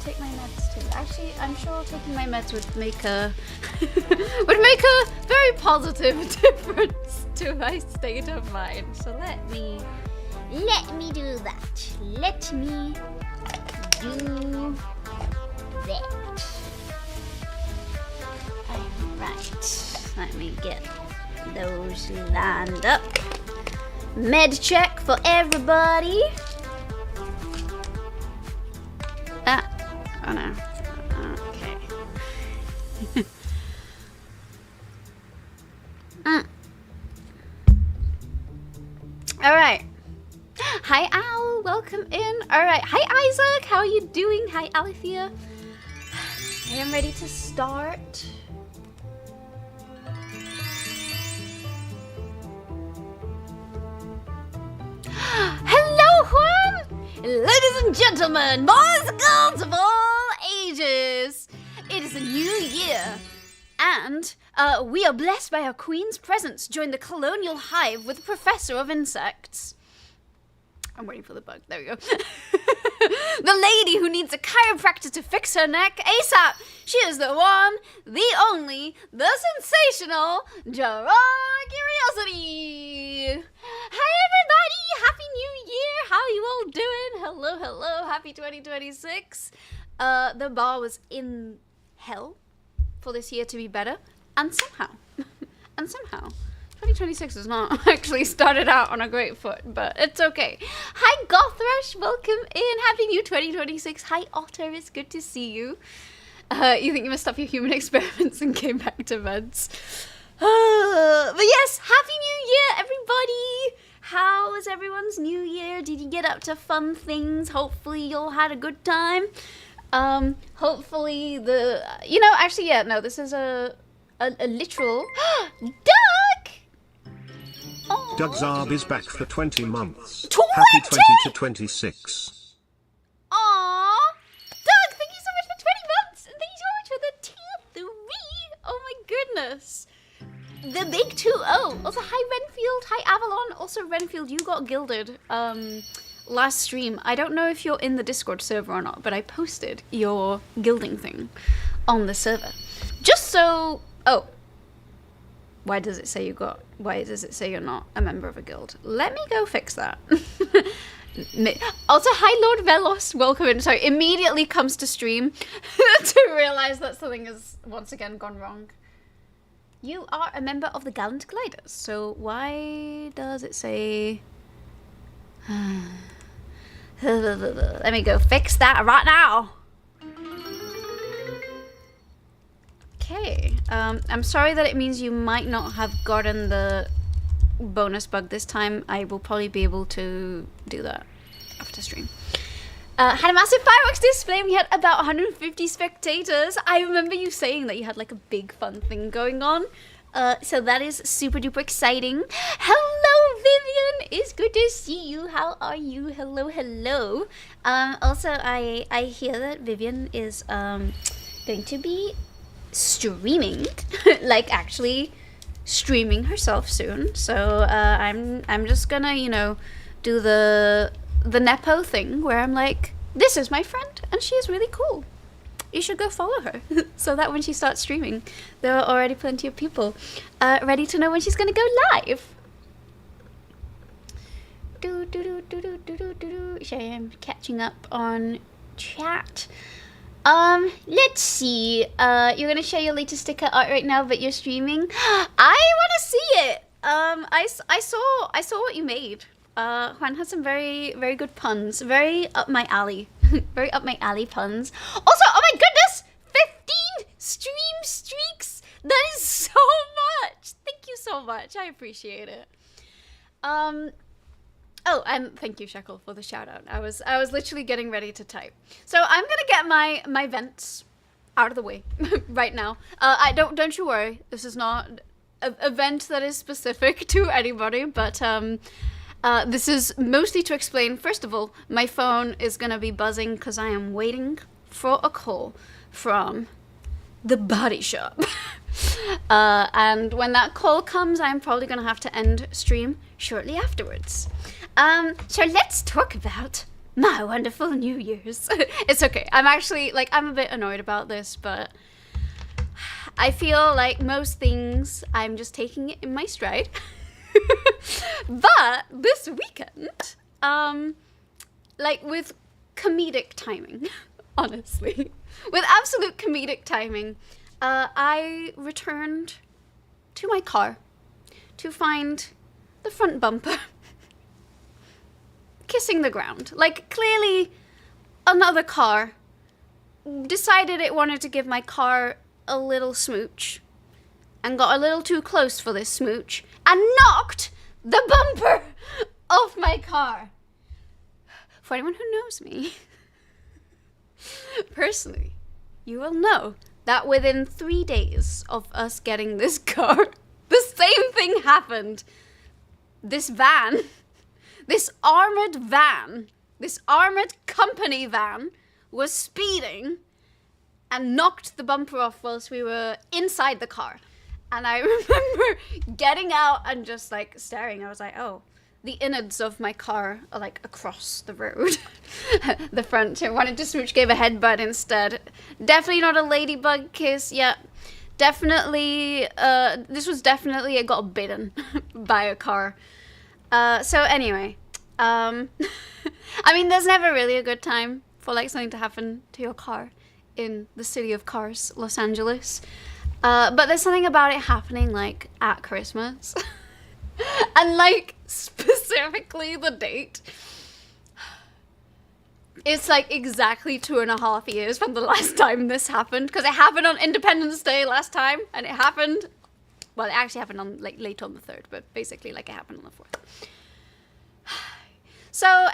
take my meds too. Actually, I'm sure taking my meds would make a would make a very positive difference to my state of mind. So let me do that. Let me do that. Alright. Let me get those lined up. Med check for everybody. Oh no. Okay. Alright. Hi Al, welcome in. Alright, hi Isaac, how are you doing? Hi Alethea. I am ready to start. Hello Juan! Ladies and gentlemen, boys and girls of all ages, it is a new year, and we are blessed by our queen's presence. Join the colonial hive with a professor of insects. I'm waiting for the bug. There we go. The lady who needs a chiropractor to fix her neck ASAP. She is the one, the only, the sensational Gerard Curiosity. Hi everybody! Happy New Year! How are you all doing? Hello, hello. Happy 2026. The bar was in hell for this year to be better, and somehow 2026 has not actually started out on a great foot, but it's okay. Hi Gothrush, welcome in. Happy new 2026. Hi Otter, it's good to see you. You think you must stop your human experiments and came back to meds. But yes, Happy New Year, everybody. How was everyone's New Year? Did you get up to fun things? Hopefully you all had a good time. Hopefully this is a literal Duck! Aww. Doug Zarb is back for 20 months. 20? Happy 20 to 26. Aww! Doug, thank you so much for 20 months! And thank you so much for the tier 3! Oh my goodness! The big 2-0. Also, hi Renfield, hi Avalon. Also, Renfield, you got gilded last stream. I don't know if you're in the Discord server or not, but I posted your gilding thing on the server. Just so... Oh. Why does it say you're not a member of a guild? Let me go fix that. Also, hi Lord Velos, welcome in. Sorry, immediately comes to stream to realize that something has once again gone wrong. You are a member of the Gallant Gliders, so why does it say... Let me go fix that right now. Okay, I'm sorry that it means you might not have gotten the bonus bug this time. I will probably be able to do that after stream. Had a massive fireworks display and we had about 150 spectators. I remember you saying that you had like a big fun thing going on. So that is super duper exciting. Hello Vivian, it's good to see you. How are you? Hello, hello. Also I hear that Vivian is going to be streaming, like actually streaming herself soon. So I'm just gonna, you know, do the Nepo thing where I'm like, this is my friend and she is really cool. You should go follow her so that when she starts streaming, there are already plenty of people ready to know when she's gonna go live. So I'm catching up on chat. Let's see. You're gonna share your latest sticker art right now, but you're streaming. I want to see it. I saw what you made. Juan had some very, very good puns. Very up my alley. Very up my alley puns. Also, oh my goodness, 15 stream streaks. That is so much. Thank you so much. I appreciate it. Oh, and thank you, Shekel, for the shout out. I was literally getting ready to type. So I'm gonna get my vents out of the way right now. Don't you worry. This is not a vent that is specific to anybody, but this is mostly to explain. First of all, my phone is gonna be buzzing because I am waiting for a call from the body shop. And when that call comes, I'm probably gonna have to end stream shortly afterwards. So let's talk about My wonderful New Year's. It's okay. I'm actually, like, I'm a bit annoyed about this, but I feel like most things, I'm just taking it in my stride. But this weekend, like, with comedic timing, honestly, with absolute comedic timing, I returned to my car to find the front bumper kissing the ground. Like, clearly another car decided it wanted to give my car a little smooch and got a little too close for this smooch and knocked the bumper off my car. For anyone who knows me personally, you will know that within 3 days of us getting this car, the same thing happened. This van, this armored company van, was speeding and knocked the bumper off whilst we were inside the car. And I remember getting out and just, like, staring. I was like, oh, the innards of my car are, like, across the road. The front. I wanted to smooch, gave a headbutt instead. Definitely not a ladybug kiss. Yeah, definitely, this was definitely, I got bitten by a car. So anyway, I mean, there's never really a good time for, like, something to happen to your car in the city of cars, Los Angeles. But there's something about it happening, like, at Christmas. And, like, specifically the date. It's, like, exactly 2.5 years from the last time this happened. Because it happened on Independence Day last time. And it happened... Well, it actually happened on, like, late on the 3rd. But basically, like, it happened on the 4th. So,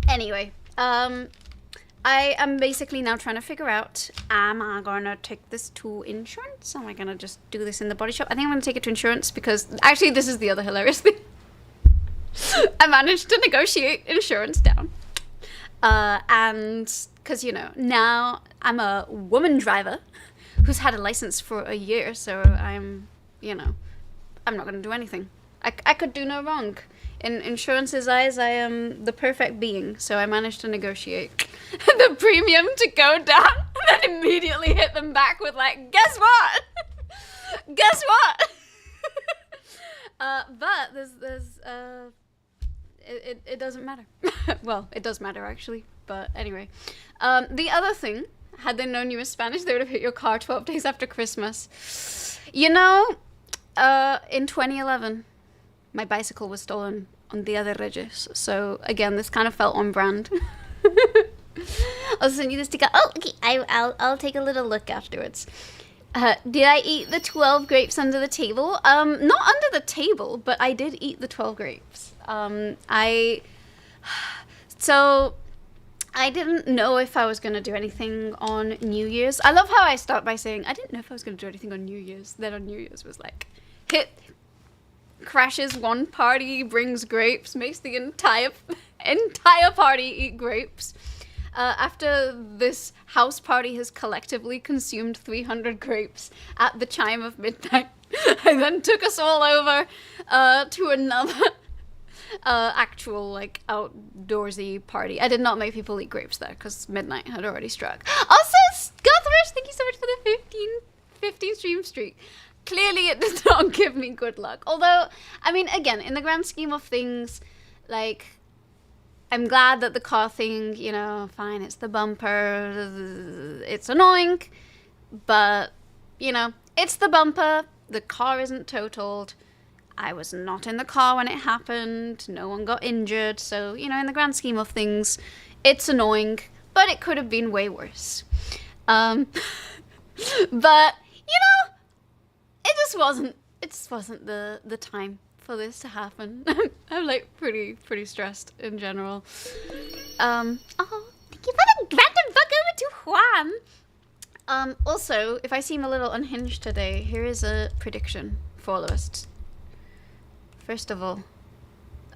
anyway. I am basically now trying to figure out, am I gonna take this to insurance? Am I gonna just do this in the body shop? I think I'm gonna take it to insurance because, actually, this is the other hilarious thing. I managed to negotiate insurance down. And, because, you know, now I'm a woman driver who's had a license for a year, so I'm, you know, I'm not gonna do anything. I could do no wrong. In insurance's eyes, I am the perfect being, so I managed to negotiate the premium to go down, and then immediately hit them back with, like, guess what? Guess what? But it doesn't matter. Well, it does matter, actually, but anyway. The other thing, had they known you were Spanish, they would have hit your car 12 days after Christmas. You know, in 2011... my bicycle was stolen on Dia de Reyes. So, again, this kind of felt on brand. I'll send you the sticker. Oh, okay. I'll take a little look afterwards. Did I eat the 12 grapes under the table? Not under the table, but I did eat the 12 grapes. So, I didn't know if I was going to do anything on New Year's. I love how I start by saying, I didn't know if I was going to do anything on New Year's. Then on New Year's was like, crashes one party, brings grapes, makes the entire party eat grapes. After this house party has collectively consumed 300 grapes at the chime of midnight, I then took us all over to another actual, like, outdoorsy party. I did not make people eat grapes there because midnight had already struck. Also, Guthrush, thank you so much for the 15 stream streak. Clearly, it does not give me good luck. Although, I mean, again, in the grand scheme of things, like, I'm glad that the car thing, you know, fine, it's the bumper, it's annoying, but, you know, it's the bumper, the car isn't totaled, I was not in the car when it happened, no one got injured, so, you know, in the grand scheme of things, it's annoying, but it could have been way worse. But, you know, it just wasn't the time for this to happen. I'm like pretty stressed in general. Oh, thank you for the random book over to Juan. Also, if I seem a little unhinged today, here is a prediction for all of us. First of all,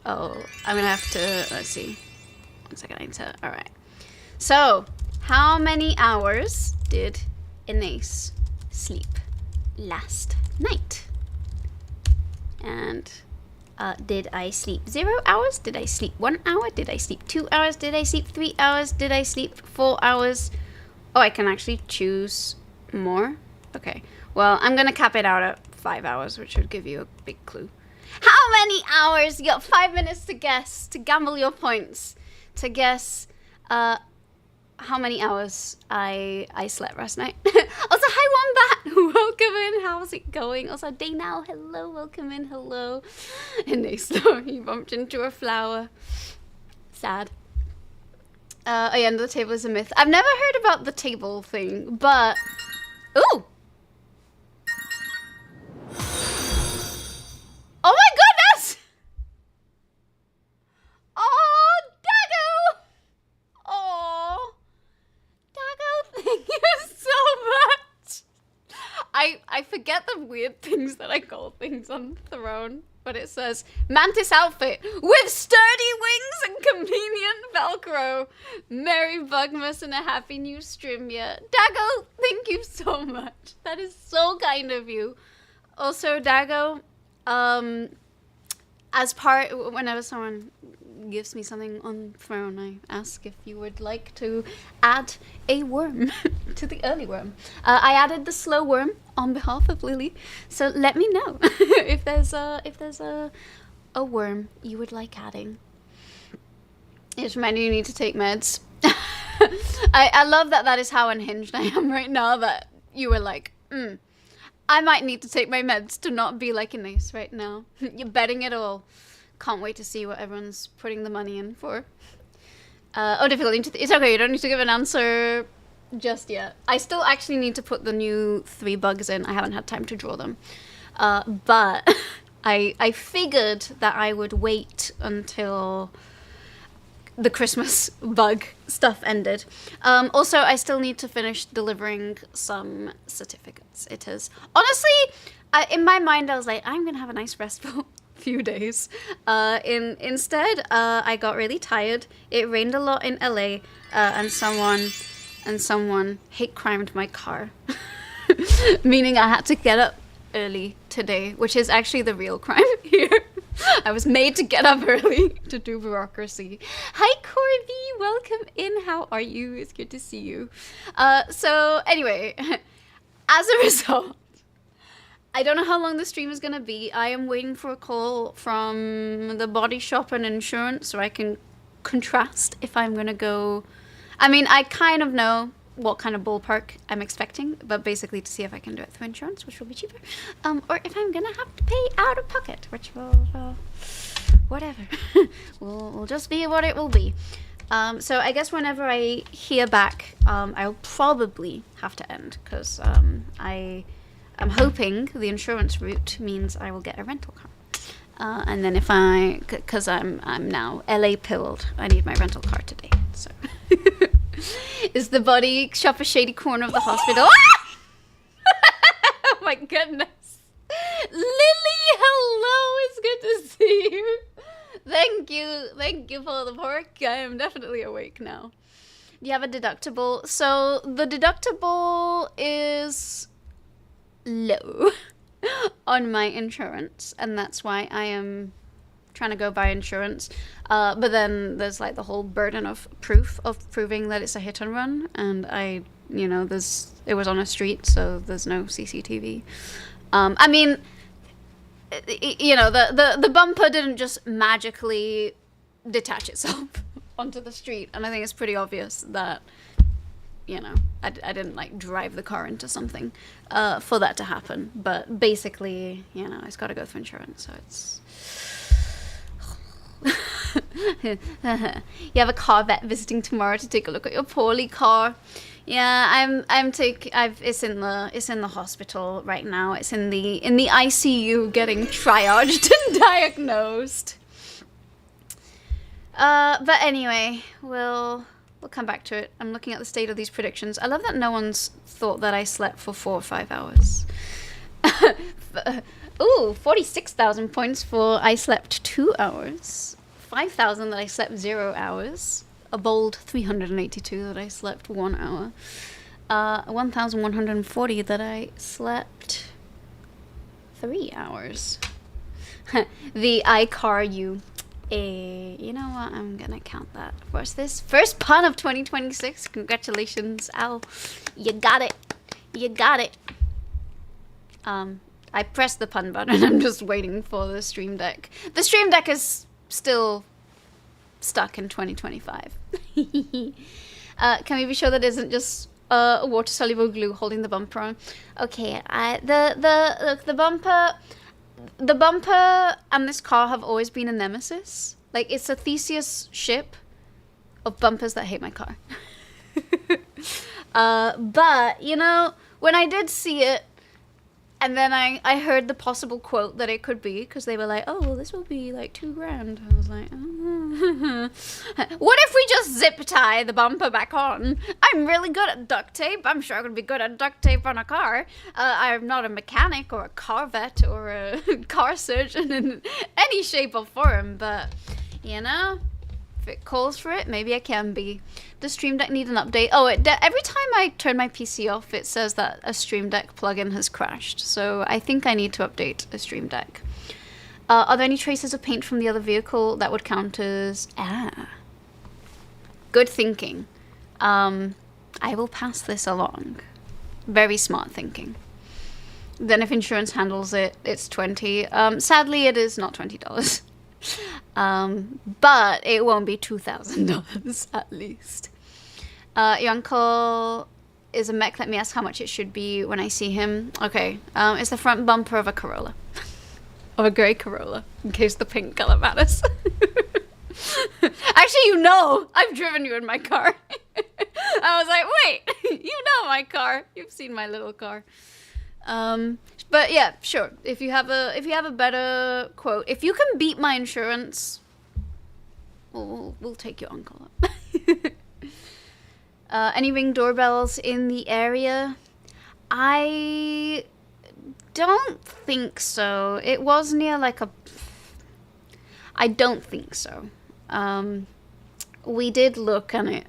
I'm gonna have to, let's see. 1 second, I need to, alright. So, how many hours did Inés sleep last night? And Did I sleep 0 hours? Did I sleep 1 hour? Did I sleep 2 hours? Did I sleep 3 hours? Did I sleep 4 hours? Oh, I can actually choose more? Okay. Well, I'm gonna cap it out at 5 hours, which would give you a big clue. How many hours? You got 5 minutes to guess, to gamble your points, to guess how many hours I slept last night. Also, hi Wombat, welcome in. How's it going? Also, Daynal, hello, welcome in, hello. And Naystar, he bumped into a flower. Sad. Oh yeah, and the table is a myth. I've never heard about the table thing, but ooh. Oh my goodness! Oh, Dago! Oh, Dago, thank you so much. I forget the weird things that I call things on Throne, but it says Mantis outfit with sturdy wings and convenient Velcro. Merry Bugmas and a happy new stream, yeah. Dago, thank you so much. That is so kind of you. Also, Dago, as part, whenever someone gives me something on Throne, I ask if you would like to add a worm to the early worm. I added the slow worm on behalf of Lily, so let me know if there's a worm you would like adding. It's reminding you need to take meds. I love that is how unhinged I am right now, that you were like, I might need to take my meds to not be like an ace right now. You're betting it all. Can't wait to see what everyone's putting the money in for. Oh, difficulty. It's okay, you don't need to give an answer just yet. I still actually need to put the new 3 bugs in. I haven't had time to draw them. But I figured that I would wait until the Christmas bug stuff ended. Also, I still need to finish delivering some certificates. It is honestly, in my mind, I was like, I'm gonna have a nice restful few days. Instead, I got really tired. It rained a lot in LA, and someone hate crimed my car, meaning I had to get up early today, which is actually the real crime here. I was made to get up early to do bureaucracy. Hi, Corby. Welcome in. How are you? It's good to see you. So anyway, as a result, I don't know how long the stream is going to be. I am waiting for a call from the body shop and insurance so I can contrast if I'm going to go. I mean, I kind of know what kind of ballpark I'm expecting, but basically to see if I can do it through insurance, which will be cheaper, or if I'm gonna have to pay out of pocket, which will, whatever, will just be what it will be. So I guess whenever I hear back, I'll probably have to end, because I'm hoping the insurance route means I will get a rental car. And then if because I'm now LA pilled, I need my rental car today, so. Is the body shop a shady corner of the hospital? Ah! Oh my goodness. Lily, hello, it's good to see you. Thank you for the pork. I am definitely awake now. Do you have a deductible? So the deductible is low on my insurance, and that's why I am trying to go buy insurance, but then there's like the whole burden of proving that it's a hit and run, and it was on a street, so there's no CCTV. I mean, the bumper didn't just magically detach itself onto the street, and I think it's pretty obvious that I didn't like drive the car into something for that to happen, but basically it's got to go through insurance, so it's you have a car vet visiting tomorrow to take a look at your poorly car. Yeah, it's in the hospital right now. It's in the ICU getting triaged and diagnosed. But anyway, we'll come back to it. I'm looking at the state of these predictions. I love that no one's thought that I slept for 4 or 5 hours. Ooh, 46,000 points for I slept 2 hours. 5,000 that I slept 0 hours. A bold 382 that I slept 1 hour. 1,140 that I slept 3 hours. The iCar you. You know what? I'm gonna count that. What's this? First pun of 2026. Congratulations, Al. You got it. You got it. I pressed the pun button. I'm just waiting for the Stream Deck. The Stream Deck is still stuck in 2025. Can we be sure that isn't just water-soluble glue holding the bumper on? Okay, the bumper and this car have always been a nemesis. Like, it's a Theseus ship of bumpers that hate my car. But, you know, when I did see it, and then I heard the possible quote that it could be, because they were like, oh, well, this will be like $2,000. I was like, oh. What if we just zip tie the bumper back on? I'm really good at duct tape. I'm sure I could be good at duct tape on a car. I'm not a mechanic or a car vet or a car surgeon in any shape or form, but, you know, if it calls for it, maybe I can be. Does Stream Deck need an update? Oh, every time I turn my PC off, it says that a Stream Deck plugin has crashed. So I think I need to update a Stream Deck. Are there any traces of paint from the other vehicle that would count as... Good thinking. I will pass this along. Very smart thinking. Then if insurance handles it, it's $20. Sadly, it is not $20. But it won't be $2,000 at least. Your uncle is a mech. Let me ask how much it should be when I see him. Okay, it's the front bumper of a Corolla. Of a grey Corolla, in case the pink color matters. Actually, you know, I've driven you in my car. I was like, wait, you know my car. You've seen my little car. But yeah, sure. If you have a better quote, if you can beat my insurance, we'll take your uncle up. Any Ring doorbells in the area? I don't think so. It was near like a... I don't think so. We did look and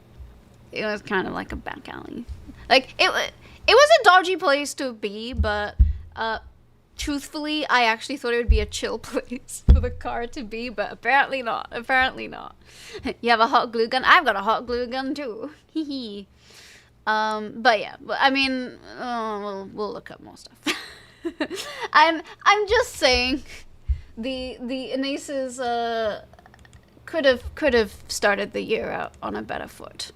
it was kind of like a back alley. Like, it was a dodgy place to be, but truthfully, I actually thought it would be a chill place for the car to be, but apparently not. Apparently not. You have a hot glue gun? I've got a hot glue gun too. Hee. But yeah, I mean, we'll look up more stuff. I'm just saying, the Inaces could have started the year out on a better foot.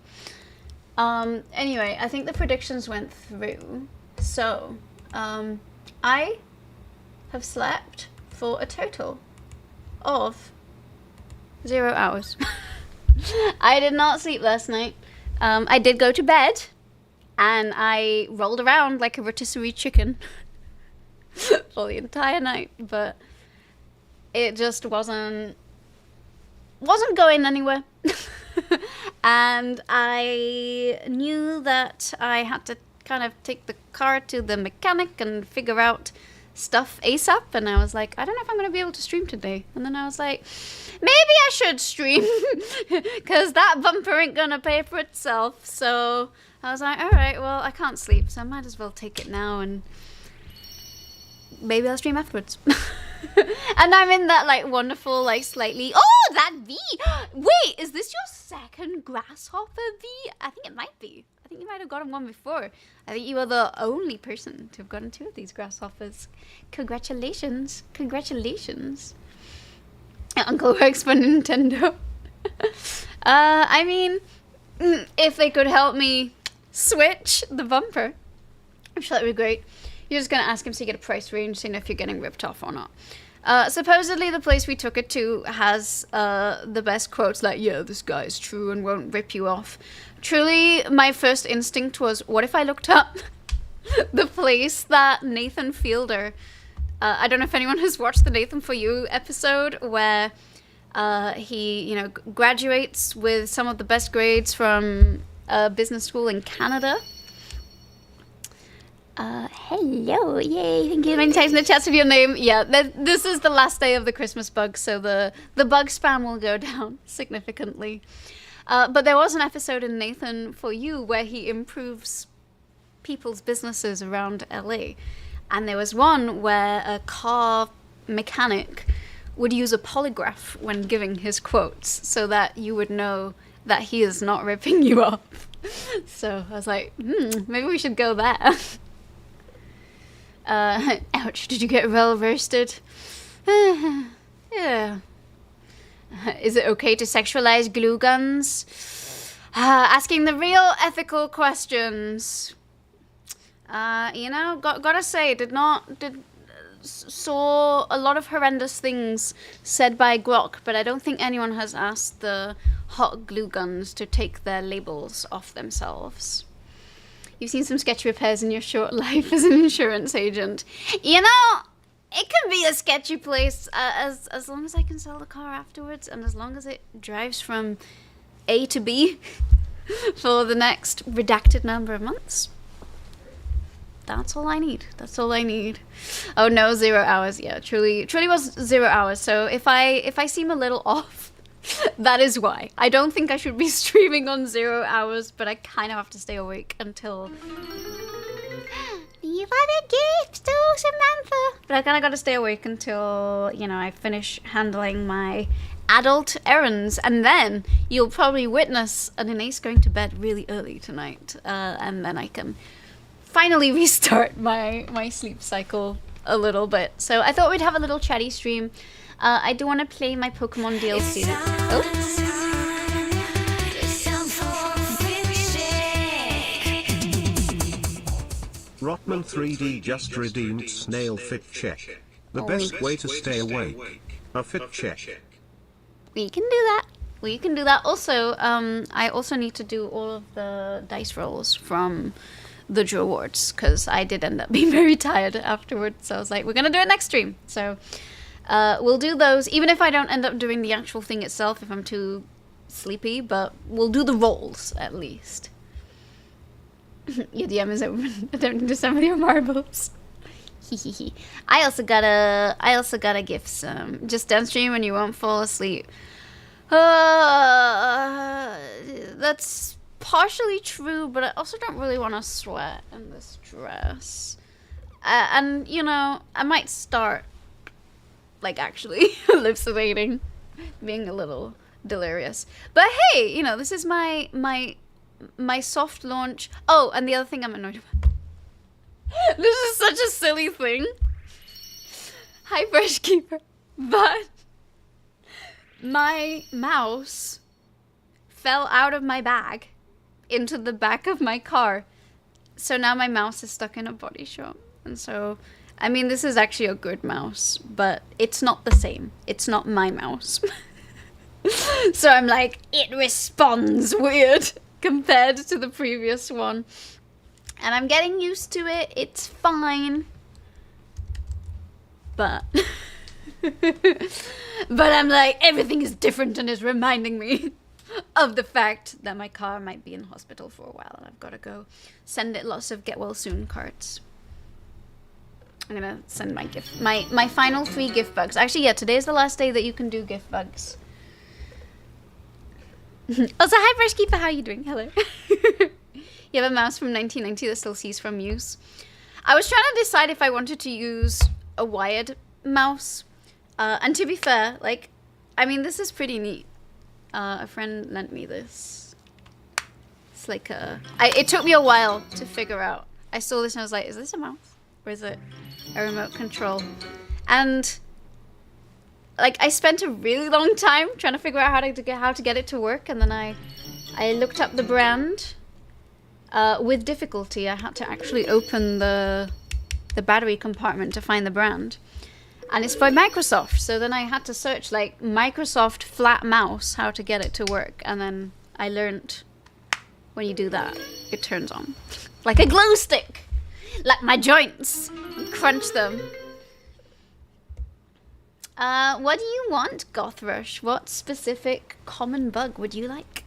Anyway, I think the predictions went through. So, I have slept for a total of 0 hours. I did not sleep last night. I did go to bed, and I rolled around like a rotisserie chicken for the entire night, but it just wasn't going anywhere. And I knew that I had to kind of take the car to the mechanic and figure out stuff ASAP, and I was like, I don't know if I'm going to be able to stream today. And then I was like, maybe I should stream, because that bumper ain't going to pay for itself. So I was like, alright, well, I can't sleep, so I might as well take it now, and maybe I'll stream afterwards. And I'm in that, like, wonderful, like, slightly... Oh, that V! Wait, is this your second grasshopper V? I think it might be. I think you might have gotten one before. I think you are the only person to have gotten 2 of these grasshoppers. Congratulations. Congratulations. Uncle works for Nintendo. I mean, if they could help me switch the bumper, I'm sure that would be great. You're just going to ask him so you get a price range, seeing if you're getting ripped off or not. Supposedly the place we took it to has the best quotes, like, yeah, this guy is true and won't rip you off. Truly, my first instinct was, what if I looked up the place that Nathan Fielder, I don't know if anyone has watched the Nathan For You episode, where he, you know, graduates with some of the best grades from a business school in Canada. Hello, yay, thank you many times in the chats of your name. Yeah, this is the last day of the Christmas bug, so the bug spam will go down significantly. But there was an episode in Nathan For You where he improves people's businesses around LA. And there was one where a car mechanic would use a polygraph when giving his quotes so that you would know that he is not ripping you off. So I was like, maybe we should go there. Ouch, did you get well roasted? Yeah. Is it okay to sexualize glue guns? Asking the real ethical questions. Gotta say, saw a lot of horrendous things said by Grok, but I don't think anyone has asked the hot glue guns to take their labels off themselves. You've seen some sketchy repairs in your short life as an insurance agent. It can be a sketchy place as long as I can sell the car afterwards, and as long as it drives from A to B for the next redacted number of months. That's all I need. That's all I need. Oh no, 0 hours. Yeah, truly was 0 hours. So if I seem a little off, that is why. I don't think I should be streaming on 0 hours, but I kind of have to stay awake until. You want a gift, oh Samantha? But I kind of got to stay awake until I finish handling my adult errands, and then you'll probably witness an Inés going to bed really early tonight, and then I can finally restart my sleep cycle a little bit. So I thought we'd have a little chatty stream. I do want to play my Pokemon DLC. Rotman 3D just redeemed snail fit check. The best way to stay awake. A fit check. We can do that. Also, I also need to do all of the dice rolls from the Drew Awards, because I did end up being very tired afterwards. So I was like, we're going to do it next stream. So we'll do those, even if I don't end up doing the actual thing itself if I'm too sleepy, but we'll do the rolls at least. Your DM is open, attempting to summon your marbles. I also gotta give some. Just downstream and you won't fall asleep. That's partially true, but I also don't really want to sweat in this dress. And I might start actually hallucinating, being a little delirious. But hey, this is my soft launch. Oh, and the other thing I'm annoyed about. This is such a silly thing. Hi, Fresh Keeper. But my mouse fell out of my bag into the back of my car. So now my mouse is stuck in a body shop. And so, this is actually a good mouse, but it's not the same. It's not my mouse. So I'm like, it responds weird compared to the previous one. And I'm getting used to it. It's fine. But I'm like, everything is different and is reminding me of the fact that my car might be in hospital for a while and I've got to go send it lots of get well soon cards. I'm gonna send my final 3 gift bugs. Actually, yeah, today is the last day that you can do gift bugs. Also, hi Fresh Keeper, how are you doing? Hello. You have a mouse from 1990 that still sees from use. I was trying to decide if I wanted to use a wired mouse. And to be fair, this is pretty neat. A friend lent me this. It's like it took me a while to figure out. I saw this and I was like, is this a mouse? Or is it a remote control? And I spent a really long time trying to figure out how to get it to work, and then I looked up the brand. With difficulty, I had to actually open the battery compartment to find the brand. And it's by Microsoft, so then I had to search Microsoft flat mouse, how to get it to work, and then I learned when you do that, it turns on. Like a glow stick! Like my joints! You crunch them. What do you want, Gothrush? What specific common bug would you like?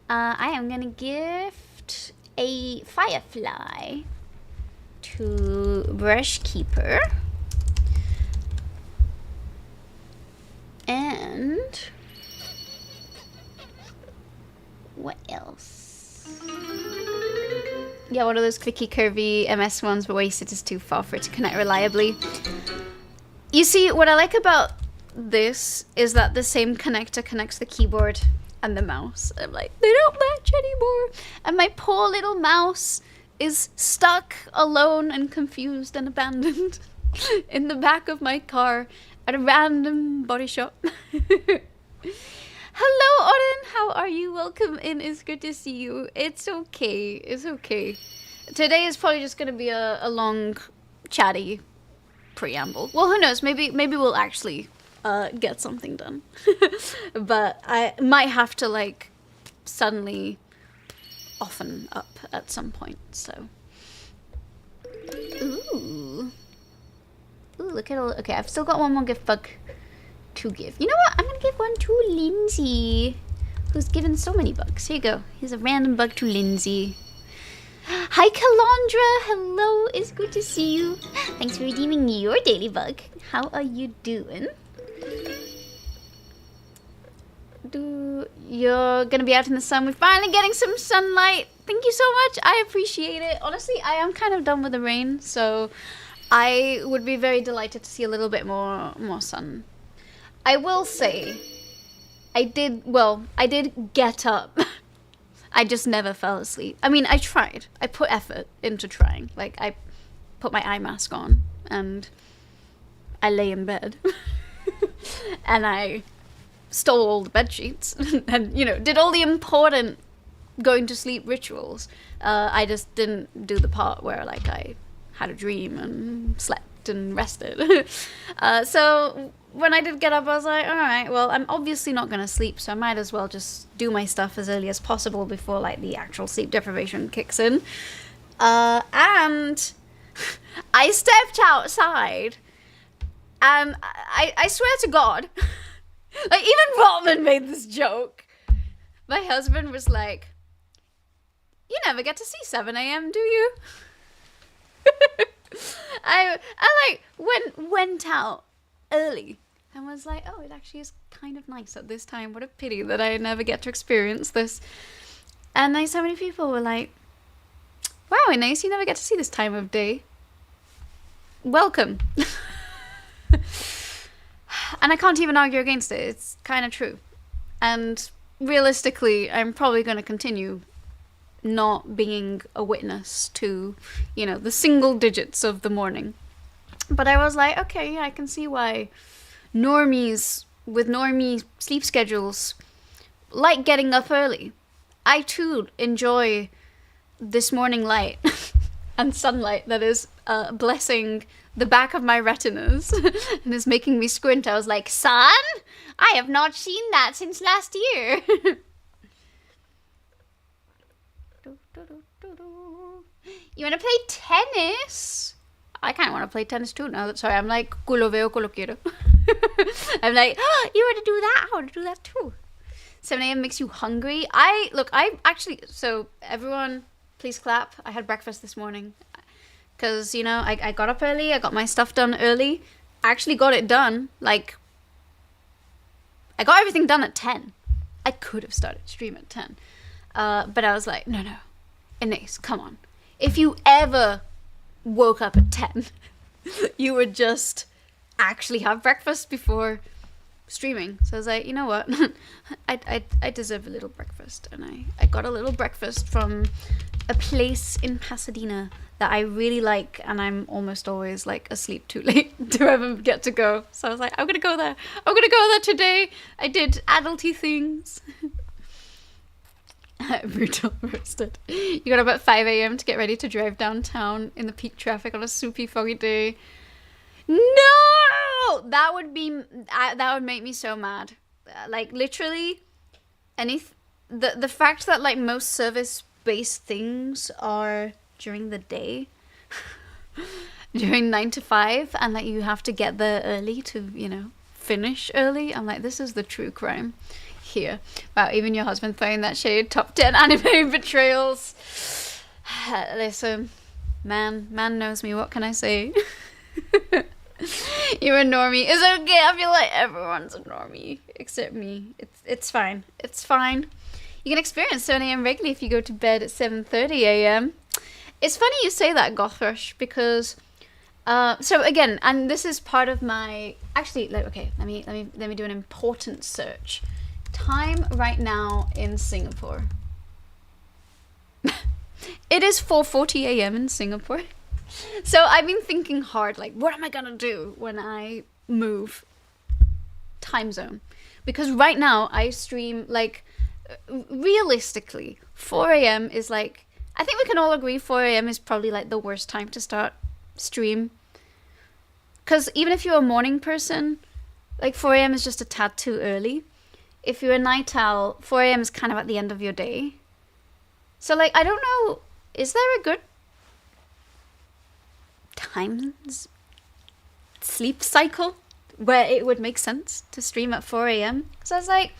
I am gonna gift a firefly to Brush Keeper. And what else? Yeah, one of those clicky curvy MS ones, but wasted is too far for it to connect reliably. You see, what I like about this is that the same connector connects the keyboard and the mouse. I'm like, they don't match anymore. And my poor little mouse is stuck alone and confused and abandoned in the back of my car at a random body shop. Hello, Odin. How are you? Welcome in. It's good to see you. It's okay. It's okay. Today is probably just going to be a long, chatty preamble. Well, who knows? Maybe we'll actually get something done. But I might have to, like, suddenly often up at some point, so. Ooh, look at all. Okay, I've still got one more gift bug to give. You know what? I'm gonna give one to Lindsay, who's given so many bugs. Here you go. Here's a random bug to Lindsay. Hi, Kalandra. Hello. It's good to see you. Thanks for redeeming your daily bug. How are you doing? You're gonna be out in the sun. We're finally getting some sunlight. Thank you so much. I appreciate it. Honestly, I am kind of done with the rain, so I would be very delighted to see a little bit more sun. I will say, I did get up. I just never fell asleep. I mean, I tried. I put effort into trying. Like, I put my eye mask on, and I lay in bed. And I stole all the bed sheets and, you know, did all the important going to sleep rituals. I just didn't do the part where, like, I had a dream and slept and rested. So when I did get up, I was like, all right, well, I'm obviously not going to sleep, so I might as well just do my stuff as early as possible before, like, the actual sleep deprivation kicks in. And I stepped outside, and I swear to God, like, even Rotman made this joke. My husband was like, you never get to see 7 a.m., do you? I like went out early and was like, oh, it actually is kind of nice at this time. What a pity that I never get to experience this. And like, so many people were like, wow, nice, you never get to see this time of day. Welcome. And I can't even argue against it. It's kind of true. And realistically, I'm probably going to continue not being a witness to, you know, the single digits of the morning. But I was like, okay, yeah, I can see why normies with normie sleep schedules like getting up early. I too enjoy this morning light and sunlight that is blessing the back of my retinas and is making me squint. I was like, son, I have not seen that since last year. You want to play tennis? I kind of want to play tennis too now. Sorry, I'm like, culo veo, culo quiero. I'm like, oh, you want to do that? I want to do that too. 7 a.m. makes you hungry. I actually, so everyone, please clap. I had breakfast this morning. Because, you know, I got up early. I got my stuff done early. I actually got it done. Like, I got everything done at 10. I could have started stream at 10. But I was like, no. Inés, come on. If you ever woke up at 10, you would just actually have breakfast before streaming. So I was like, you know what? I deserve a little breakfast. And I got a little breakfast from a place in Pasadena that I really like, and I'm almost always like asleep too late to ever get to go. So I was like, I'm gonna go there today. I did adulty things. Brutal roasted. You got up at 5 a.m. to get ready to drive downtown in the peak traffic on a soupy foggy day. No, that would make me so mad. Like, literally, the fact that, like, most service-based things are during the day, during 9 to 5, and that you have to get there early to, you know, finish early. I'm like, this is the true crime here. Wow, even your husband throwing that shade. Top 10 anime betrayals. Listen, man knows me. What can I say? You're a normie. It's okay. I feel like everyone's a normie except me. It's fine. It's fine. You can experience 7 a.m. regularly if you go to bed at 7:30 a.m. It's funny you say that, Gothrush, because So again, and this is part of my actually. Like, okay, let me do an important search. Time right now in Singapore. It is 4:40 a.m. in Singapore. So I've been thinking hard, like, what am I gonna do when I move time zone? Because right now I stream, like, realistically, 4 a.m. is like, I think we can all agree 4 a.m. is probably like the worst time to start stream. Because even if you're a morning person, like 4 a.m. is just a tad too early. If you're a night owl, 4 a.m. is kind of at the end of your day. So, like, I don't know, is there a good time sleep cycle where it would make sense to stream at 4 a.m.? Because I was like,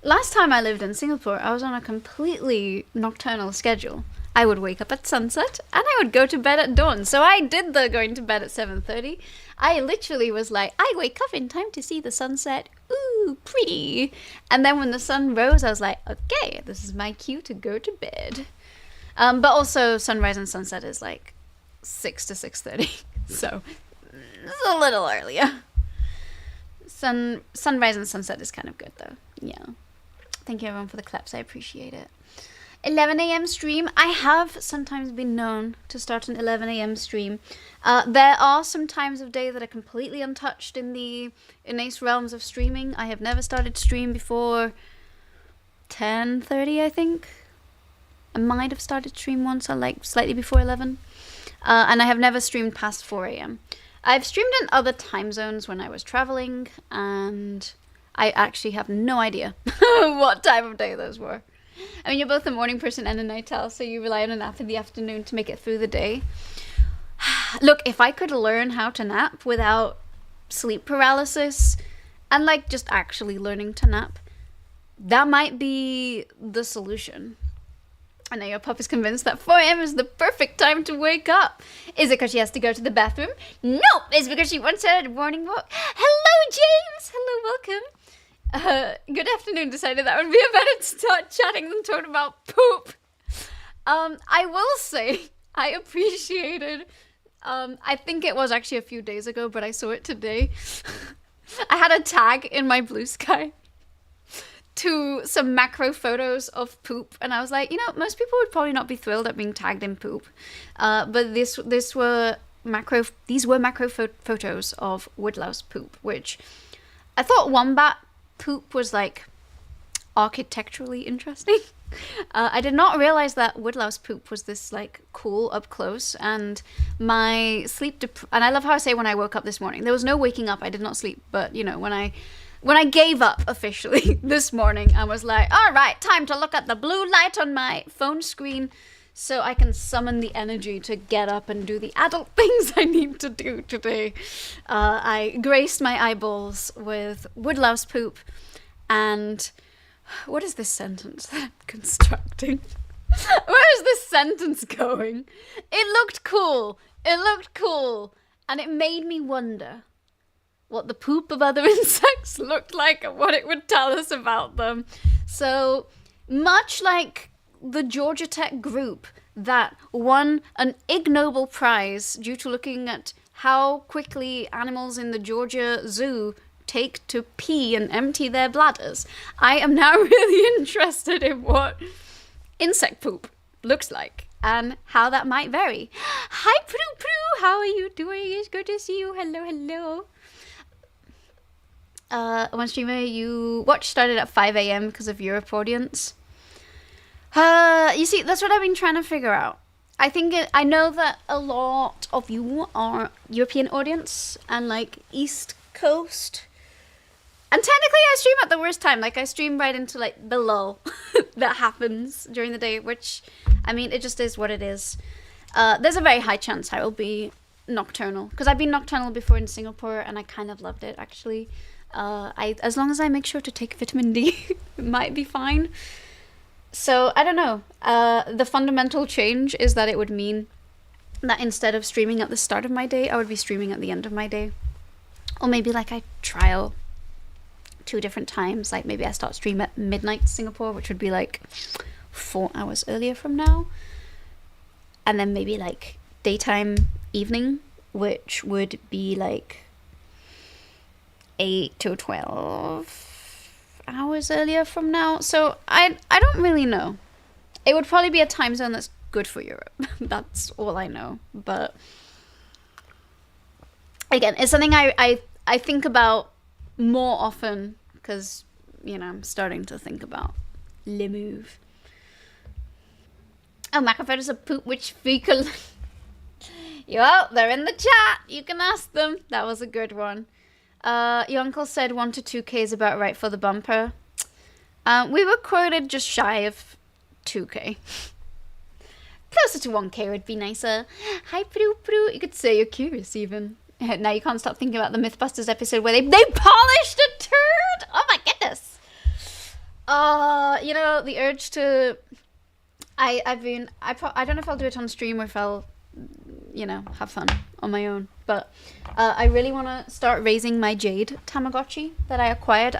last time I lived in Singapore, I was on a completely nocturnal schedule. I would wake up at sunset and I would go to bed at dawn. So I did the going to bed at 7:30. I literally was like, I wake up in time to see the sunset. Ooh, pretty. And then when the sun rose, I was like, okay, this is my cue to go to bed. But also sunrise and sunset is like 6 to 6:30. So it's a little earlier. Sunrise and sunset is kind of good though. Yeah. Thank you everyone for the claps. I appreciate it. 11 a.m. stream. I have sometimes been known to start an 11 a.m. stream. There are some times of day that are completely untouched in the innate realms of streaming. I have never started stream before 10:30, I think. I might have started stream once, or like slightly before 11. And I have never streamed past 4 a.m. I've streamed in other time zones when I was traveling, and I actually have no idea what time of day those were. I mean, you're both a morning person and a night owl, so you rely on a nap in the afternoon to make it through the day. Look, if I could learn how to nap without sleep paralysis, and like just actually learning to nap, that might be the solution. I know your pup is convinced that 4 a.m. is the perfect time to wake up. Is it because she has to go to the bathroom? No, it's because she wants her morning walk. Hello, James. Hello, welcome. Good afternoon. Decided that would be a better start chatting than talking about poop. I will say I appreciated. I think it was actually a few days ago, but I saw it today. I had a tag in my blue sky to some macro photos of poop, and I was like, you know, most people would probably not be thrilled at being tagged in poop, but these were macro photos of woodlouse poop, which I thought wombat poop was like architecturally interesting. I did not realize that woodlouse poop was this like cool up close, and my sleep and I love how I say when I woke up this morning. There was no waking up. I did not sleep, but you know, when I gave up officially this morning, I was like, all right, time to look at the blue light on my phone screen so I can summon the energy to get up and do the adult things I need to do today. I graced my eyeballs with woodlouse poop, and what is this sentence that I'm constructing? Where is this sentence going? It looked cool. It looked cool. And it made me wonder what the poop of other insects looked like and what it would tell us about them. So, much like the Georgia Tech group that won an Ig Nobel Prize due to looking at how quickly animals in the Georgia Zoo take to pee and empty their bladders, I am now really interested in what insect poop looks like and how that might vary. Hi, Prue Prue, how are you doing? It's good to see you. Hello, hello. One streamer you watch started at 5 a.m. because of Europe audience. You see, that's what I've been trying to figure out. I know that a lot of you are European audience and like East Coast. And technically I stream at the worst time. Like I stream right into like the lull that happens during the day, which, I mean, it just is what it is. There's a very high chance I will be nocturnal, because I've been nocturnal before in Singapore and I kind of loved it actually. As long as I make sure to take vitamin D, it might be fine. So, I don't know. The fundamental change is that it would mean that instead of streaming at the start of my day, I would be streaming at the end of my day. Or maybe like I trial 2 different times. Like maybe I start stream at midnight Singapore, which would be like 4 hours earlier from now. And then maybe like daytime, evening which would be like 8 to 12 hours earlier from now. So I don't really know. It would probably be a time zone that's good for Europe. That's all I know. But again, it's something I think about more often because, you know, I'm starting to think about le move. Oh, Macafed is a poop which vehicle. Well, they're in the chat. You can ask them. That was a good one. Your uncle said 1 to 2K is about right for the bumper. We were quoted just shy of 2K. Closer to 1K would be nicer. Hi, Prue Prue. You could say you're curious even. Now you can't stop thinking about the Mythbusters episode where they polished a turd. Oh my goodness. You know, the urge to... I don't know if I'll do it on stream or if I'll, you know, have fun on my own. But I really want to start raising my jade Tamagotchi that I acquired.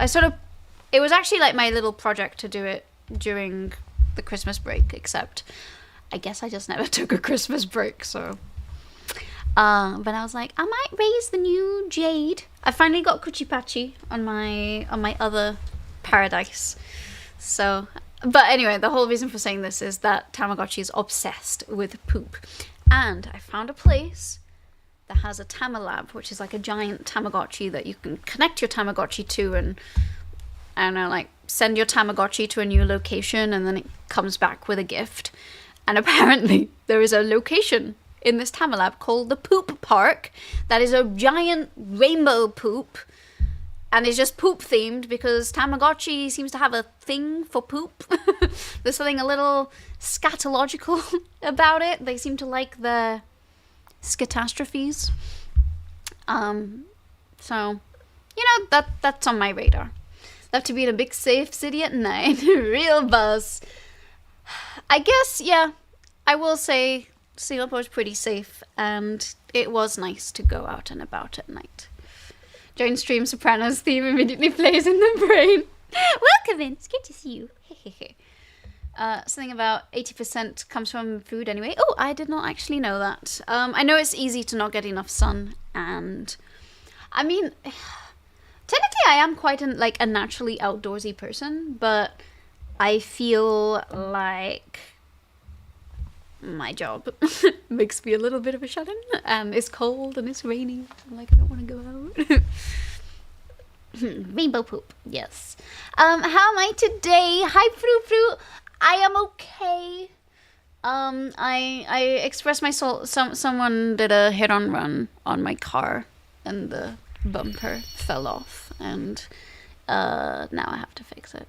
It was actually like my little project to do it during the Christmas break, except I guess I just never took a Christmas break, so... but I was like, I might raise the new jade. I finally got Kuchi Pachi on my other paradise. So... But anyway, the whole reason for saying this is that Tamagotchi is obsessed with poop. And I found a place that has a Tamalab, which is like a giant Tamagotchi that you can connect your Tamagotchi to and, I don't know, like send your Tamagotchi to a new location and then it comes back with a gift. And apparently there is a location in this Tamalab called the Poop Park that is a giant rainbow poop. And it's just poop themed because Tamagotchi seems to have a thing for poop. There's something a little scatological about it. They seem to like the scatastrophes. So, you know, that's on my radar. Love to be in a big safe city at night. Real buzz. I guess, yeah, I will say Singapore is pretty safe and it was nice to go out and about at night. Join stream Sopranos theme immediately plays in the brain. Welcome in. It's good to see you. Something about 80% comes from food anyway. Oh, I did not actually know that. I know it's easy to not get enough sun, and I mean, technically I am quite a naturally outdoorsy person, but I feel like my job makes me a little bit of a shut-in, and it's cold and it's raining. I'm like, I don't want to go out. Rainbow poop, yes. How am I today? Hi, Fru Fru. I am okay. I expressed my soul. Someone did a hit and run on my car, and the bumper fell off, and now I have to fix it.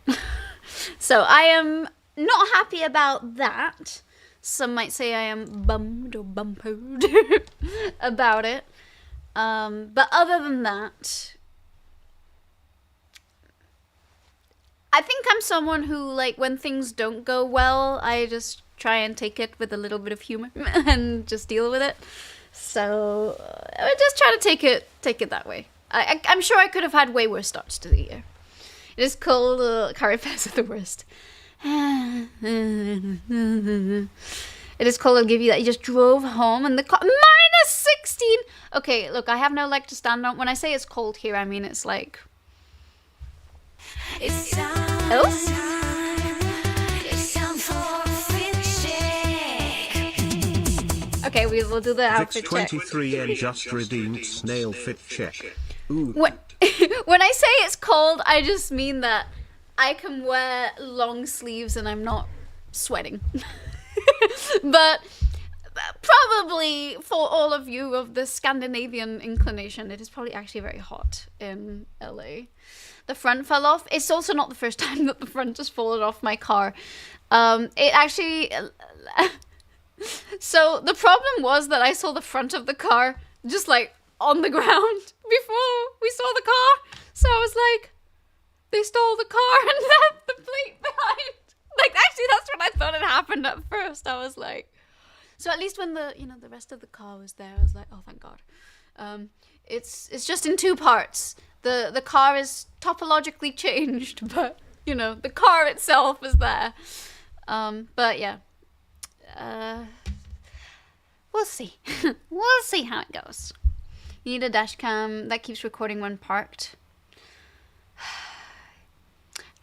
So I am not happy about that. Some might say I am bummed or bumpered about it. But other than that, I think I'm someone who, like, when things don't go well, I just try and take it with a little bit of humor and just deal with it. So I just try to take it that way. I'm sure I could have had way worse starts to the year. It is cold. Curry fairs are the worst. It is cold. I'll give you that. You just drove home and the car -16. Okay, look, I have no leg to stand on. When I say it's cold here, I mean it's like. It's time. Oh. It's time for a fit check. Okay, we will do the outfit check. 23N just redeemed snail fit check. Ooh. When I say it's cold, I just mean that I can wear long sleeves and I'm not sweating. But probably for all of you of the Scandinavian inclination, it is probably actually very hot in LA. The front fell off. It's also not the first time that the front has fallen off my car. It actually... So the problem was that I saw the front of the car just like on the ground before we saw the car. So I was like, they stole the car and left the plate behind. Like, actually, that's what I thought had happened at first. I was like, so at least when the rest of the car was there, I was like, oh, thank God. It's just in two parts. The car is topologically changed, but, the car itself is there. But yeah. We'll see. We'll see how it goes. You need a dash cam that keeps recording when parked.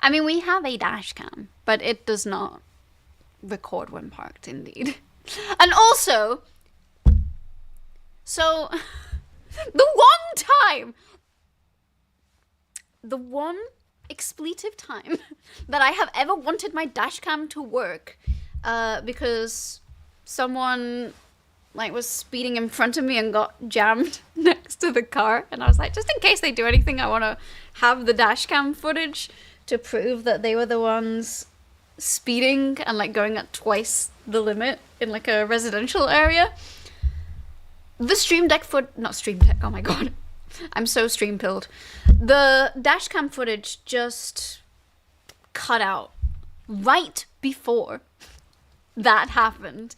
I mean, we have a dash cam, but it does not record when parked, indeed. And also, so, the one expletive time that I have ever wanted my dash cam to work, because someone like was speeding in front of me and got jammed next to the car, and I was like, just in case they do anything, I want to have the dash cam footage to prove that they were the ones speeding and like going at twice the limit in like a residential area. The not Stream Deck, oh my god, I'm so stream pilled. The dash cam footage just cut out right before that happened.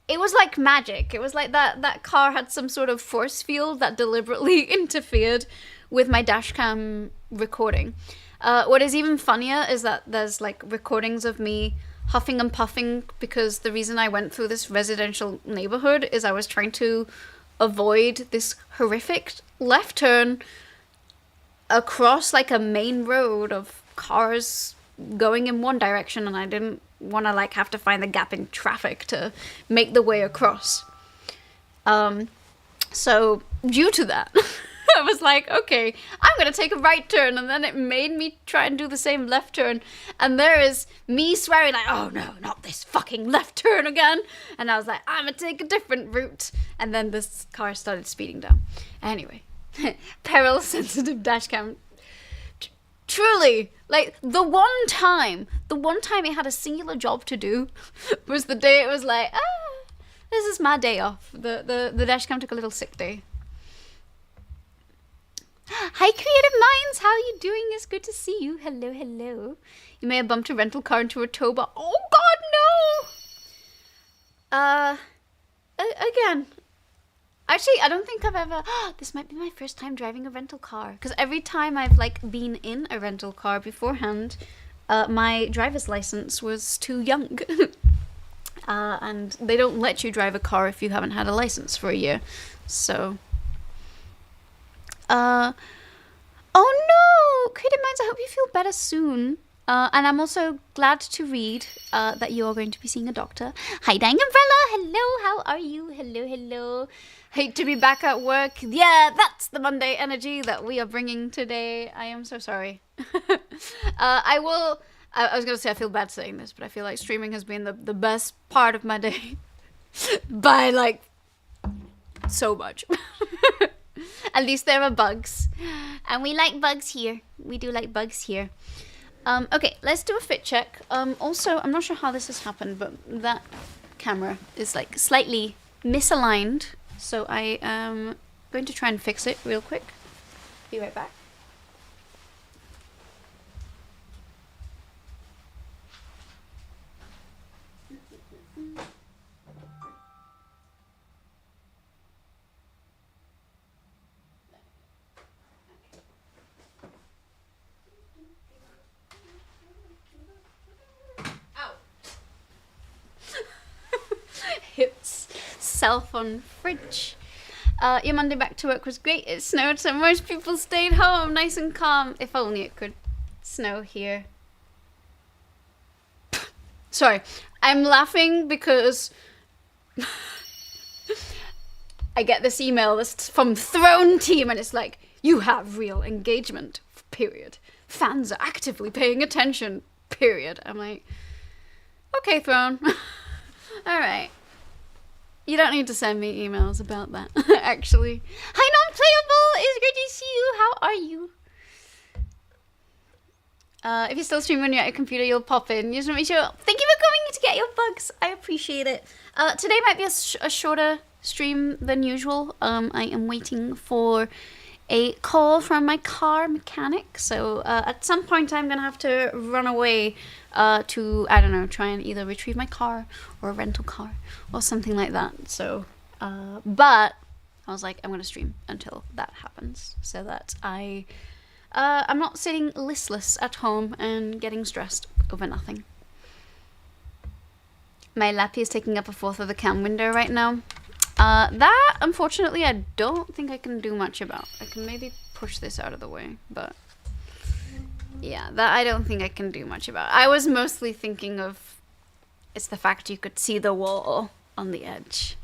It was like magic. It was like that car had some sort of force field that deliberately interfered with my dash cam recording. What is even funnier is that there's like recordings of me huffing and puffing because the reason I went through this residential neighborhood is I was trying to avoid this horrific left turn across like a main road of cars going in one direction, and I didn't want to like have to find the gap in traffic to make the way across. So due to that, I was like, okay, I'm gonna take a right turn, and then it made me try and do the same left turn, and there is me swearing like, oh no, not this fucking left turn again, and I was like, I'm gonna take a different route, and then this car started speeding down. Anyway, peril sensitive dashcam. Truly, like the one time it had a singular job to do was the day it was like, this is my day off. The dashcam took a little sick day. Hi, Creative Minds! How are you doing? It's good to see you. Hello, hello. You may have bumped a rental car into a tow bar. Oh, God, no! Again. Actually, I don't think I've ever... this might be my first time driving a rental car. Because every time I've, like, been in a rental car beforehand, my driver's license was too young. And they don't let you drive a car if you haven't had a license for a year. So... oh no! Creative Minds, I hope you feel better soon. And I'm also glad to read that you are going to be seeing a doctor. Hi, Dying Umbrella! Hello, how are you? Hello, hello. Hate to be back at work. Yeah, that's the Monday energy that we are bringing today. I am so sorry. I was going to say I feel bad saying this, but I feel like streaming has been the best part of my day. By, like, so much. At least there are bugs. And we like bugs here. We do like bugs here. Okay, let's do a fit check. Also, I'm not sure how this has happened, but that camera is like slightly misaligned. So I am going to try and fix it real quick. Be right back. Hits self on fridge. Your Monday back to work was great. It snowed, so most people stayed home, nice and calm. If only it could snow here. Sorry, I'm laughing because I get this email that's from Throne Team, and it's like, you have real engagement, period. Fans are actively paying attention, period. I'm like, okay, Throne. Alright. You don't need to send me emails about that, actually. Hi, Non-Playable! It's great to see you. How are you? If you're still streaming when you're at your computer, you'll pop in. You just want to make sure. Thank you for coming to get your bugs. I appreciate it. Today might be a shorter stream than usual. I am waiting for a call from my car mechanic. So at some point, I'm going to have to run away to, I don't know, try and either retrieve my car or a rental car or something like that. So, but I was like, I'm going to stream until that happens so that I'm not sitting listless at home and getting stressed over nothing. My lappy is taking up a fourth of the cam window right now. That, unfortunately, I don't think I can do much about. I can maybe push this out of the way, but yeah, that I don't think I can do much about. I was mostly thinking of it's the fact you could see the wall on the edge.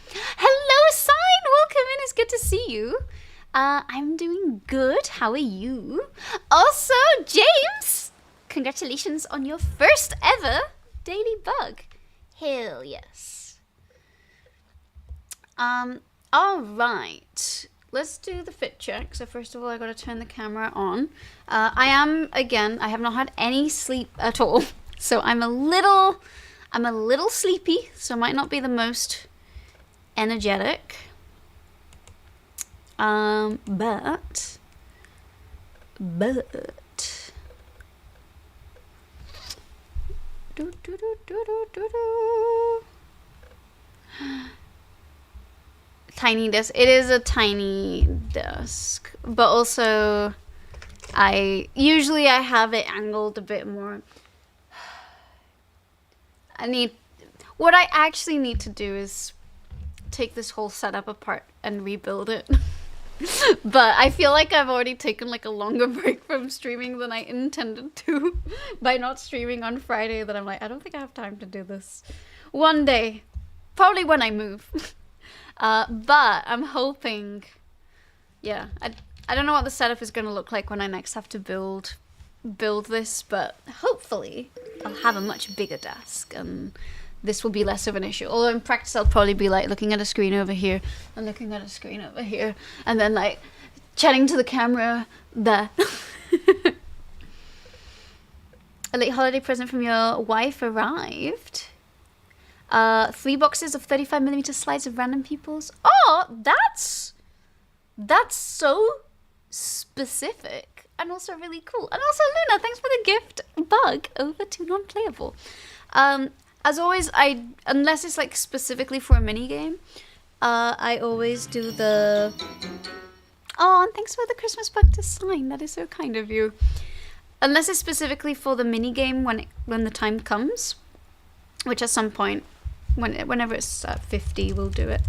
Hello, Sign! Welcome in, it's good to see you. I'm doing good, how are you? Also, James! Congratulations on your first ever daily bug. Hell yes. Alright. Let's do the fit check. So first of all, I gotta turn the camera on. I have not had any sleep at all. So I'm a little sleepy, so I might not be the most energetic. But tiny desk. It is a tiny desk, but also I have it angled a bit more. What I actually need to do is take this whole setup apart and rebuild it. But I feel like I've already taken like a longer break from streaming than I intended to by not streaming on Friday, that I'm like, I don't think I have time to do this. One day, probably when I move. But I'm hoping, yeah, I don't know what the setup is going to look like when I next have to build this, but hopefully I'll have a much bigger desk and this will be less of an issue. Although in practice I'll probably be like looking at a screen over here and looking at a screen over here and then like chatting to the camera there. A late holiday present from your wife arrived. 3 boxes of 35mm slides of random peoples. Oh, that's so specific and also really cool. And also Luna, thanks for the gift bug over to non-playable. As always, unless it's like specifically for a mini game, I always do the. Oh, and thanks for the Christmas bug to Sign. That is so kind of you. Unless it's specifically for the mini game when the time comes, which at some point, whenever it's at 50, we'll do it.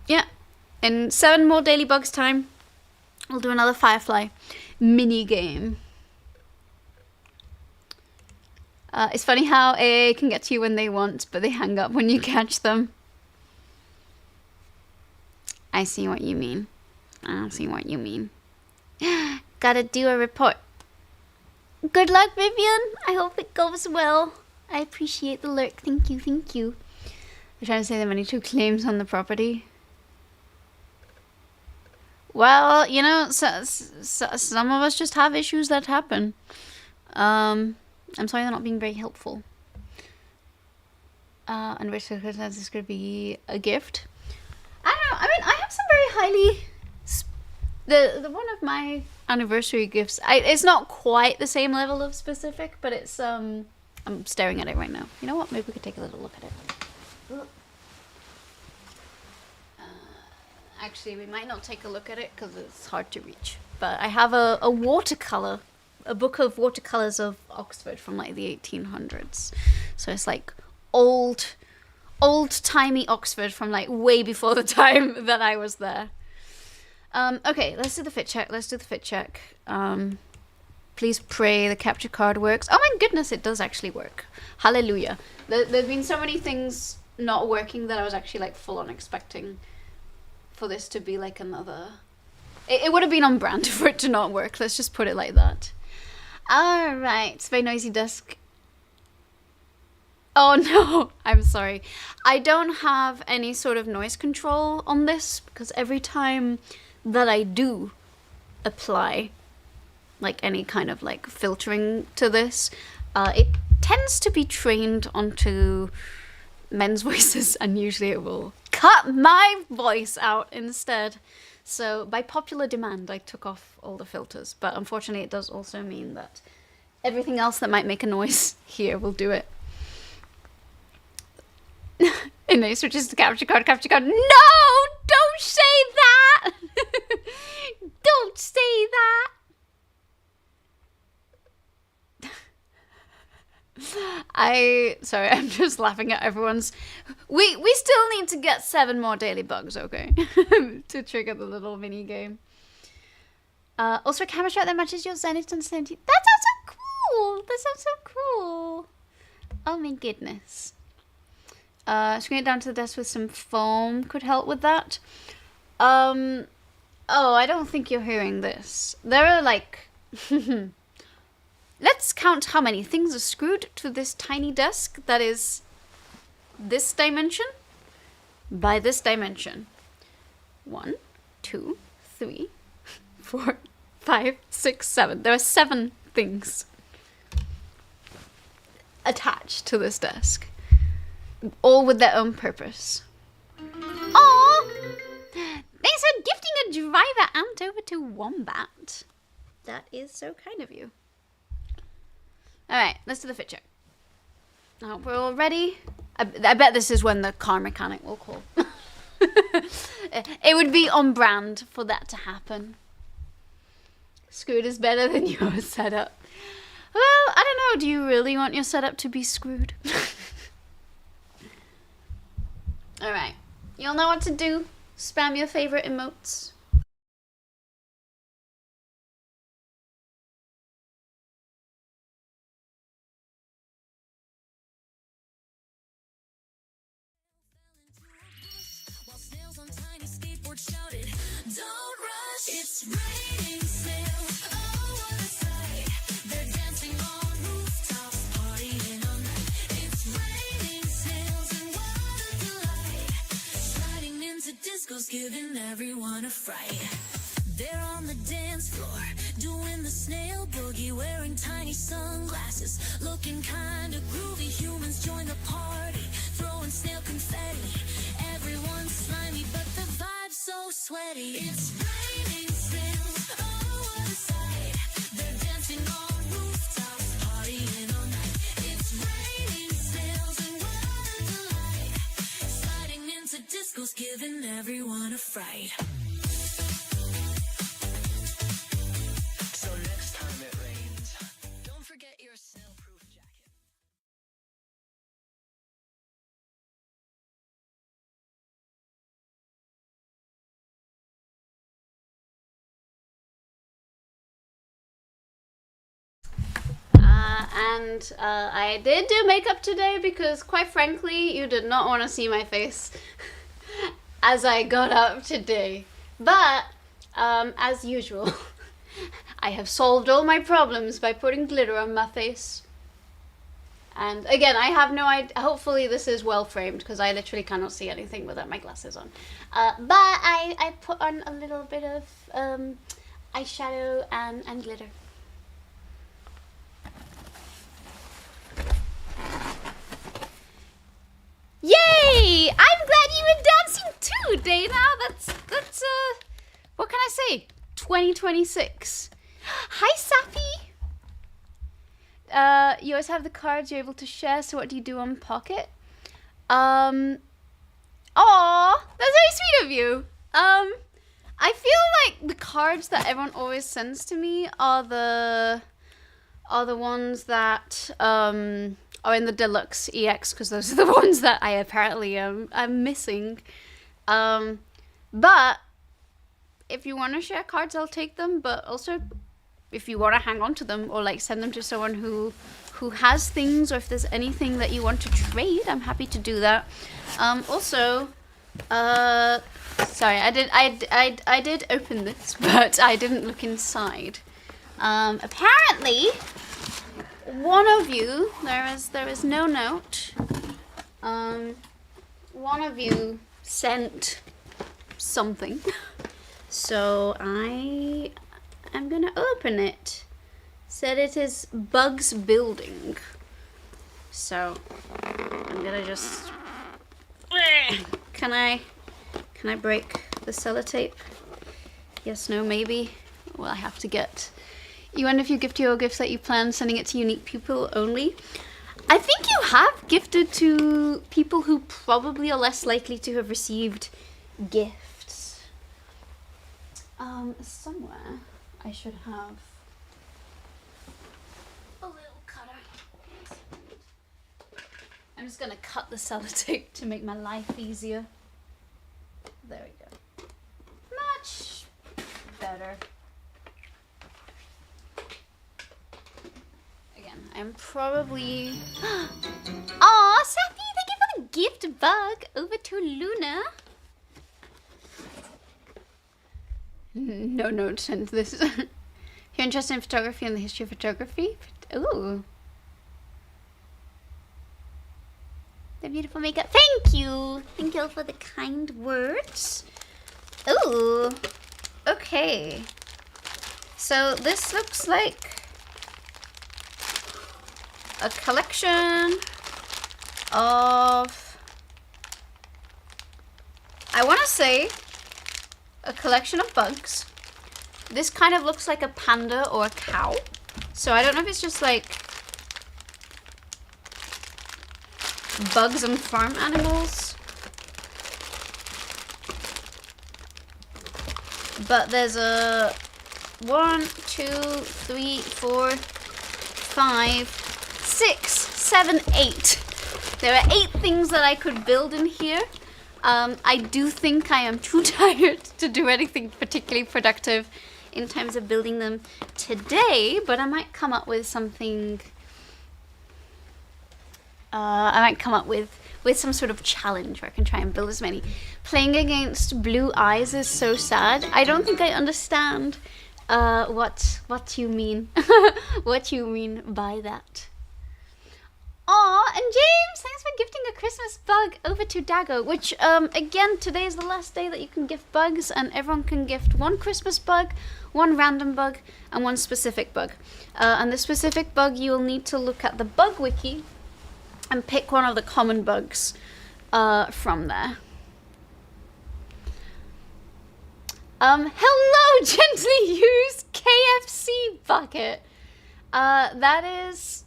Yeah, in 7 more daily bugs time, we'll do another Firefly mini game. It's funny how AA can get to you when they want, but they hang up when you catch them. I see what you mean. I see what you mean. Gotta do a report. Good luck, Vivian. I hope it goes well. I appreciate the lurk. Thank you, thank you. They're trying to say there are many true claims on the property. Well, you know, some of us just have issues that happen. I'm sorry they're not being very helpful. And which circumstances this could be a gift. I don't know. I mean, I have some very highly... The one of my anniversary gifts, it's not quite the same level of specific, but it's... I'm staring at it right now. You know what? Maybe we could take a little look at it. Actually, we might not take a look at it because it's hard to reach. But I have a watercolor. A book of watercolors of Oxford from like the 1800s. So it's like old-timey Oxford from like way before the time that I was there. Okay, let's do the fit check. Please pray the capture card works. Oh my goodness, it does actually work. Hallelujah. There's been so many things not working that I was actually like full on expecting for this to be like another... It would have been on brand for it to not work. Let's just put it like that. Alright, it's a very noisy desk. Oh no, I'm sorry. I don't have any sort of noise control on this because every time that I do apply like any kind of like filtering to this, it tends to be trained onto men's voices and usually it will cut my voice out instead. So by popular demand, I took off all the filters, but unfortunately it does also mean that everything else that might make a noise here will do it. And I switches to capture card. No! Don't say that! Don't say that! Sorry, I'm just laughing at everyone's. We still need to get 7 more daily bugs, okay, to trigger the little mini game. Also, a camera shot that matches your Zenith and Senti. That sounds so cool. That sounds so cool. Oh my goodness. Screwing it down to the desk with some foam could help with that. Oh, I don't think you're hearing this. There are like. Let's count how many things are screwed to this tiny desk that is this dimension by this dimension. 1, 2, 3, 4, 5, 6, 7. There are 7 things attached to this desk, all with their own purpose. Aww! Thanks for gifting a driver ant over to Wombat. That is so kind of you. Alright, let's do the fit check. Oh, we're all ready. I bet this is when the car mechanic will call. It would be on brand for that to happen. Screwed is better than your setup. Well, I don't know. Do you really want your setup to be screwed? Alright. You'll know what to do. Spam your favorite emotes. Don't rush, it's raining snails. Oh, what a sight. They're dancing on rooftops, partying all night. It's raining snails, and what a delight. Sliding into discos, giving everyone a fright. They're on the dance floor, doing the snail boogie, wearing tiny sunglasses, looking kinda groovy. Humans join the party, throwing snail confetti. Everyone's slimy, but the vibe's so sweaty. It's raining snails, oh what a sight. They're dancing on rooftops, partying all night. It's raining snails, and what a delight. Sliding into discos, giving everyone a fright. So next time it rains, don't forget your snail-proof jacket. I did do makeup today because, quite frankly, you did not want to see my face as I got up today. But, as usual, I have solved all my problems by putting glitter on my face. And again, I have no idea. Hopefully this is well framed because I literally cannot see anything without my glasses on. But I put on a little bit of eyeshadow and glitter. Yay! I'm glad you were dancing too, Dana. That's what can I say? 2026. Hi, Sappy. You always have the cards you're able to share, so what do you do on Pocket? Aw, that's very sweet of you. I feel like the cards that everyone always sends to me are the ones that are in the deluxe EX, because those are the ones that I apparently am missing. But if you want to share cards, I'll take them. But also, if you want to hang on to them or like send them to someone who has things, or if there's anything that you want to trade, I'm happy to do that. Also, sorry, I did open this, but I didn't look inside. Apparently, one of you, there is no note. One of you sent something, so I am gonna open it. Said it is Bugs Building, so I'm gonna just. Can I break the sellotape? Yes, no, maybe. Well, I have to get. You wonder if you gift your gifts that you plan sending it to unique people only. I think you have gifted to people who probably are less likely to have received gifts. Somewhere I should have a little cutter. I'm just gonna cut the sellotape to make my life easier. There we go. Much better. Again, I'm probably... Aw, Sappy, thank you for the gift bug. Over to Luna. No notes into this. If you're interested in photography and the history of photography. Ooh. The beautiful makeup. Thank you. Thank you all for the kind words. Ooh. Okay. So this looks like a collection of, I want to say, a collection of bugs. This kind of looks like a panda or a cow. So I don't know if it's just like bugs and farm animals. But there's a 1, 2, 3, 4, 5, 6, 7, 8. There are 8 things that I could build in here. I do think I am too tired to do anything particularly productive in terms of building them today, but I might come up with something. I might come up with some sort of challenge where I can try and build as many. Playing against blue eyes is so sad. I don't think I understand what you mean. What you mean by that. Aw, and James, thanks for gifting a Christmas bug over to Dago, which, again, today is the last day that you can gift bugs, and everyone can gift 1 Christmas bug, 1 random bug, and 1 specific bug. And the specific bug, you will need to look at the bug wiki and pick one of the common bugs from there. Hello, gently used KFC bucket. That is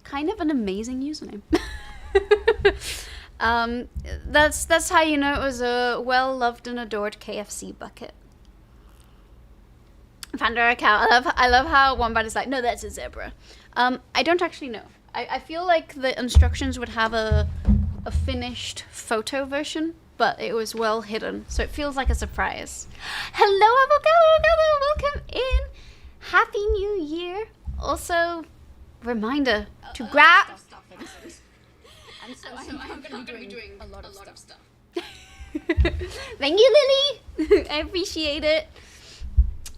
kind of an amazing username. That's how you know it was a well-loved and adored KFC bucket. Panda or cow. I love how Wombat is like, no, that's a zebra. I don't actually know. I feel like the instructions would have a finished photo version, but it was well hidden, so it feels like a surprise. Hello, Avocado, welcome in. Happy New Year. Also, reminder to grab. I'm going to be doing a lot of stuff. Thank you, Lily. I appreciate it.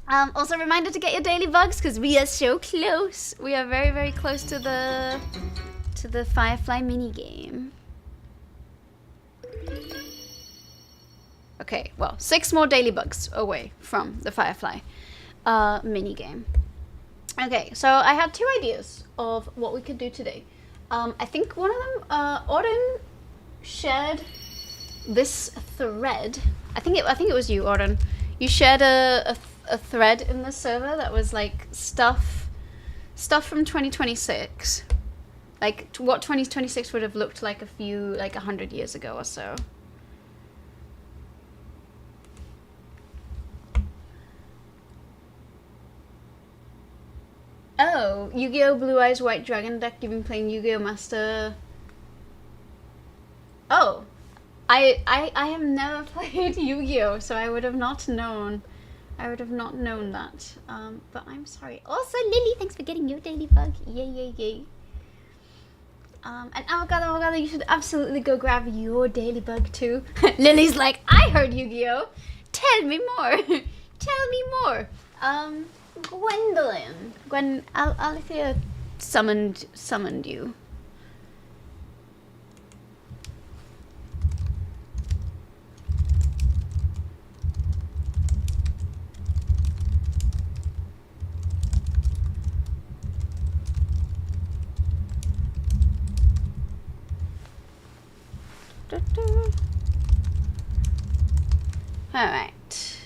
Also, reminder to get your daily bugs because we are so close. We are very, very close to the Firefly mini game. Okay, well, 6 more daily bugs away from the Firefly mini game. Okay, so I had 2 ideas of what we could do today. I think one of them, Auden shared this thread. I think it was you, Auden. You shared a thread in the server that was like stuff from 2026, like what 2026 would have looked like 100 years ago or so. Oh, Yu-Gi-Oh! Blue Eyes White Dragon deck. You've been playing Yu-Gi-Oh! Master. Oh, I have never played Yu-Gi-Oh! So I would have not known. That. But I'm sorry. Also, Lily, thanks for getting your daily bug. Yay. And Avocado, you should absolutely go grab your daily bug too. Lily's like, I heard Yu-Gi-Oh! Tell me more. Tell me more. Gwendolyn. Alethea summoned you. Alright.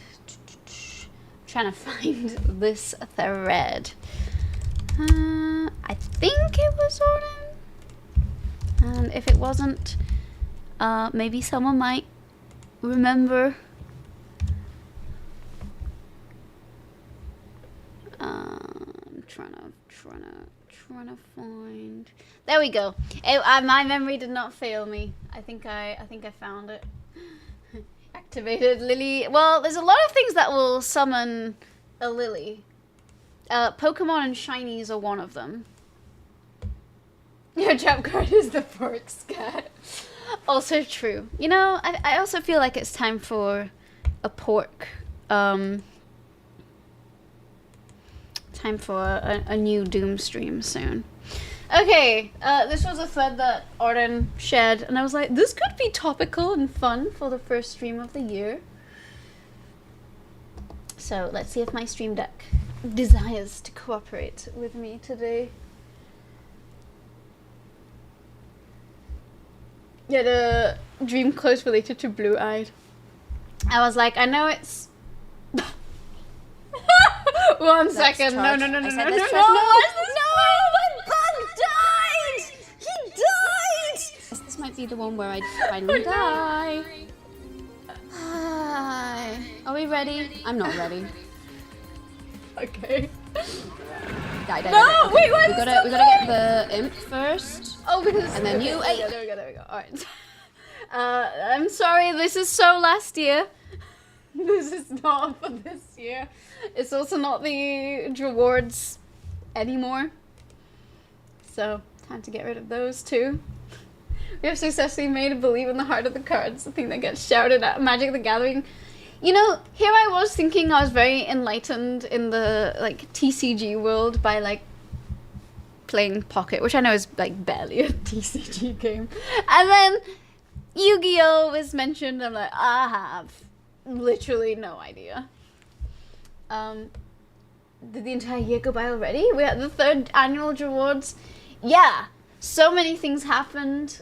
Trying to find this thread. I think it was Auden. And if it wasn't, maybe someone might remember. I'm trying to find. There we go. My memory did not fail me. I think I found it. Activated Lily. Well, there's a lot of things that will summon a Lily. Pokemon and shinies are one of them. Your trap card is the pork scat. Also true. You know, I also feel like it's time for a pork. Time for a new Doom stream soon. Okay, this was a thread that Arden shared, and I was like, this could be topical and fun for the first stream of the year. So let's see if my Stream Deck desires to cooperate with me today. Yeah, the dream close related to Blue Eyed. I was like, I know it's... One second. No. I said let's charge. No, my bug died! He died! This might be the one where I finally die. Hi. Are we ready? I'm not ready. Okay. Die. No, wait, what? We gotta get the imp first. Oh, because... And then you... Okay, there we go. Alright. I'm sorry, this is so last year. This is not for this year. It's also not the rewards anymore. So, time to get rid of those too. We have successfully made a believe in the heart of the cards, the thing that gets shouted at Magic the Gathering. You know, here I was thinking I was very enlightened in the, like, TCG world by, like, playing Pocket, which I know is, like, barely a TCG game. And then Yu-Gi-Oh! Was mentioned, I'm like, I have literally no idea. Did the entire year go by already? We're at the 3rd annual rewards. Yeah, so many things happened.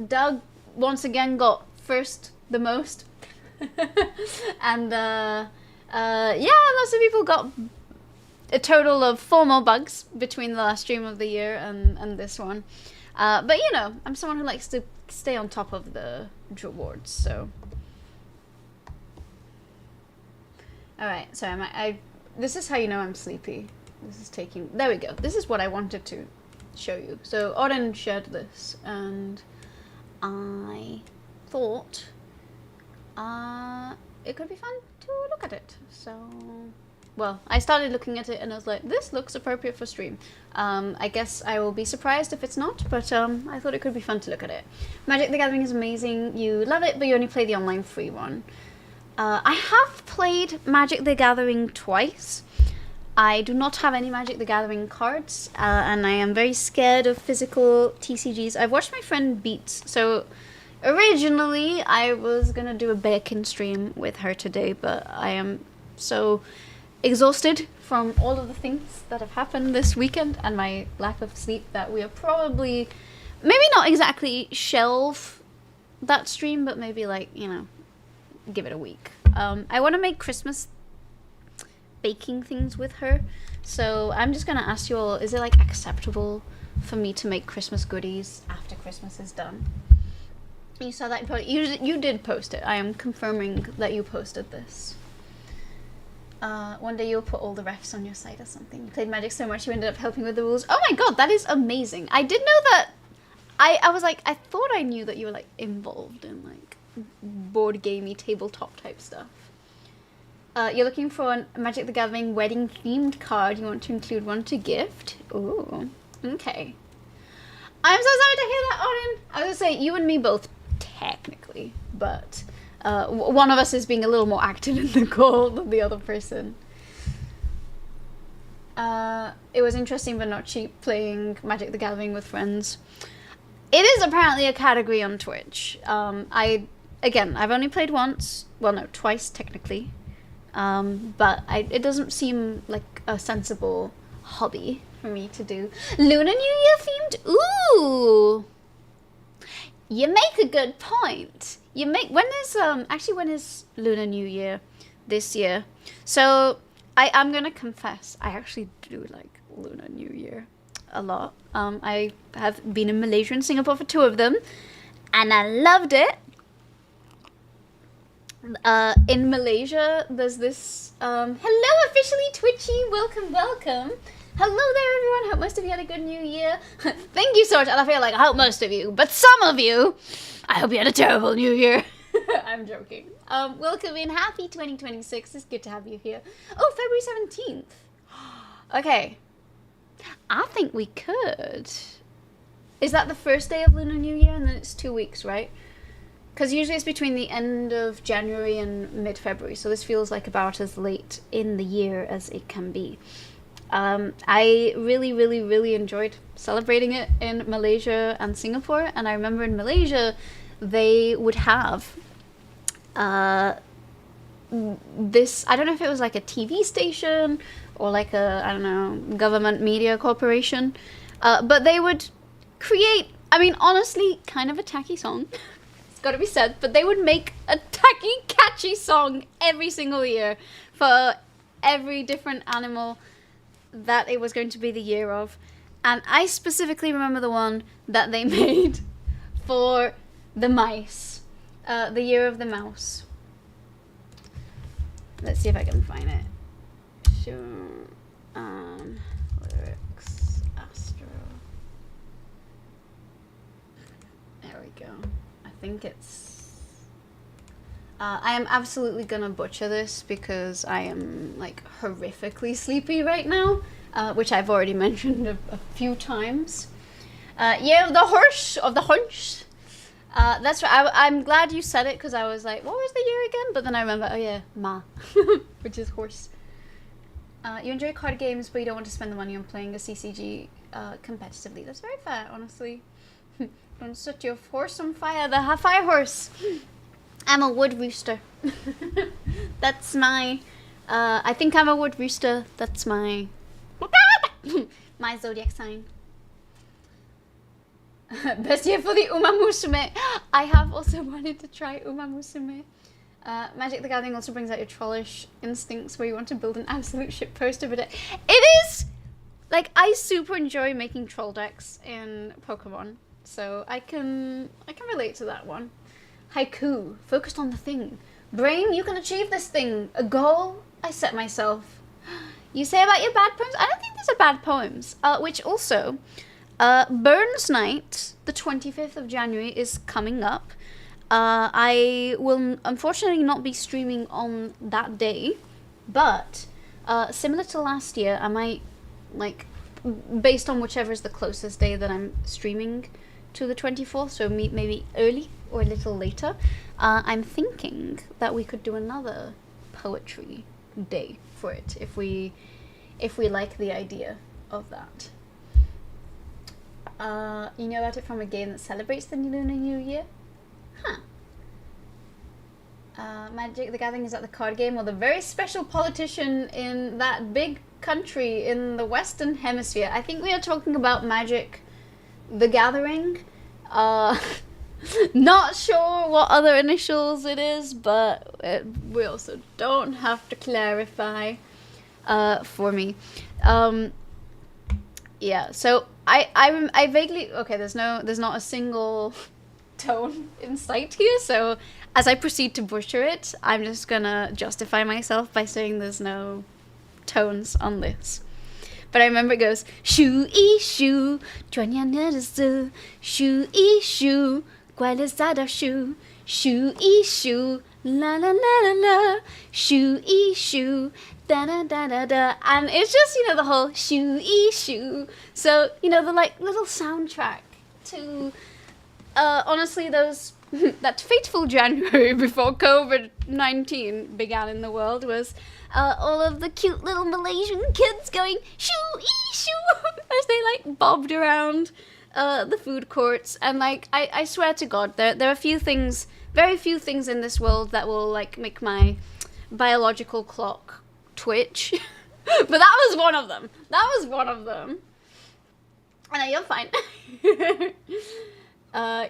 Doug once again got first the most. And yeah, lots of people got a total of 4 more bugs between the last stream of the year and this one. But you know, I'm someone who likes to stay on top of the rewards, so. Alright, so this is how you know I'm sleepy. This is taking, there we go. This is what I wanted to show you. So Auden shared this, and I thought it could be fun to look at it. So, well, I started looking at it and I was like, this looks appropriate for stream. I guess I will be surprised if it's not, but I thought it could be fun to look at it. Magic the Gathering is amazing. You love it, but you only play the online free one. I have played Magic the Gathering twice. I do not have any Magic the Gathering cards, and I am very scared of physical TCGs. I've watched my friend Beats, so originally I was gonna do a bacon stream with her today, but I am so exhausted from all of the things that have happened this weekend and my lack of sleep that we are probably, maybe not exactly shelve that stream, but maybe, like, you know, give it a week. I want to make Christmas baking things with her, so I'm just gonna ask you all, is it, like, acceptable for me to make Christmas goodies after Christmas is done? You saw that you did post it. I am confirming that you posted this. One day you'll put all the refs on your site or something. You played Magic so much you ended up helping with the rules. Oh my god, that is amazing. I did know that. I was like, I thought I knew that you were, like, involved in, like, board gamey tabletop type stuff. You're looking for a Magic the Gathering wedding themed card. You want to include one to gift. Ooh, okay. I'm so sorry to hear that, Auden. I was gonna say, you and me both, technically, but one of us is being a little more active in the call than the other person. It was interesting but not cheap playing Magic the Gathering with friends. It is apparently a category on Twitch. I've only played once. Well, no, twice technically. But it doesn't seem like a sensible hobby for me to do. Lunar New Year themed? Ooh! You make a good point. When is Lunar New Year this year? So, I'm gonna confess, I actually do like Lunar New Year a lot. I have been in Malaysia and Singapore for 2 of them, and I loved it. In Malaysia, there's this, hello officially Twitchy, welcome. Hello there, everyone. Hope most of you had a good new year. Thank you so much. And I feel like I hope most of you, but some of you, I hope you had a terrible new year. I'm joking. Welcome in. Happy 2026. It's good to have you here. Oh, February 17th. Okay. I think we could. Is that the first day of Lunar New Year? And then it's 2 weeks, right? Because usually it's between the end of January and mid-February. So this feels like about as late in the year as it can be. I really enjoyed celebrating it in Malaysia and Singapore. And I remember in Malaysia, they would have this, I don't know if it was like a TV station or like a, I don't know, government media corporation. But they would create, I mean, honestly, kind of a tacky song. It's gotta be said. But they would make a tacky, catchy song every single year for every different animal that it was going to be the year of. And I specifically remember the one that they made for the mice. The year of the mouse. Let's see if I can find it. Sure. Lyrics. Astro. There we go. I think it's... I am absolutely gonna butcher this because I am like horrifically sleepy right now, which I've already mentioned a few times. Yeah, the horse of the hunch. That's right. I'm glad you said it because I was like, what was the year again? But then I remember, oh yeah, ma, which is horse. You enjoy card games, but you don't want to spend the money on playing a CCG competitively. That's very fair, honestly. Don't set your horse on fire. The fire horse. I'm a wood rooster. That's my... I think I'm a wood rooster. That's my... my zodiac sign. Best year for the Uma Musume. I have also wanted to try Uma Musume. Magic the Gathering also brings out your trollish instincts where you want to build an absolute shit poster, but it is... Like, I super enjoy making troll decks in Pokemon. So I can relate to that one. Haiku, focused on the thing. Brain, you can achieve this thing. A goal I set myself. You say about your bad poems? I don't think these are bad poems. Which also, Burns Night, the 25th of January, is coming up. I will unfortunately not be streaming on that day, but similar to last year, I might, like, based on whichever is the closest day that I'm streaming to the 24th, so maybe early or a little later, I'm thinking that we could do another poetry day for it if we like the idea of that. You know about it from a game that celebrates the Lunar New Year? Huh. Magic the Gathering, is that the card game or the very special politician in that big country in the Western Hemisphere? I think we are talking about Magic the Gathering. Not sure what other initials it is, but we also don't have to clarify for me. Yeah, so I vaguely, okay, there's not a single tone in sight here, so as I proceed to butcher it, I'm just gonna justify myself by saying there's no tones on this. But I remember it goes, shoo ee shoo, 转眼的日子, shoo ee shoo, 怪了撒到 shoo, shoo ee shoo, la la la la la, shoo ee shoo, da da da da da. And it's just, you know, the whole shoo ee shoo. So, you know, the like little soundtrack to honestly those that fateful January before COVID-19 began in the world was all of the cute little Malaysian kids going shoo ee shoo as they like bobbed around the food courts. And like I swear to God, there are very few things in this world that will like make my biological clock twitch. But that was one of them. And you're fine.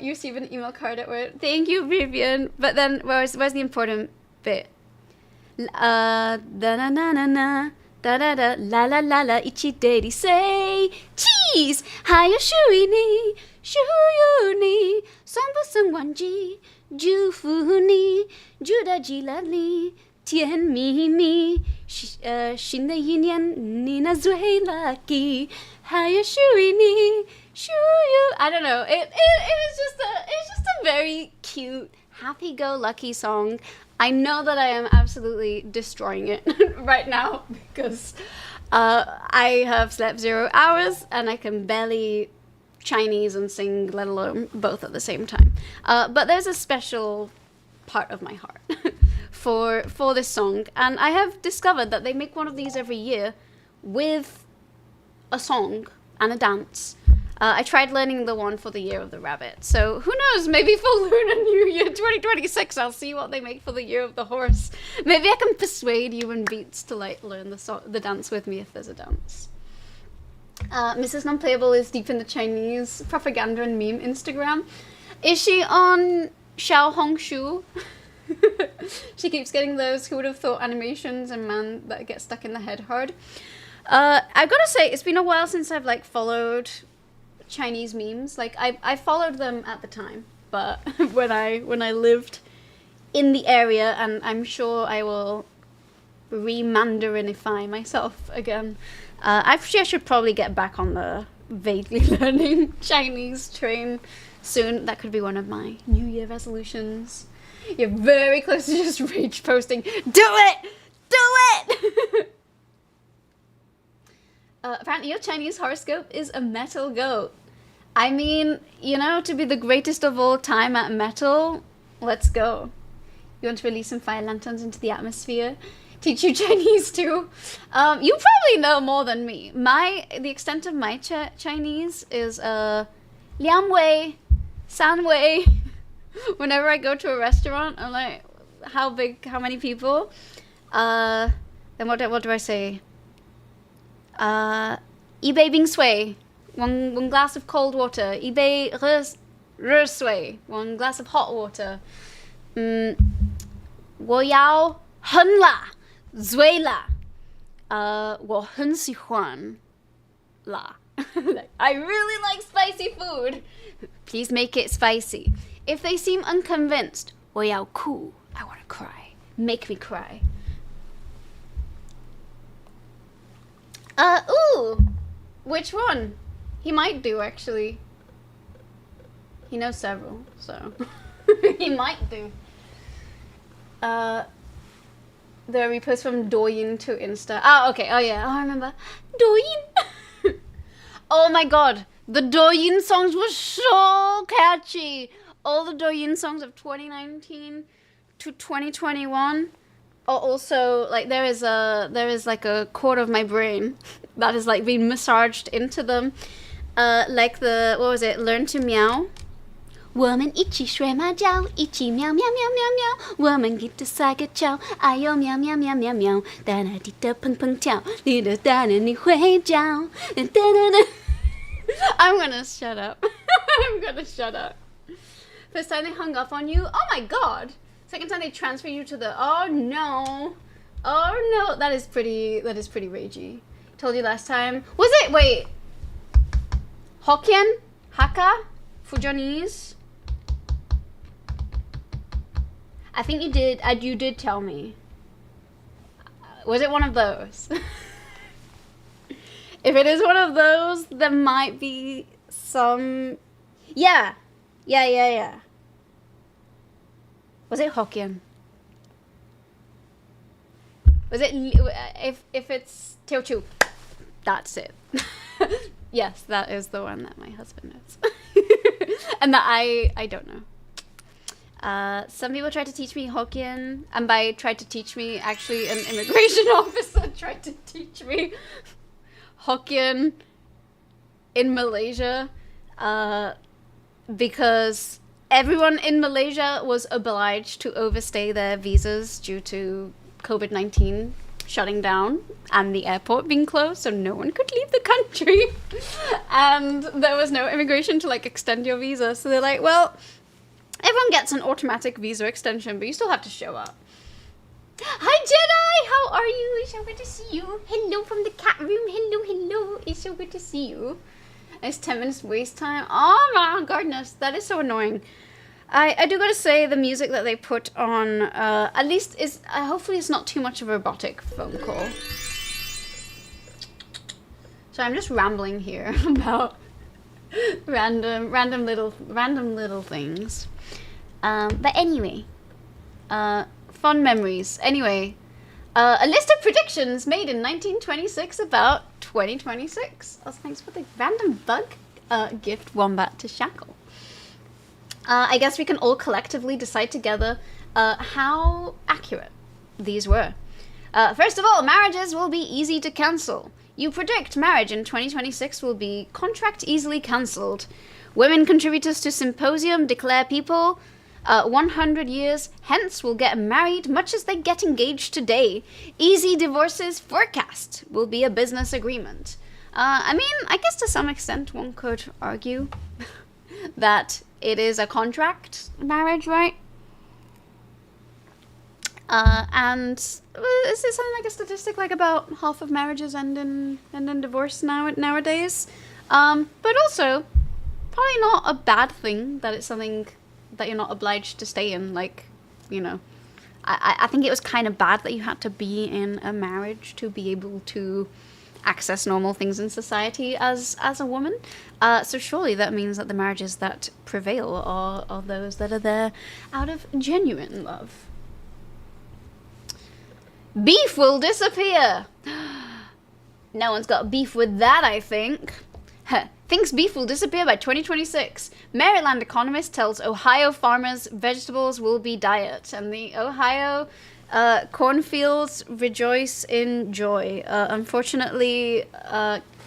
You receive an email card at work. Thank you, Vivian. But then where's the important bit? Da na na na na, da da da, la la la la, ichi deri say cheese. Hayo shui ni, shuyu ni, sambu sangwanji, jufu ni, juda ji la ni, 甜蜜蜜，新的一年你那最 lucky，还有属于你，属于 I don't know. It was just a very cute, happy-go-lucky song. I know that I am absolutely destroying it right now because I have slept 0 hours and I can barely Chinese and sing, let alone both at the same time. But there's a special part of my heart for this song, and I have discovered that they make one of these every year with a song and a dance. I tried learning the one for the Year of the Rabbit, so who knows, maybe for Lunar New Year 2026 I'll see what they make for the Year of the Horse. Maybe I can persuade you and Beats to like learn the dance with me if there's a dance. Mrs. Nonplayable is deep in the Chinese propaganda and meme Instagram. Is she on Xiaohongshu? She keeps getting those who would have thought animations and man that get stuck in the head hard. I've got to say, it's been a while since I've like followed Chinese memes. Like I followed them at the time, but when I lived in the area, and I'm sure I will re-Mandarinify myself again. I should probably get back on the vaguely learning Chinese train soon. That could be one of my New Year resolutions. You're very close to just rage posting. Do it! Do it! Apparently your Chinese horoscope is a metal goat. I mean, you know, to be the greatest of all time at metal, let's go. You want to release some fire lanterns into the atmosphere? Teach you Chinese too? You probably know more than me. The extent of my Chinese is Liang Wei, San Wei. Whenever I go to a restaurant, I'm like, how many people? Then what do I say? 一杯冰水, one glass of cold water. 一杯热水, one glass of hot water. 我要很辣，最辣。我很喜欢辣。I really like spicy food. Please make it spicy. If they seem unconvinced, 我要哭. I want to cry. Make me cry. Ooh! Which one? He might do, actually. He knows several, so... he might do. The repost from Douyin to Insta. Oh, okay. Oh, yeah. Oh, I remember. Douyin! Oh, my God. The Douyin songs were so catchy. All the Douyin songs of 2019 to 2021 are also, like, there is like a cord of my brain that is, like, being massaged into them. Like the, what was it? Learn to Meow. 我们一起睡马觉，一起喵喵喵喵喵，我们给它撒个娇，哎呦喵喵喵喵喵，哒哒滴的砰砰跳，你的大人你会叫，哒哒哒。I'm gonna shut up. I'm gonna shut up. First time they hung up on you, oh my god. Second time they transfer you to the, oh no. Oh no, that is pretty ragey. Told you last time. Was it, wait. Hokkien? Hakka? Fujonese? I think you did tell me. Was it one of those? If it is one of those, there might be some... Yeah. Was it Hokkien? Was it... If it's Teochew, that's it. Yes, that is the one that my husband knows. And that I don't know. Some people tried to teach me Hokkien, and by tried to teach me, actually an immigration officer tried to teach me Hokkien in Malaysia, because everyone in Malaysia was obliged to overstay their visas due to COVID-19 shutting down and the airport being closed, so no one could leave the country. And there was no immigration to like extend your visa, so they're like, well, everyone gets an automatic visa extension, but you still have to show up. Hi Jedi, how are you? It's so good to see you. Hello from the cat room. Hello. It's so good to see you. It's 10 minutes waste time. Oh my goodness, that is so annoying. I do gotta say the music that they put on, at least is, hopefully it's not too much of a robotic phone call. So I'm just rambling here about random little things. But anyway, fun memories. Anyway, a list of predictions made in 1926 about 2026. Oh, thanks for the random bug gift, Wombat to Shackle. I guess we can all collectively decide together how accurate these were. First of all, marriages will be easy to cancel. You predict marriage in 2026 will be contract easily cancelled. Women contributors to symposium declare people 100 years hence will get married much as they get engaged today. Easy divorces forecast will be a business agreement. I mean, I guess to some extent one could argue that it is a contract marriage, right? And is it something like a statistic like about half of marriages end in divorce nowadays? But also, probably not a bad thing that it's something that you're not obliged to stay in. Like, you know, I think it was kind of bad that you had to be in a marriage to be able to access normal things in society as a woman. So surely that means that the marriages that prevail are those that are there out of genuine love. Beef will disappear. No one's got beef with that, I think. Thinks beef will disappear by 2026. Maryland economist tells Ohio farmers vegetables will be diet. And the Ohio cornfields rejoice in joy. Unfortunately,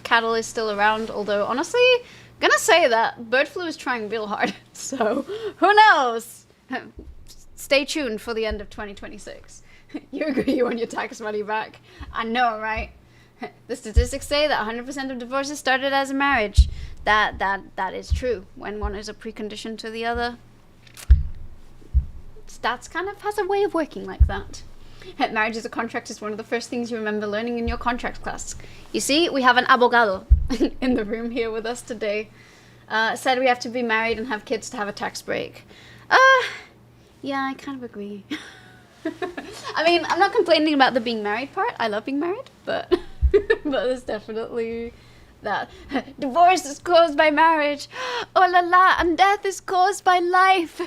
cattle is still around, although honestly, gonna say that bird flu is trying real hard. So, who knows? Stay tuned for the end of 2026. You agree you want your tax money back? I know, right? The statistics say that 100% of divorces started as a marriage. That is true. When one is a precondition to the other, stats kind of has a way of working like that. Marriage as a contract is one of the first things you remember learning in your contract class. You see, we have an abogado in the room here with us today. Said we have to be married and have kids to have a tax break. Yeah, I kind of agree. I mean, I'm not complaining about the being married part. I love being married, but there's definitely that. Divorce is caused by marriage. Oh la la, and death is caused by life.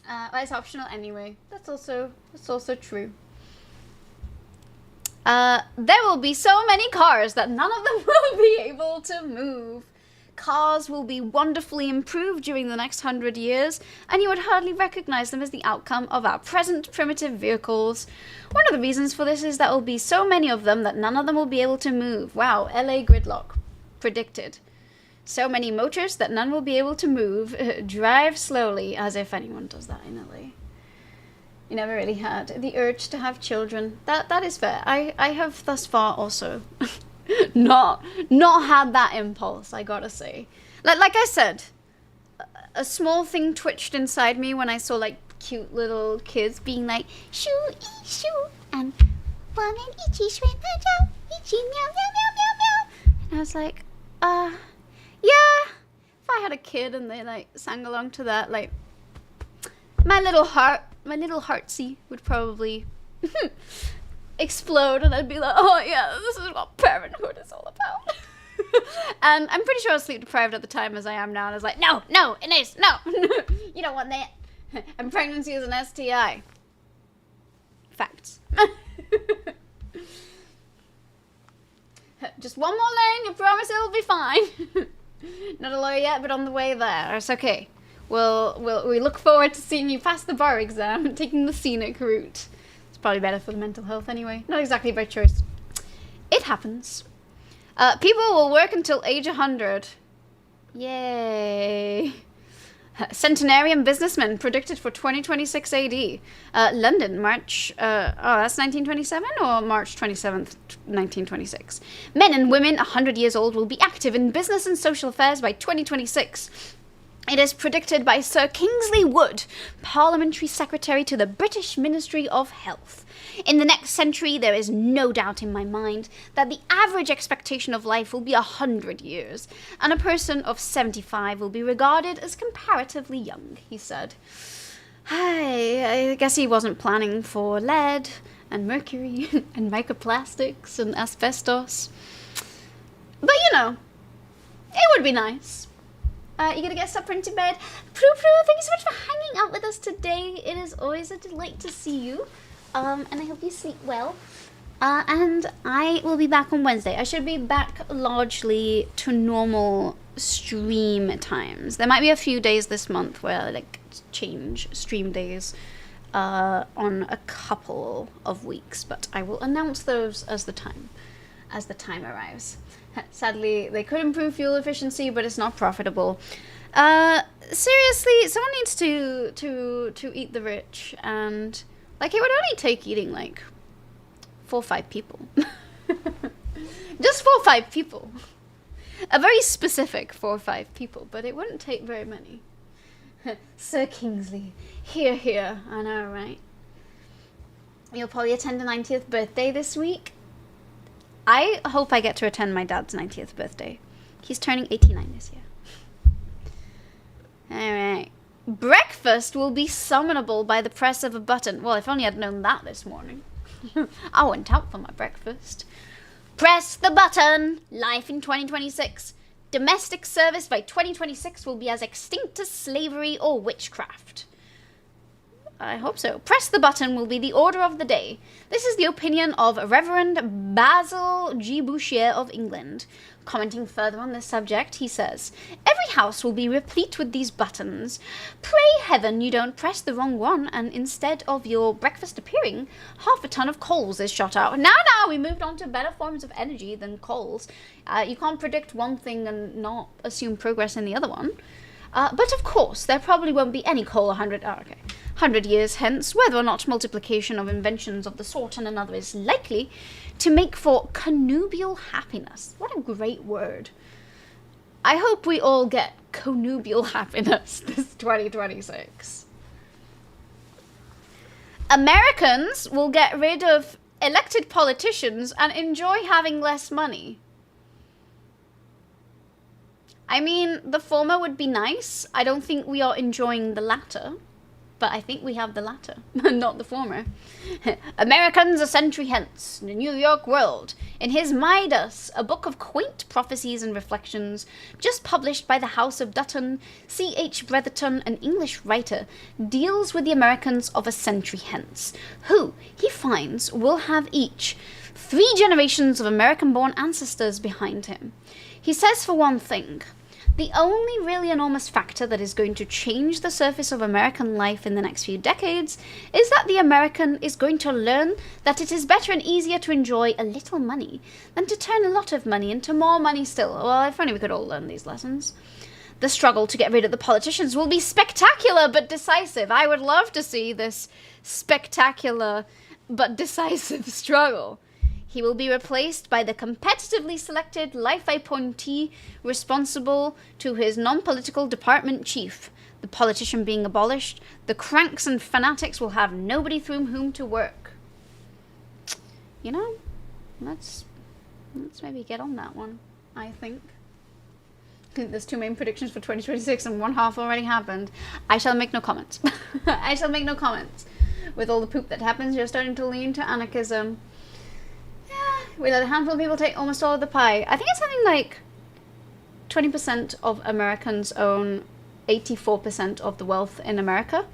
Well, it's optional anyway. That's also true. There will be so many cars that none of them will be able to move. Cars will be wonderfully improved during the next 100 years, and you would hardly recognize them as the outcome of our present primitive vehicles. One of the reasons for this is that there will be so many of them that none of them will be able to move. Wow, LA gridlock. Predicted. So many motors that none will be able to move. Drive slowly, as if anyone does that in LA. You never really had the urge to have children. That is fair. I have thus far also not had that impulse, I gotta say. Like I said, a small thing twitched inside me when I saw like cute little kids being like shoo ee shoo and one and itchy shrimp and itchy meow meow meow meow meow. And I was like, yeah, if I had a kid and they like sang along to that, like my little heartsy would probably explode, and I'd be like, oh yeah, this is what parenthood is all about. And I'm pretty sure I was sleep deprived at the time as I am now, and I was like, no, Inés, no. You don't want that. And pregnancy is an STI. Facts. Just one more lane, you promise it'll be fine. Not a lawyer yet, but on the way there. It's okay. We look forward to seeing you pass the bar exam and taking the scenic route. It's probably better for the mental health anyway. Not exactly by choice. It happens. People will work until age 100. Yay. Centenarian businessman predicted for 2026 AD. London, March, that's 1927 or March 27th, 1926. Men and women 100 years old will be active in business and social affairs by 2026. It is predicted by Sir Kingsley Wood, Parliamentary Secretary to the British Ministry of Health. In the next century, there is no doubt in my mind that the average expectation of life will be 100 years, and a person of 75 will be regarded as comparatively young, he said. I guess he wasn't planning for lead and mercury and microplastics and asbestos. But you know, it would be nice. You're gonna get stuff into bed. Prue, thank you so much for hanging out with us today. It is always a delight to see you. And I hope you sleep well. And I will be back on Wednesday. I should be back largely to normal stream times. There might be a few days this month where I like change stream days on a couple of weeks, but I will announce those as the time arrives. Sadly, they could improve fuel efficiency, but it's not profitable. Seriously, someone needs to eat the rich, and like it would only take eating like 4 or 5 people. Just 4 or 5 people. A very specific 4 or 5 people, but it wouldn't take very many. Sir Kingsley, here. I know, right? You'll probably attend a 90th birthday this week. I hope I get to attend my dad's 90th birthday. He's turning 89 this year. Alright. Breakfast will be summonable by the press of a button. Well, if only I'd known that this morning. I went out for my breakfast. Press the button! Life in 2026. Domestic service by 2026 will be as extinct as slavery or witchcraft. I hope so. Press the button will be the order of the day. This is the opinion of Reverend Basil G. Bouchier of England. Commenting further on this subject, he says, "Every house will be replete with these buttons. Pray heaven you don't press the wrong one, and instead of your breakfast appearing, half a ton of coals is shot out." Now, we moved on to better forms of energy than coals. You can't predict one thing and not assume progress in the other one. But of course, there probably won't be any coal 100 years hence, whether or not multiplication of inventions of the sort and another is likely to make for connubial happiness. What a great word. I hope we all get connubial happiness this 2026. Americans will get rid of elected politicians and enjoy having less money. I mean, the former would be nice. I don't think we are enjoying the latter. But I think we have the latter, not the former. Americans a century hence, the New York World, in his Midas, a book of quaint prophecies and reflections, just published by the House of Dutton, C.H. Bretherton, an English writer, deals with the Americans of a century hence, who, he finds, will have each 3 generations of American-born ancestors behind him. He says, for one thing, the only really enormous factor that is going to change the surface of American life in the next few decades is that the American is going to learn that it is better and easier to enjoy a little money than to turn a lot of money into more money still. Well, if only we could all learn these lessons. The struggle to get rid of the politicians will be spectacular but decisive. I would love to see this spectacular but decisive struggle. He will be replaced by the competitively selected life appointee responsible to his non-political department chief. The politician being abolished, the cranks and fanatics will have nobody through whom to work. You know, let's maybe get on that one, I think. There's 2 main predictions for 2026 and one half already happened. I shall make no comments. I shall make no comments. With all the poop that happens, you're starting to lean to anarchism. We let a handful of people take almost all of the pie. I think it's something like 20% of Americans own 84% of the wealth in America.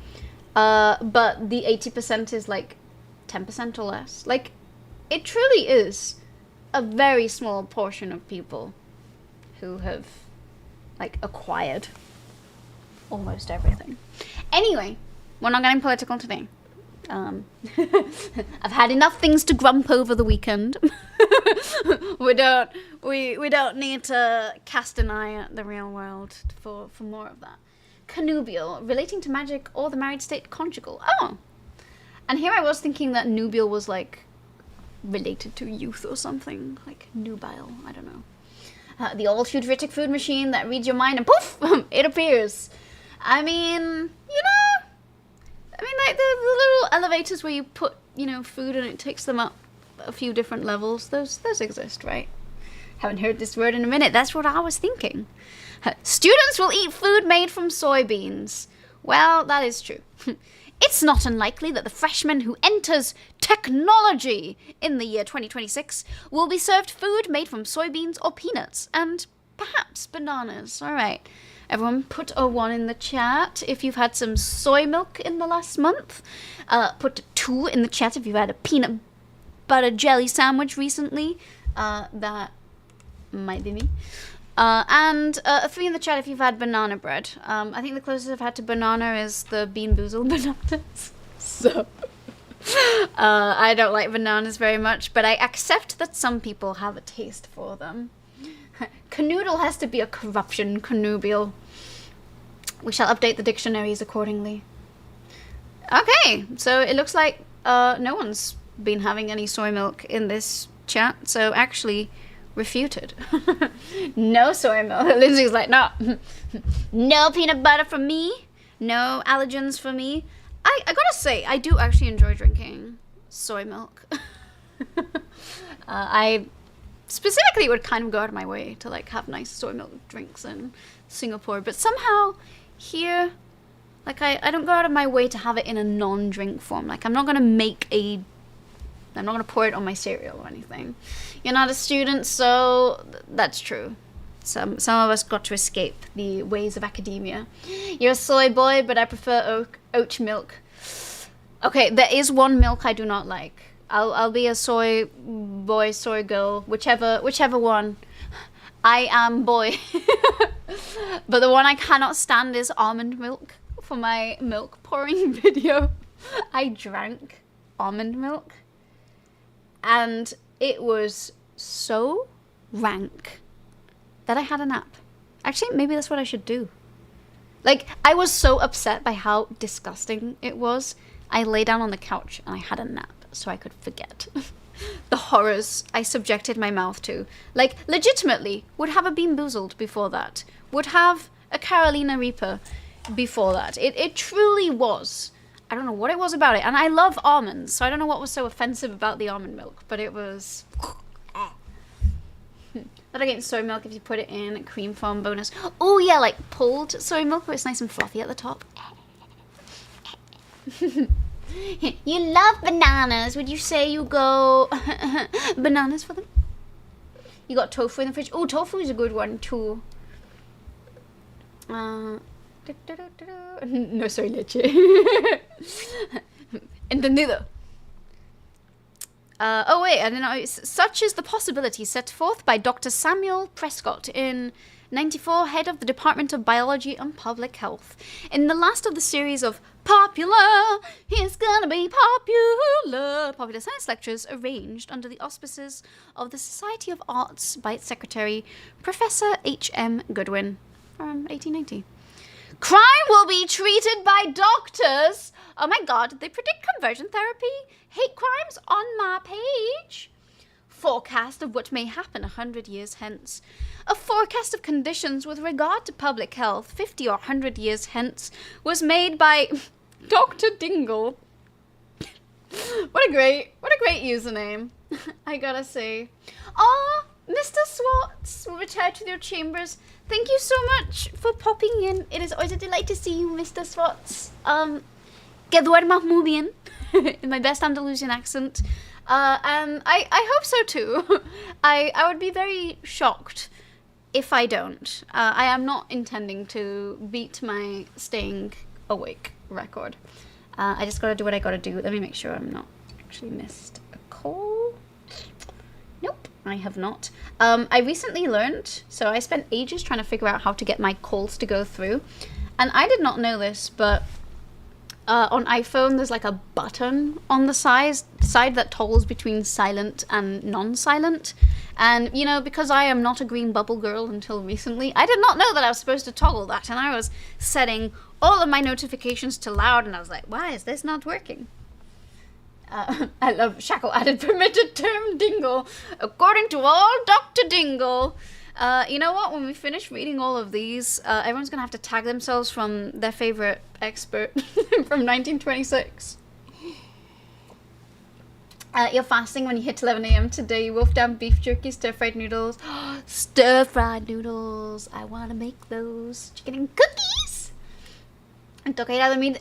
But the 80% is like 10% or less. Like, it truly is a very small portion of people who have, like, acquired almost everything. Anyway, we're not getting political today. I've had enough things to grump over the weekend. we don't need to cast an eye at the real world for more of that. Connubial, relating to magic or the married state conjugal. Oh! And here I was thinking that nubial was like related to youth or something. Like nubile, I don't know. The old futuristic food machine that reads your mind and poof, it appears. I mean, like the little elevators where you put, food and it takes them up a few different levels. Those exist, right? Haven't heard this word in a minute. That's what I was thinking. Students will eat food made from soybeans. Well, that is true. It's not unlikely that the freshman who enters technology in the year 2026 will be served food made from soybeans or peanuts, and perhaps bananas. All right. Everyone put a 1 in the chat if you've had some soy milk in the last month. Put 2 in the chat if you've had a peanut butter jelly sandwich recently. That might be me. And a 3 in the chat if you've had banana bread. I think the closest I've had to banana is the Bean Boozled bananas. So, I don't like bananas very much, but I accept that some people have a taste for them. Canoodle has to be a corruption, connubial. We shall update the dictionaries accordingly. Okay, so it looks like no one's been having any soy milk in this chat, so actually refuted. No soy milk. Lindsay's like, no. No peanut butter for me. No allergens for me. I gotta say, I do actually enjoy drinking soy milk. I specifically would kind of go out of my way to like have nice soy milk drinks in Singapore, but somehow here, like I don't go out of my way to have it in a non-drink form. Like I'm not gonna pour it on my cereal or anything. You're not a student, so that's true. Some of us got to escape the ways of academia. You're a soy boy, but I prefer oat milk. Okay, there is one milk I do not like. I'll be a soy boy, soy girl, whichever one. I am boy. But the one I cannot stand is almond milk. For my milk pouring video, I drank almond milk. And it was so rank that I had a nap. Actually, maybe that's what I should do. Like, I was so upset by how disgusting it was. I lay down on the couch and I had a nap so I could forget the horrors I subjected my mouth to. Like, legitimately, would have a Bean Boozled before that. Would have a Carolina Reaper before that. It truly was. I don't know what it was about it. And I love almonds, so I don't know what was so offensive about the almond milk. But it was... Not against soy milk if you put it in. Cream foam bonus. Oh yeah, like pulled soy milk where it's nice and fluffy at the top. You love bananas. Would you say you go bananas for them? You got tofu in the fridge. Oh, tofu is a good one too. No soy leche. Entendido. Oh wait, I don't know. Such is the possibility set forth by Dr. Samuel Prescott in 94, head of the Department of Biology and Public Health. In the last of the series of Popular, He's Gonna Be Popular science lectures arranged under the auspices of the Society of Arts by its secretary, Professor H.M. Goodwin, from 1890. Crime will be treated by doctors. Oh my god, they predict conversion therapy? Hate crimes on my page. Forecast of what may happen 100 years hence. A forecast of conditions with regard to public health 50 or 100 years hence was made by Dr. Dingle. What a great username. I gotta say. Oh, Mr. Swartz will return to your chambers. Thank you so much for popping in. It is always a delight to see you, Mr. Swartz. Que duermas muy bien, in my best Andalusian accent. And I hope so too. I would be very shocked if I don't. I am not intending to beat my staying awake record. I just gotta do what I gotta do. Let me make sure I'm not actually missed a call. Nope, I have not. I recently learned, so I spent ages trying to figure out how to get my calls to go through. And I did not know this, but on iPhone there's like a button on the side that toggles between silent and non-silent. And, you know, because I am not a green bubble girl until recently, I did not know that I was supposed to toggle that. And I was setting all of my notifications to loud, and I was like, why is this not working? I love Shackle added permitted term dingle. According to all Dr. Dingle, You know what? When we finish reading all of these, everyone's gonna have to tag themselves from their favorite expert from 1926. You're fasting when you hit 11 a.m. today. Wolf down beef jerky, stir-fried noodles. Stir-fried noodles. I want to make those. Chicken and cookies. Toca ir a dormir.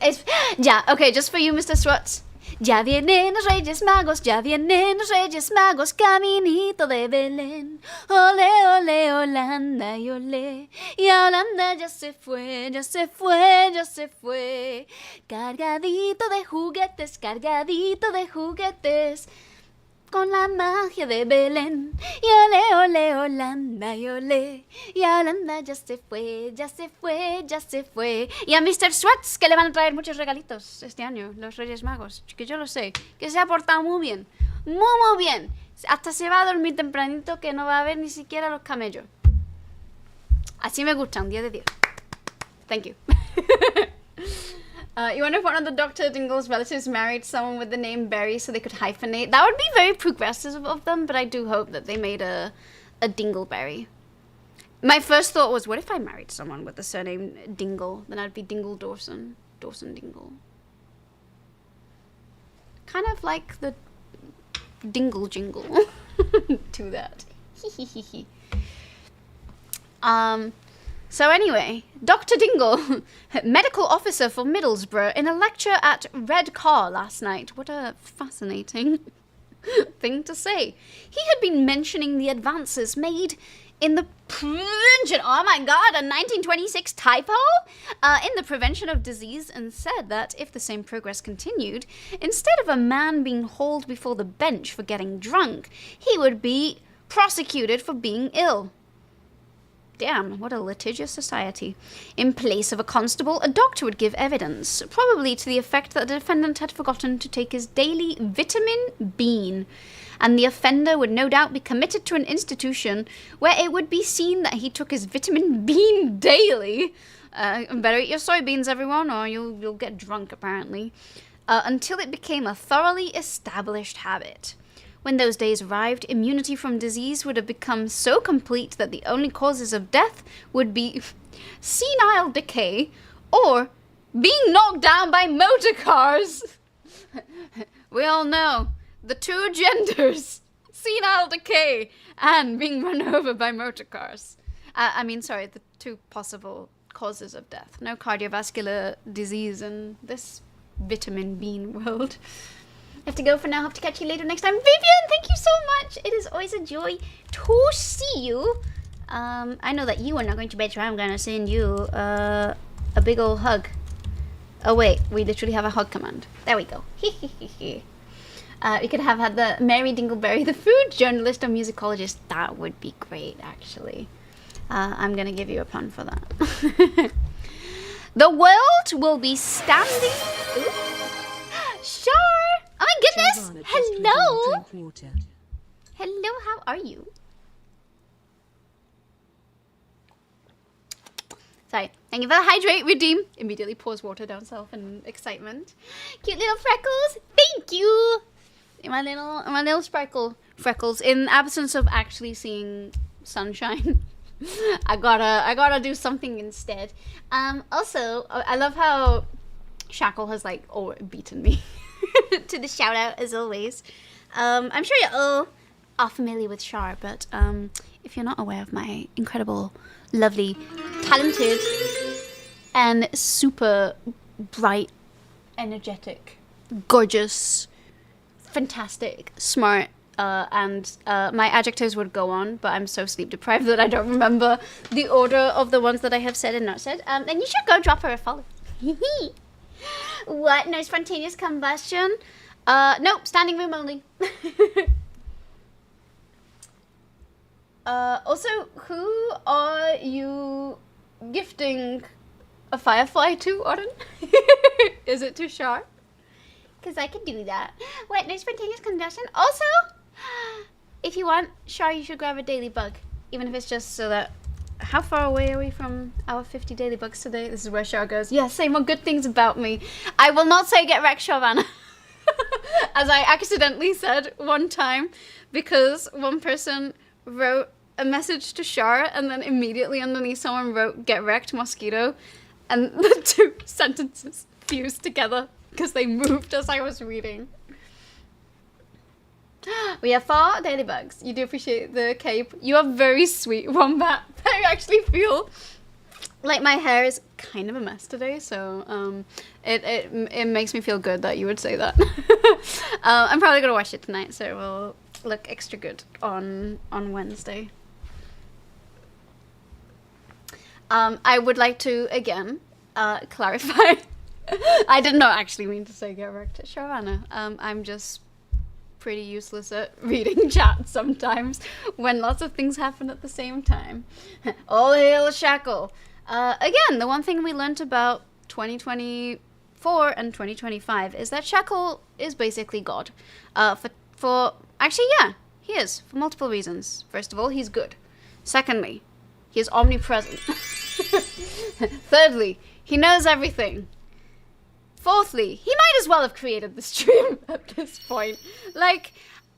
Ya, okay, just for you, Mr. Swartz. Ya vienen los Reyes Magos, ya vienen los Reyes Magos, caminito de Belén. Ole, ole, Holanda y ole. Y a Holanda ya se fue, ya se fue, ya se fue. Cargadito de juguetes, cargadito de juguetes. Con la magia de Belén. Y ole, ole, Holanda y ole. Y a Holanda ya se fue, ya se fue, ya se fue. Y a Mr. Swartz, que le van a traer muchos regalitos este año, los Reyes Magos. Que yo lo sé, que se ha portado muy bien. Muy, muy bien. Hasta se va a dormir tempranito, que no va a ver ni siquiera los camellos. Así me gusta, un 10 de 10. Thank you. You wonder if one of the Dr. Dingle's relatives married someone with the name Berry so they could hyphenate. That would be very progressive of them, but I do hope that they made a Dingleberry. My first thought was, what if I married someone with the surname Dingle? Then I'd be Dingle Dawson. Dawson Dingle. Kind of like the Dingle Jingle. To that. So anyway, Dr. Dingle, medical officer for Middlesbrough, in a lecture at Red Car last night. What a fascinating thing to say. He had been mentioning the advances made in the prevention, oh my god, a 1926 typo? In the prevention of disease, and said that if the same progress continued, instead of a man being hauled before the bench for getting drunk, he would be prosecuted for being ill. Damn, what a litigious society. In place of a constable, a doctor would give evidence, probably to the effect that the defendant had forgotten to take his daily vitamin bean, and the offender would no doubt be committed to an institution where it would be seen that he took his vitamin bean daily. Better eat your soybeans, everyone, or you'll get drunk, apparently. Until it became a thoroughly established habit. When those days arrived, immunity from disease would have become so complete that the only causes of death would be senile decay or being knocked down by motor cars. We all know the two genders, senile decay and being run over by motor cars. The two possible causes of death. No cardiovascular disease in this vitamin bean world. I have to go for now. Hope to catch you later next time. Vivian, thank you so much. It is always a joy to see you. I know that you are not going to bed, so I'm going to send you a big old hug. Oh, wait. We literally have a hug command. There we go. We could have had the Mary Dingleberry, the food journalist or musicologist. That would be great, actually. I'm going to give you a pun for that. The world will be standing... Ooh. Sure. Oh my goodness! Hello! Hello, how are you? Sorry. Thank you for the hydrate, redeem. Immediately pours water down self in excitement. Cute little freckles. Thank you! My little freckles. In absence of actually seeing sunshine, I gotta do something instead. Also, I love how Shackle has beaten me to the shout out as always. I'm sure you're all are familiar with Char, but if you're not aware of my incredible, lovely, talented, and super bright, energetic, gorgeous, fantastic, smart, and my adjectives would go on, but I'm so sleep deprived that I don't remember the order of the ones that I have said and not said. Then you should go drop her a follow. What? No spontaneous combustion? Nope, standing room only. Also, who are you gifting a firefly to, Auden? Is it too sharp? Because I could do that. What? No spontaneous combustion? Also, if you want, Char, you should grab a daily bug. Even if it's just so that... How far away are we from our 50 daily bugs today? This is where Char goes, yeah, say more good things about me. I will not say get wrecked, Sharvana. As I accidentally said one time, because one person wrote a message to Shara, and then immediately underneath someone wrote "Get wrecked, mosquito," and the two sentences fused together because they moved as I was reading. We have 4 daily bugs. You do appreciate the cape. You are very sweet, Wombat. I actually feel like my hair is kind of a mess today, so it makes me feel good that you would say that. I'm probably gonna wash it tonight, so it will look extra good on Wednesday. I would like to again clarify. I did not actually mean to say get wrecked at Sharana. I'm just pretty useless at reading chat sometimes when lots of things happen at the same time. All hail Shackle. Again, the one thing we learnt about 2024 and 2025 is that Shackle is basically God. Actually, yeah, he is, for multiple reasons. First of all, he's good. Secondly, he is omnipresent. Thirdly, he knows everything. Fourthly, he might as well have created the stream at this point. Like,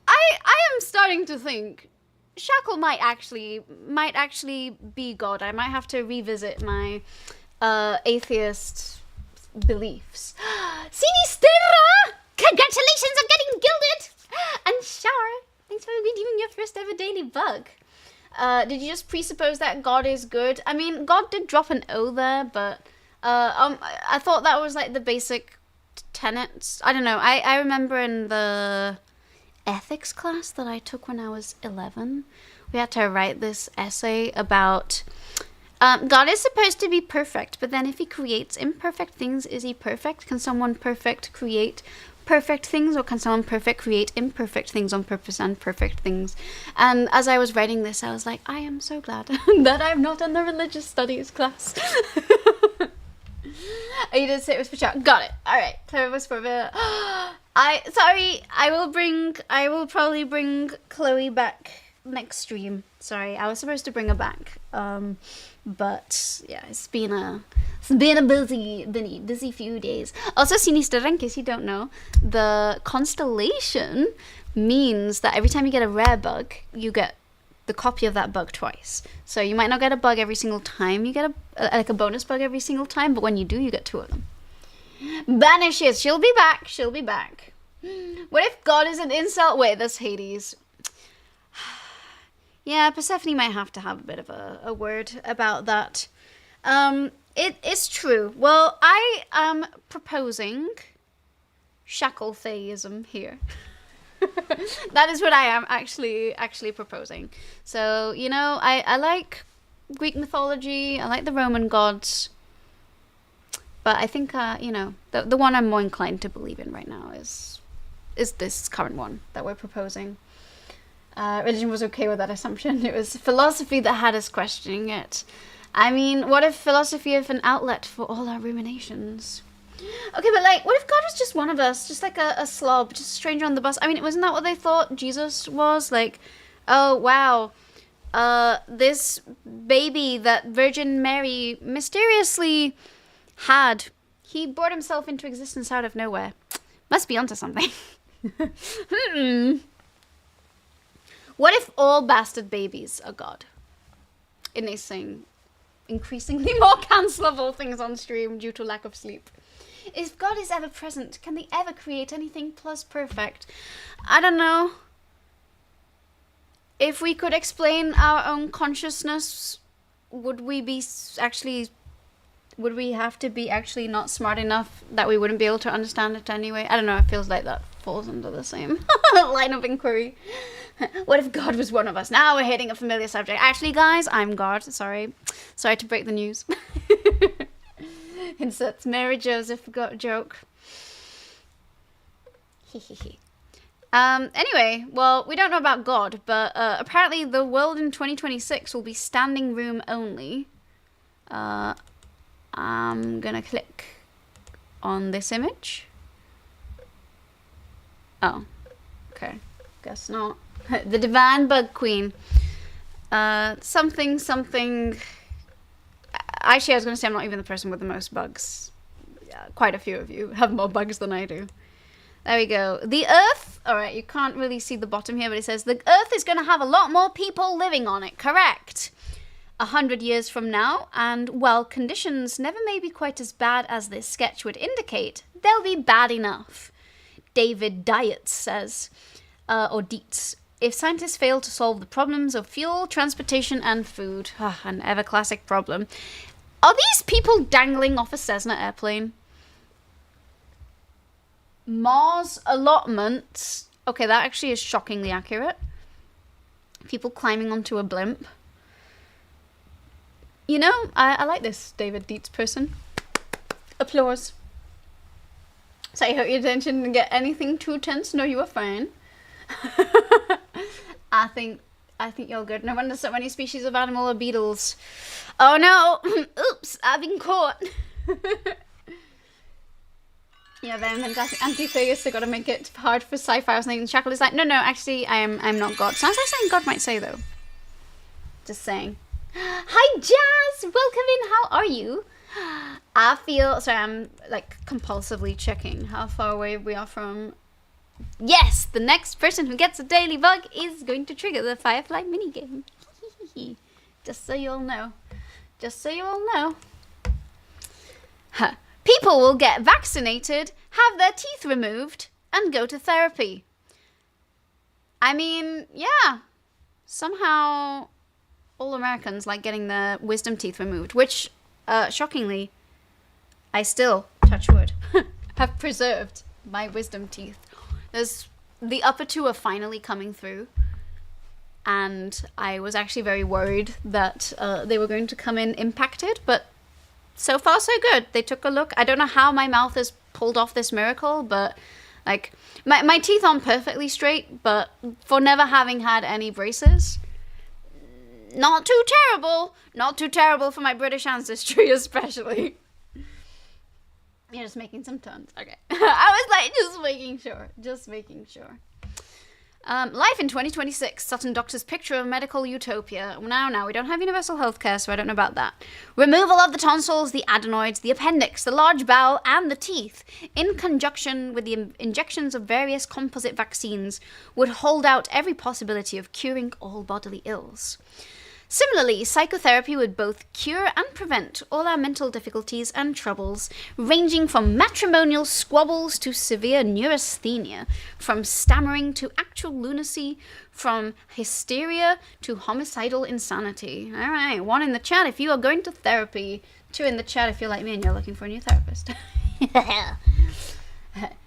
I am starting to think Shackle might actually be God. I might have to revisit my atheist beliefs. Sinistera! Congratulations on getting gilded! And Shara, thanks for redeeming your first ever daily bug. Did you just presuppose that God is good? I mean, God did drop an O there, but I thought that was like the basic tenets. I don't know. I remember in the ethics class that I took when I was 11, we had to write this essay about God is supposed to be perfect, but then if he creates imperfect things, is he perfect? Can someone perfect create perfect things, or can someone perfect create imperfect things on purpose and perfect things? And as I was writing this, I was like, I am so glad that I'm not in the religious studies class. Oh, you did say it was for chat. Got it. All right. Clever was for the. I will probably bring Chloe back next stream. Sorry, I was supposed to bring her back. But yeah, it's been a busy few days. Also, Sinister, in case you don't know, the constellation means that every time you get a rare bug, you get the copy of that bug twice. So you might not get a bug every single time you get a bonus bug every single time, but when you do, you get 2 of them. Banishes. She'll be back. What if God is an insult? Wait, that's Hades. Yeah, Persephone might have to have a bit of a word about that. It is true. Well, I am proposing shackle theism here. That is what I am actually proposing. So, you know, I like Greek mythology, I like the Roman gods, but I think, you know, the one I'm more inclined to believe in right now is this current one that we're proposing. Religion was okay with that assumption. It was philosophy that had us questioning it. I mean, what if philosophy is an outlet for all our ruminations? Okay, but like, what if God was just one of us? Just like a slob, just a stranger on the bus? I mean, wasn't that what they thought Jesus was? Like, oh, wow, this baby that Virgin Mary mysteriously had, he brought himself into existence out of nowhere. Must be onto something. What if all bastard babies are God? And they sing increasingly more cancelable things on stream due to lack of sleep. If God is ever present, can they ever create anything plus perfect? I don't know. If we could explain our own consciousness, would we have to be actually not smart enough that we wouldn't be able to understand it anyway? I don't know, it feels like that falls under the same line of inquiry. What if God was one of us? Now we're hitting a familiar subject. Actually, guys, I'm God. Sorry to break the news. Inserts Mary Joseph joke. Anyway, well, we don't know about God, but apparently the world in 2026 will be standing room only. I'm gonna click on this image. Oh, okay. Guess not. The Divine Bug Queen. Something. Actually, I was going to say I'm not even the person with the most bugs. Yeah, quite a few of you have more bugs than I do. There we go. The Earth, all right, you can't really see the bottom here, but it says the Earth is going to have a lot more people living on it. Correct. 100 years from now, and while conditions never may be quite as bad as this sketch would indicate, they'll be bad enough. David Dietz says, or Dietz, if scientists fail to solve the problems of fuel, transportation, and food, an ever-classic problem, are these people dangling off a Cessna airplane? Mars allotments. Okay, that actually is shockingly accurate. People climbing onto a blimp. You know, I like this David Dietz person. Applause. So I hope your attention didn't get anything too tense. No, you were fine. I think you're good. No wonder so many species of animal are beetles. Oh no! Oops, I've been caught. Yeah, they're fantastic. Anti-theists, they gotta make it hard for sci-fi or something. And Shackle is like, no, actually, I'm not God. Sounds like something God might say, though. Just saying. Hi, Jazz! Welcome in, how are you? I feel... Sorry, I'm, like, compulsively checking how far away we are from... Yes! The next person who gets a daily bug is going to trigger the Firefly minigame. Just so you all know. Just so you all know. Huh. People will get vaccinated, have their teeth removed, and go to therapy. I mean, yeah. Somehow, all Americans like getting their wisdom teeth removed, which, shockingly, I still, touch wood, have preserved my wisdom teeth. The upper two are finally coming through, and I was actually very worried that they were going to come in impacted, but so far so good. They took a look. I don't know how my mouth has pulled off this miracle, but like my teeth aren't perfectly straight, but for never having had any braces, not too terrible. Not too terrible for my British ancestry, especially. You're just making some tons. Okay. I was like, just making sure. Life in 2026. Sutton Doctor's picture of medical utopia. Now, we don't have universal healthcare, so I don't know about that. Removal of the tonsils, the adenoids, the appendix, the large bowel, and the teeth, in conjunction with the injections of various composite vaccines, would hold out every possibility of curing all bodily ills. Similarly, psychotherapy would both cure and prevent all our mental difficulties and troubles, ranging from matrimonial squabbles to severe neurasthenia, from stammering to actual lunacy, from hysteria to homicidal insanity. All right, 1 in the chat if you are going to therapy, 2 in the chat if you're like me and you're looking for a new therapist.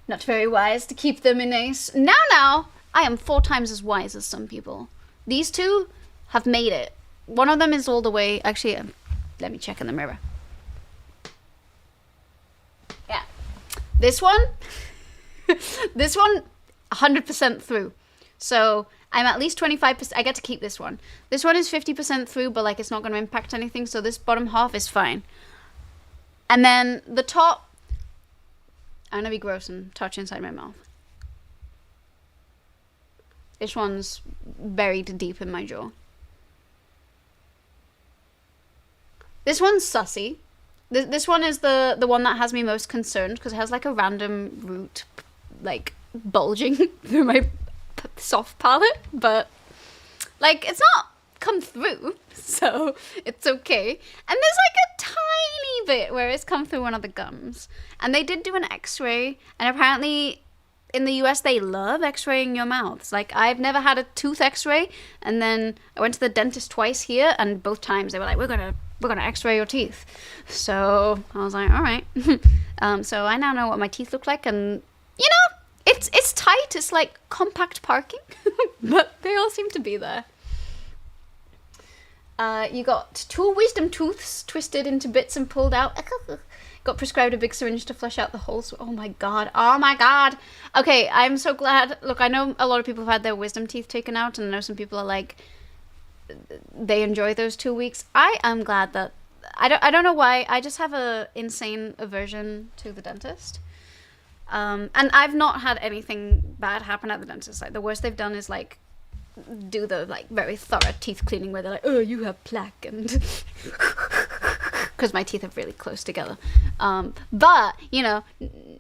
Not very wise to keep them in ace. Now, I am 4 times as wise as some people. These 2 have made it. One of them is all the way... Actually, let me check in the mirror. Yeah. This one... this one, 100% through. So, I'm at least 25%... I get to keep this one. This one is 50% through, but, like, it's not going to impact anything, so this bottom half is fine. And then the top... I'm going to be gross and touch inside my mouth. This one's buried deep in my jaw. This one's sussy. This one is the one that has me most concerned because it has like a random root like bulging through my soft palate, but like it's not come through, so it's okay. And there's like a tiny bit where it's come through one of the gums. And they did do an x-ray, and apparently in the US they love x-raying your mouths. Like I've never had a tooth x-ray, and then I went to the dentist twice here, and both times they were like, we're gonna x-ray your teeth. So I was like, all right. So I now know what my teeth look like, and you know, it's tight. It's like compact parking, but they all seem to be there. You got 2 wisdom tooths twisted into bits and pulled out. Got prescribed a big syringe to flush out the holes. Oh my god. Okay, I'm so glad. Look, I know a lot of people have had their wisdom teeth taken out, and I know some people are like, they enjoy those 2 weeks. I am glad that I don't know why. I just have a insane aversion to the dentist. And I've not had anything bad happen at the dentist. Like the worst they've done is like do the like very thorough teeth cleaning where they're like, oh, you have plaque, and because my teeth are really close together. But you know,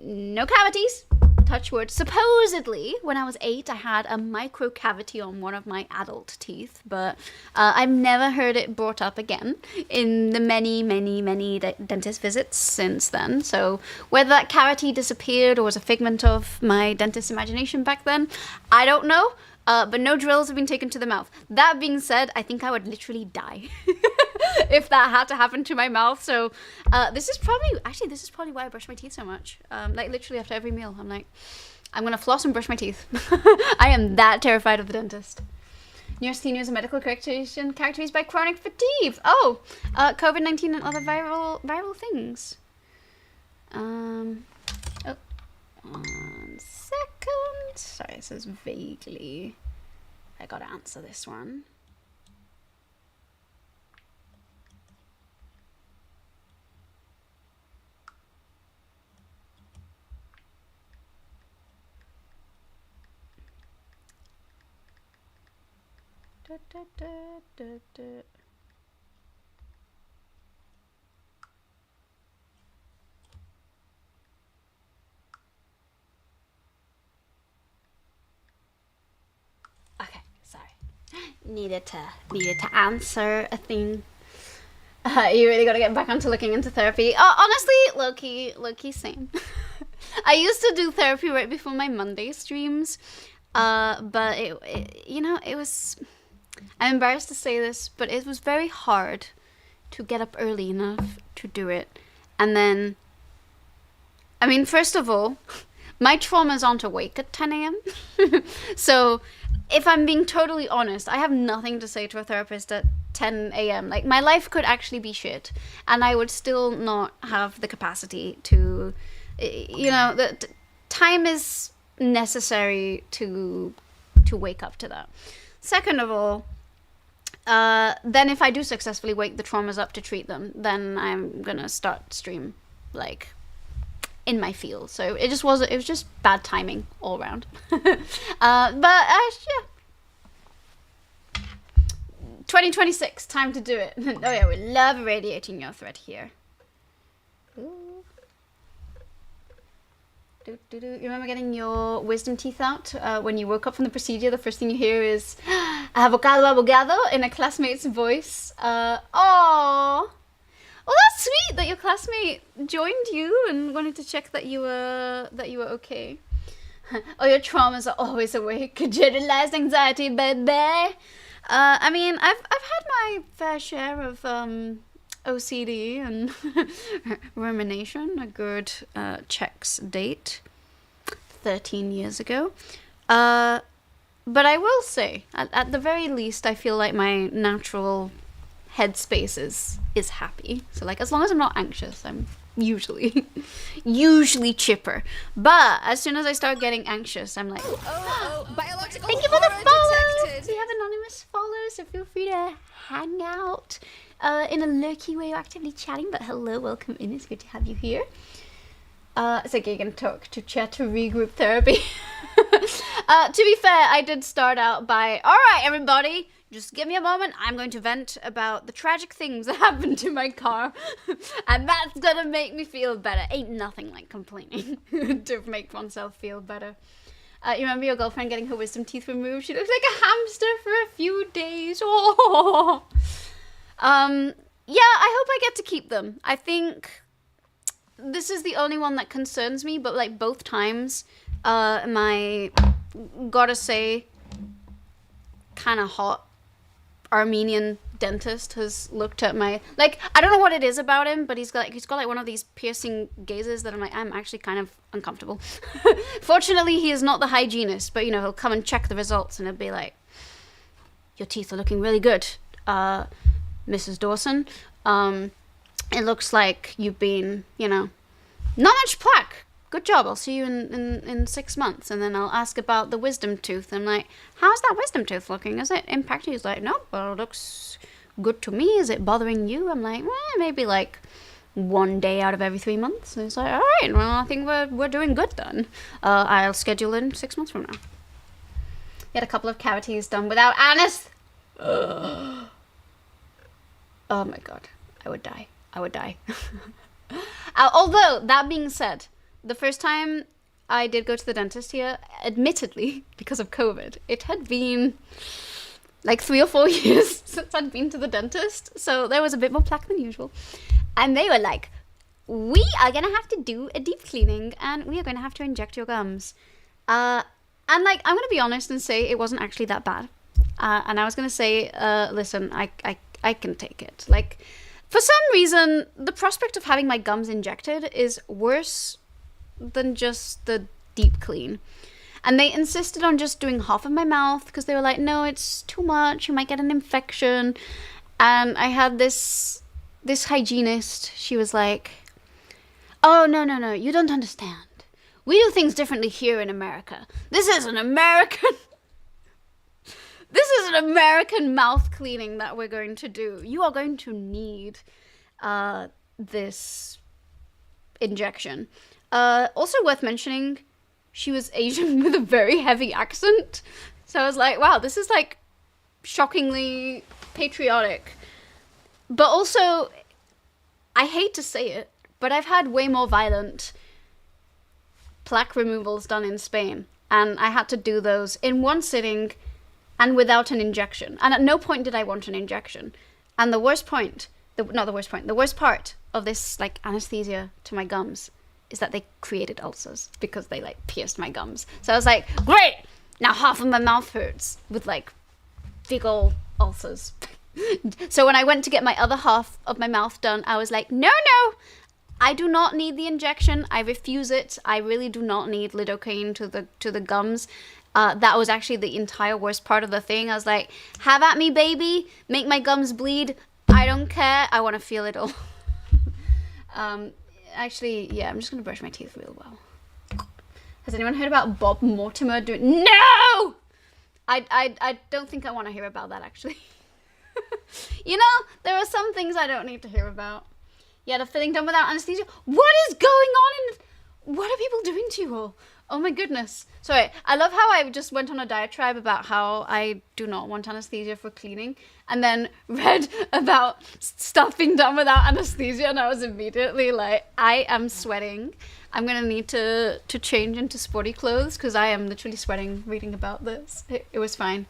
no cavities, touch wood. Supposedly, when I was 8, I had a micro cavity on one of my adult teeth, but I've never heard it brought up again in the many, many, many dentist visits since then. So whether that cavity disappeared or was a figment of my dentist's imagination back then, I don't know. But no drills have been taken to the mouth. That being said, I think I would literally die if that had to happen to my mouth. So this is probably why I brush my teeth so much. Like literally after every meal, I'm like, I'm gonna floss and brush my teeth. I am that terrified of the dentist. Neurasthenia is a medical characterization characterized by chronic fatigue. Oh, COVID-19 and other viral things. Oh, 1 second. Sorry, it says vaguely. I gotta answer this one. Da, da, da, da, da. Okay, sorry. Needed to answer a thing. You really gotta get back onto looking into therapy. Honestly, low-key, same. I used to do therapy right before my Monday streams, but it was. I'm embarrassed to say this, but it was very hard to get up early enough to do it, and then. I mean, first of all, my traumas aren't awake at 10 a.m. So, if I'm being totally honest, I have nothing to say to a therapist at 10 a.m. Like, my life could actually be shit, and I would still not have the capacity to, the time is necessary to wake up to that. Second of all, then if I do successfully wake the traumas up to treat them, then I'm gonna start stream, like, in my field. So it was just bad timing all around. Yeah. 2026, time to do it. Oh yeah, we love radiating your thread here. Ooh. You remember getting your wisdom teeth out when you woke up from the procedure? The first thing you hear is avocado abogado in a classmate's voice. Aww. Well, that's sweet that your classmate joined you and wanted to check that you were okay. Oh, your traumas are always awake. Generalized anxiety, baby. I mean, I've had my fair share of OCD and rumination. A good checks date 13 years ago. But I will say, at the very least, I feel like my natural headspace is happy. So like, as long as I'm not anxious, I'm usually chipper. But as soon as I start getting anxious, I'm like, Biological thank you for the horror follow. detected. We have anonymous follows, so feel free to hang out in a lurky way or actively chatting. But hello, welcome in. It's good to have you here. It's like you can talk to chat to regroup therapy. To be fair, I did start out by, all right, everybody, just give me a moment. I'm going to vent about the tragic things that happened to my car, and that's gonna make me feel better. Ain't nothing like complaining to make oneself feel better. You remember your girlfriend getting her wisdom teeth removed? She looked like a hamster for a few days. Oh. Yeah, I hope I get to keep them. I think this is the only one that concerns me, but like both times, my, gotta say, kind of hot Armenian dentist has looked at my, like, I don't know what it is about him, but he's got like one of these piercing gazes that I'm actually kind of uncomfortable. Fortunately, he is not the hygienist, but he'll come and check the results and he'll be like, your teeth are looking really good, Mrs. Dawson. It looks like you've been, not much plaque. Good job. I'll see you in 6 months. And then I'll ask about the wisdom tooth. I'm like, how's that wisdom tooth looking? Is it impacted? He's like, no, well, it looks good to me. Is it bothering you? I'm like, maybe like 1 day out of every 3 months. And he's like, all right, well, I think we're doing good then. I'll schedule in 6 months from now. He had a couple of cavities done without anesthesia. Oh my god. I would die. Although, that being said, the first time I did go to the dentist here. Admittedly, because of COVID, it had been like 3 or 4 years since I'd been to the dentist, so there was a bit more plaque than usual. And they were like, we are gonna have to do a deep cleaning, and we are gonna have to inject your gums. And like, I'm gonna be honest and say it wasn't actually that bad. And I was gonna say, listen, I can take it. Like, for some reason, the prospect of having my gums injected is worse than just the deep clean. And they insisted on just doing half of my mouth because they were like, no, it's too much, you might get an infection. And I had this hygienist, she was like, oh, no, you don't understand. We do things differently here in America. This is an American mouth cleaning that we're going to do. You are going to need this injection. Also worth mentioning, she was Asian with a very heavy accent. So I was like, wow, this is like shockingly patriotic. But also, I hate to say it, but I've had way more violent plaque removals done in Spain. And I had to do those in one sitting and without an injection. And at no point did I want an injection. And the worst part of this like anesthesia to my gums is that they created ulcers because they like pierced my gums. So I was like, great, now half of my mouth hurts with like big ol' ulcers. So when I went to get my other half of my mouth done, I was like, no, I do not need the injection. I refuse it. I really do not need lidocaine to the gums. That was actually the entire worst part of the thing. I was like, have at me, baby. Make my gums bleed. I don't care. I want to feel it all. Actually, yeah, I'm just going to brush my teeth real well. Has anyone heard about Bob Mortimer doing... No! I don't think I want to hear about that, actually. You know, there are some things I don't need to hear about. Yeah, the filling done without anesthesia. What is going on in... What are people doing to you all? Oh my goodness. Sorry, I love how I just went on a diatribe about how I do not want anesthesia for cleaning, and then read about stuff being done without anesthesia, and I was immediately like, I am sweating. I'm gonna need to change into sporty clothes, because I am literally sweating reading about this. It was fine.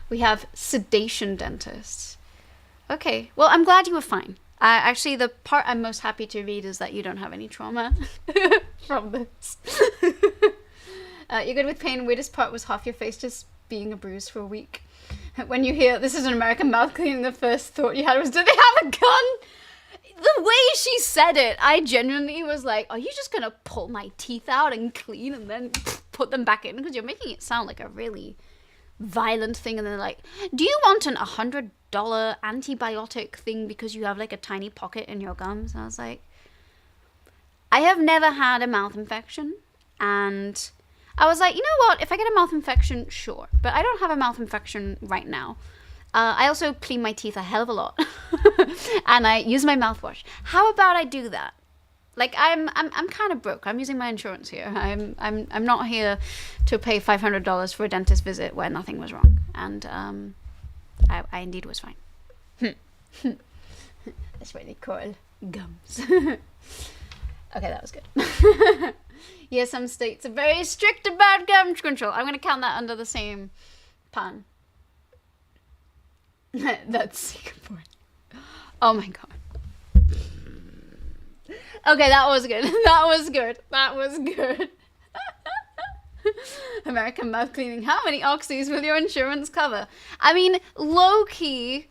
We have sedation dentists. Okay, well, I'm glad you were fine. Actually, the part I'm most happy to read is that you don't have any trauma from this. You're good with pain. Weirdest part was half your face just being a bruise for a week. When you hear this is an American mouth cleaning, the first thought you had was, do they have a gun? The way she said it, I genuinely was like, are you just gonna pull my teeth out and clean and then put them back in? Because you're making it sound like a really violent thing. And they're like, do you want an $100 antibiotic thing because you have like a tiny pocket in your gums? And I was like, I have never had a mouth infection, and I was like, you know what, if I get a mouth infection, sure, but I don't have a mouth infection right now. I also clean my teeth a hell of a lot and I use my mouthwash. How about I do that? Like, I'm kind of broke. I'm using my insurance here. I'm not here to pay $500 for a dentist visit where nothing was wrong. And I indeed was fine. That's what they call gums. Okay, that was good. Yeah, some states are very strict about gum control. I'm going to count that under the same pun. That's Singapore. Oh my god. Okay, that was good. That was good. That was good. American mouth cleaning. How many oxys will your insurance cover? I mean, low-key...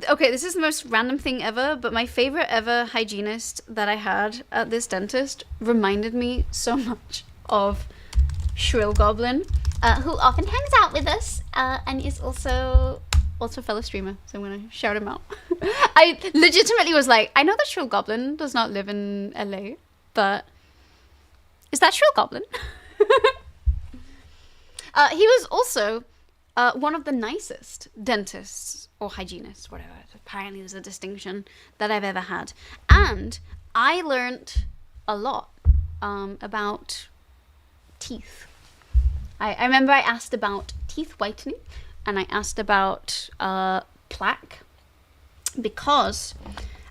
Okay, this is the most random thing ever, but my favorite ever hygienist that I had at this dentist reminded me so much of Shrill Goblin, who often hangs out with us, and is also a fellow streamer, so I'm gonna shout him out. I legitimately was like, I know that Shrill Goblin does not live in LA, but is that Shrill Goblin? He was also one of the nicest dentists or hygienists, whatever. Apparently there's a distinction that I've ever had. And I learnt a lot about teeth. I remember I asked about teeth whitening, and I asked about plaque, because,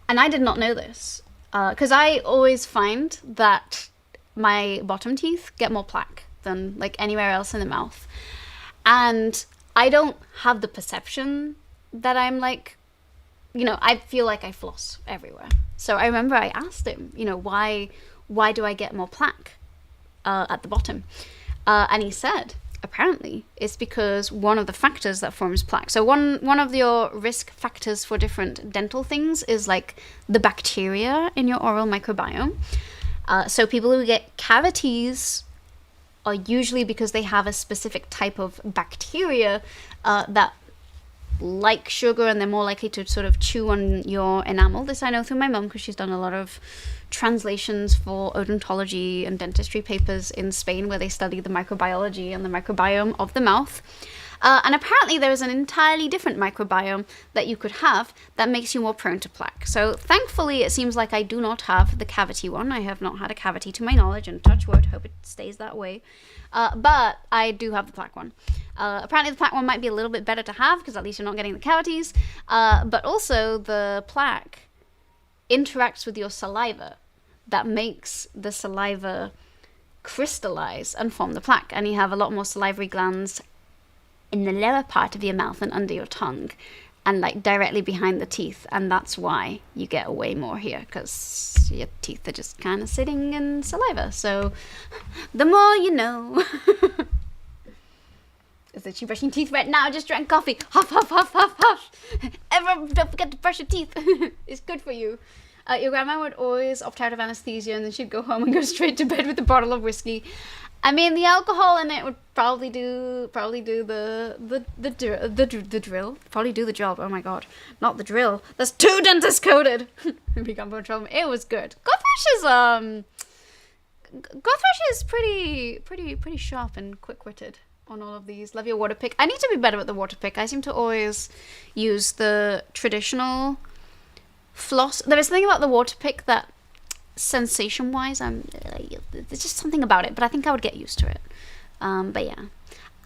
and I did not know this, because I always find that my bottom teeth get more plaque than like anywhere else in the mouth. And I don't have the perception that I'm like, you know, I feel like I floss everywhere. So I remember I asked him, you know, why do I get more plaque at the bottom? And he said, apparently, it's because one of the factors that forms plaque. So one of your risk factors for different dental things is like the bacteria in your oral microbiome. So people who get cavities are usually because they have a specific type of bacteria that like sugar, and they're more likely to sort of chew on your enamel. This I know through my mum, because she's done a lot of translations for odontology and dentistry papers in Spain, where they study the microbiology and the microbiome of the mouth. And apparently there is an entirely different microbiome that you could have that makes you more prone to plaque. So thankfully it seems like I do not have the cavity one. I have not had a cavity to my knowledge, and touch wood, hope it stays that way. But I do have the plaque one. Apparently the plaque one might be a little bit better to have, because at least you're not getting the cavities. But also the plaque interacts with your saliva. That makes the saliva crystallize and form the plaque. And you have a lot more salivary glands in the lower part of your mouth and under your tongue, and like directly behind the teeth, and that's why you get way more here, because your teeth are just kind of sitting in saliva. So the more you know. Is that you brushing teeth right now? I just drank coffee. Huff, huff, huff, huff, huff. Everyone, don't forget to brush your teeth. It's good for you. Your grandma would always opt out of anesthesia, and then she'd go home and go straight to bed with a bottle of whiskey. I mean, the alcohol in it would probably do the drill. Probably do the job. Oh my god, not the drill. That's too dentist coded. It was good. Goldfish is pretty sharp and quick witted on all of these. Love your water pick. I need to be better at the water pick. I seem to always use the traditional floss. There is something about the water pick that, sensation wise, there's just something about it, but I think I would get used to it. But yeah,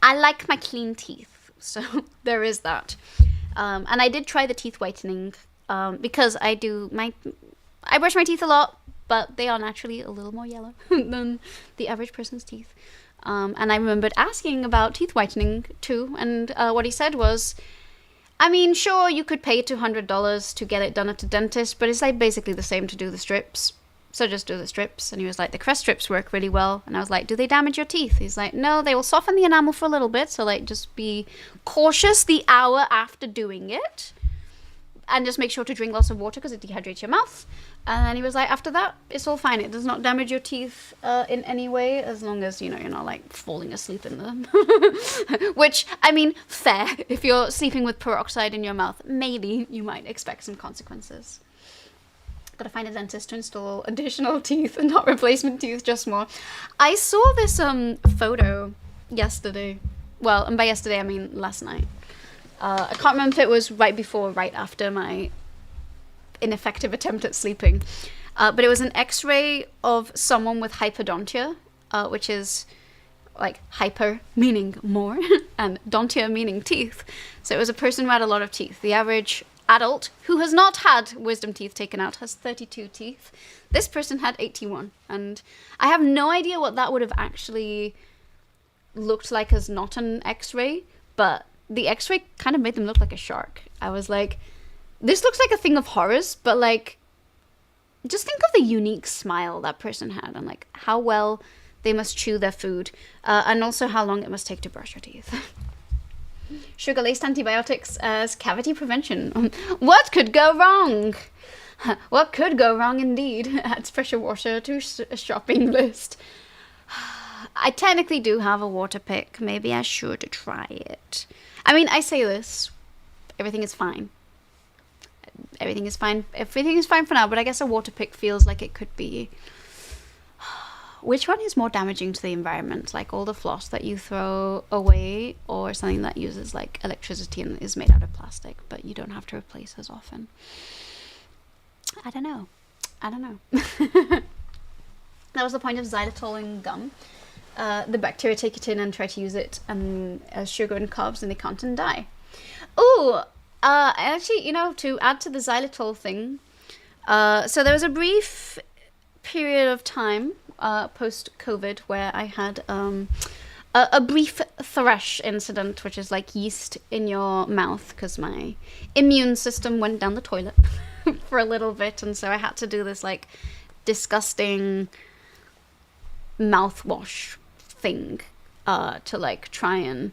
I like my clean teeth, so there is that. And I did try the teeth whitening, because I brush my teeth a lot, but they are naturally a little more yellow than the average person's teeth. And I remembered asking about teeth whitening too, and what he said was, I mean, sure, you could pay $200 to get it done at a dentist, but it's like basically the same to do the strips. So just do the strips. And he was like, the crest strips work really well. And I was like, do they damage your teeth? He's like, no, they will soften the enamel for a little bit. So like, just be cautious the hour after doing it. And just make sure to drink lots of water, because it dehydrates your mouth. And then he was like, after that, it's all fine. It does not damage your teeth in any way, as long as, you know, you're not like falling asleep in them. Which, I mean, fair. If you're sleeping with peroxide in your mouth, maybe you might expect some consequences. Gotta find a dentist to install additional teeth and not replacement teeth, just more. I saw this photo yesterday. Well, and by yesterday I mean last night. I can't remember if it was right before or right after my ineffective attempt at sleeping. But it was an x-ray of someone with hypodontia, which is like hyper meaning more and dontia meaning teeth. So it was a person who had a lot of teeth. The average adult who has not had wisdom teeth taken out has 32 teeth. This person had 81, and I have no idea what that would have actually looked like as not an x-ray, but the x-ray kind of made them look like a shark. I was like, this looks like a thing of horrors, but like, just think of the unique smile that person had, and like how well they must chew their food, and also how long it must take to brush your teeth. Sugar-laced antibiotics as cavity prevention. What could go wrong? What could go wrong indeed? Adds pressure water to a shopping list. I technically do have a water pick. Maybe I should try it. I mean, I say this. Everything is fine. Everything is fine. Everything is fine for now, but I guess a water pick feels like it could be... Which one is more damaging to the environment? Like all the floss that you throw away, or something that uses like electricity and is made out of plastic, but you don't have to replace as often? I don't know. That was the point of xylitol in gum. The bacteria take it in and try to use it as sugar and carbs, and they can't and die. Ooh, actually, you know, to add to the xylitol thing, so there was a brief period of time post-COVID where I had a brief thrush incident, which is like yeast in your mouth because my immune system went down the toilet for a little bit, and so I had to do this like disgusting mouthwash thing to like try and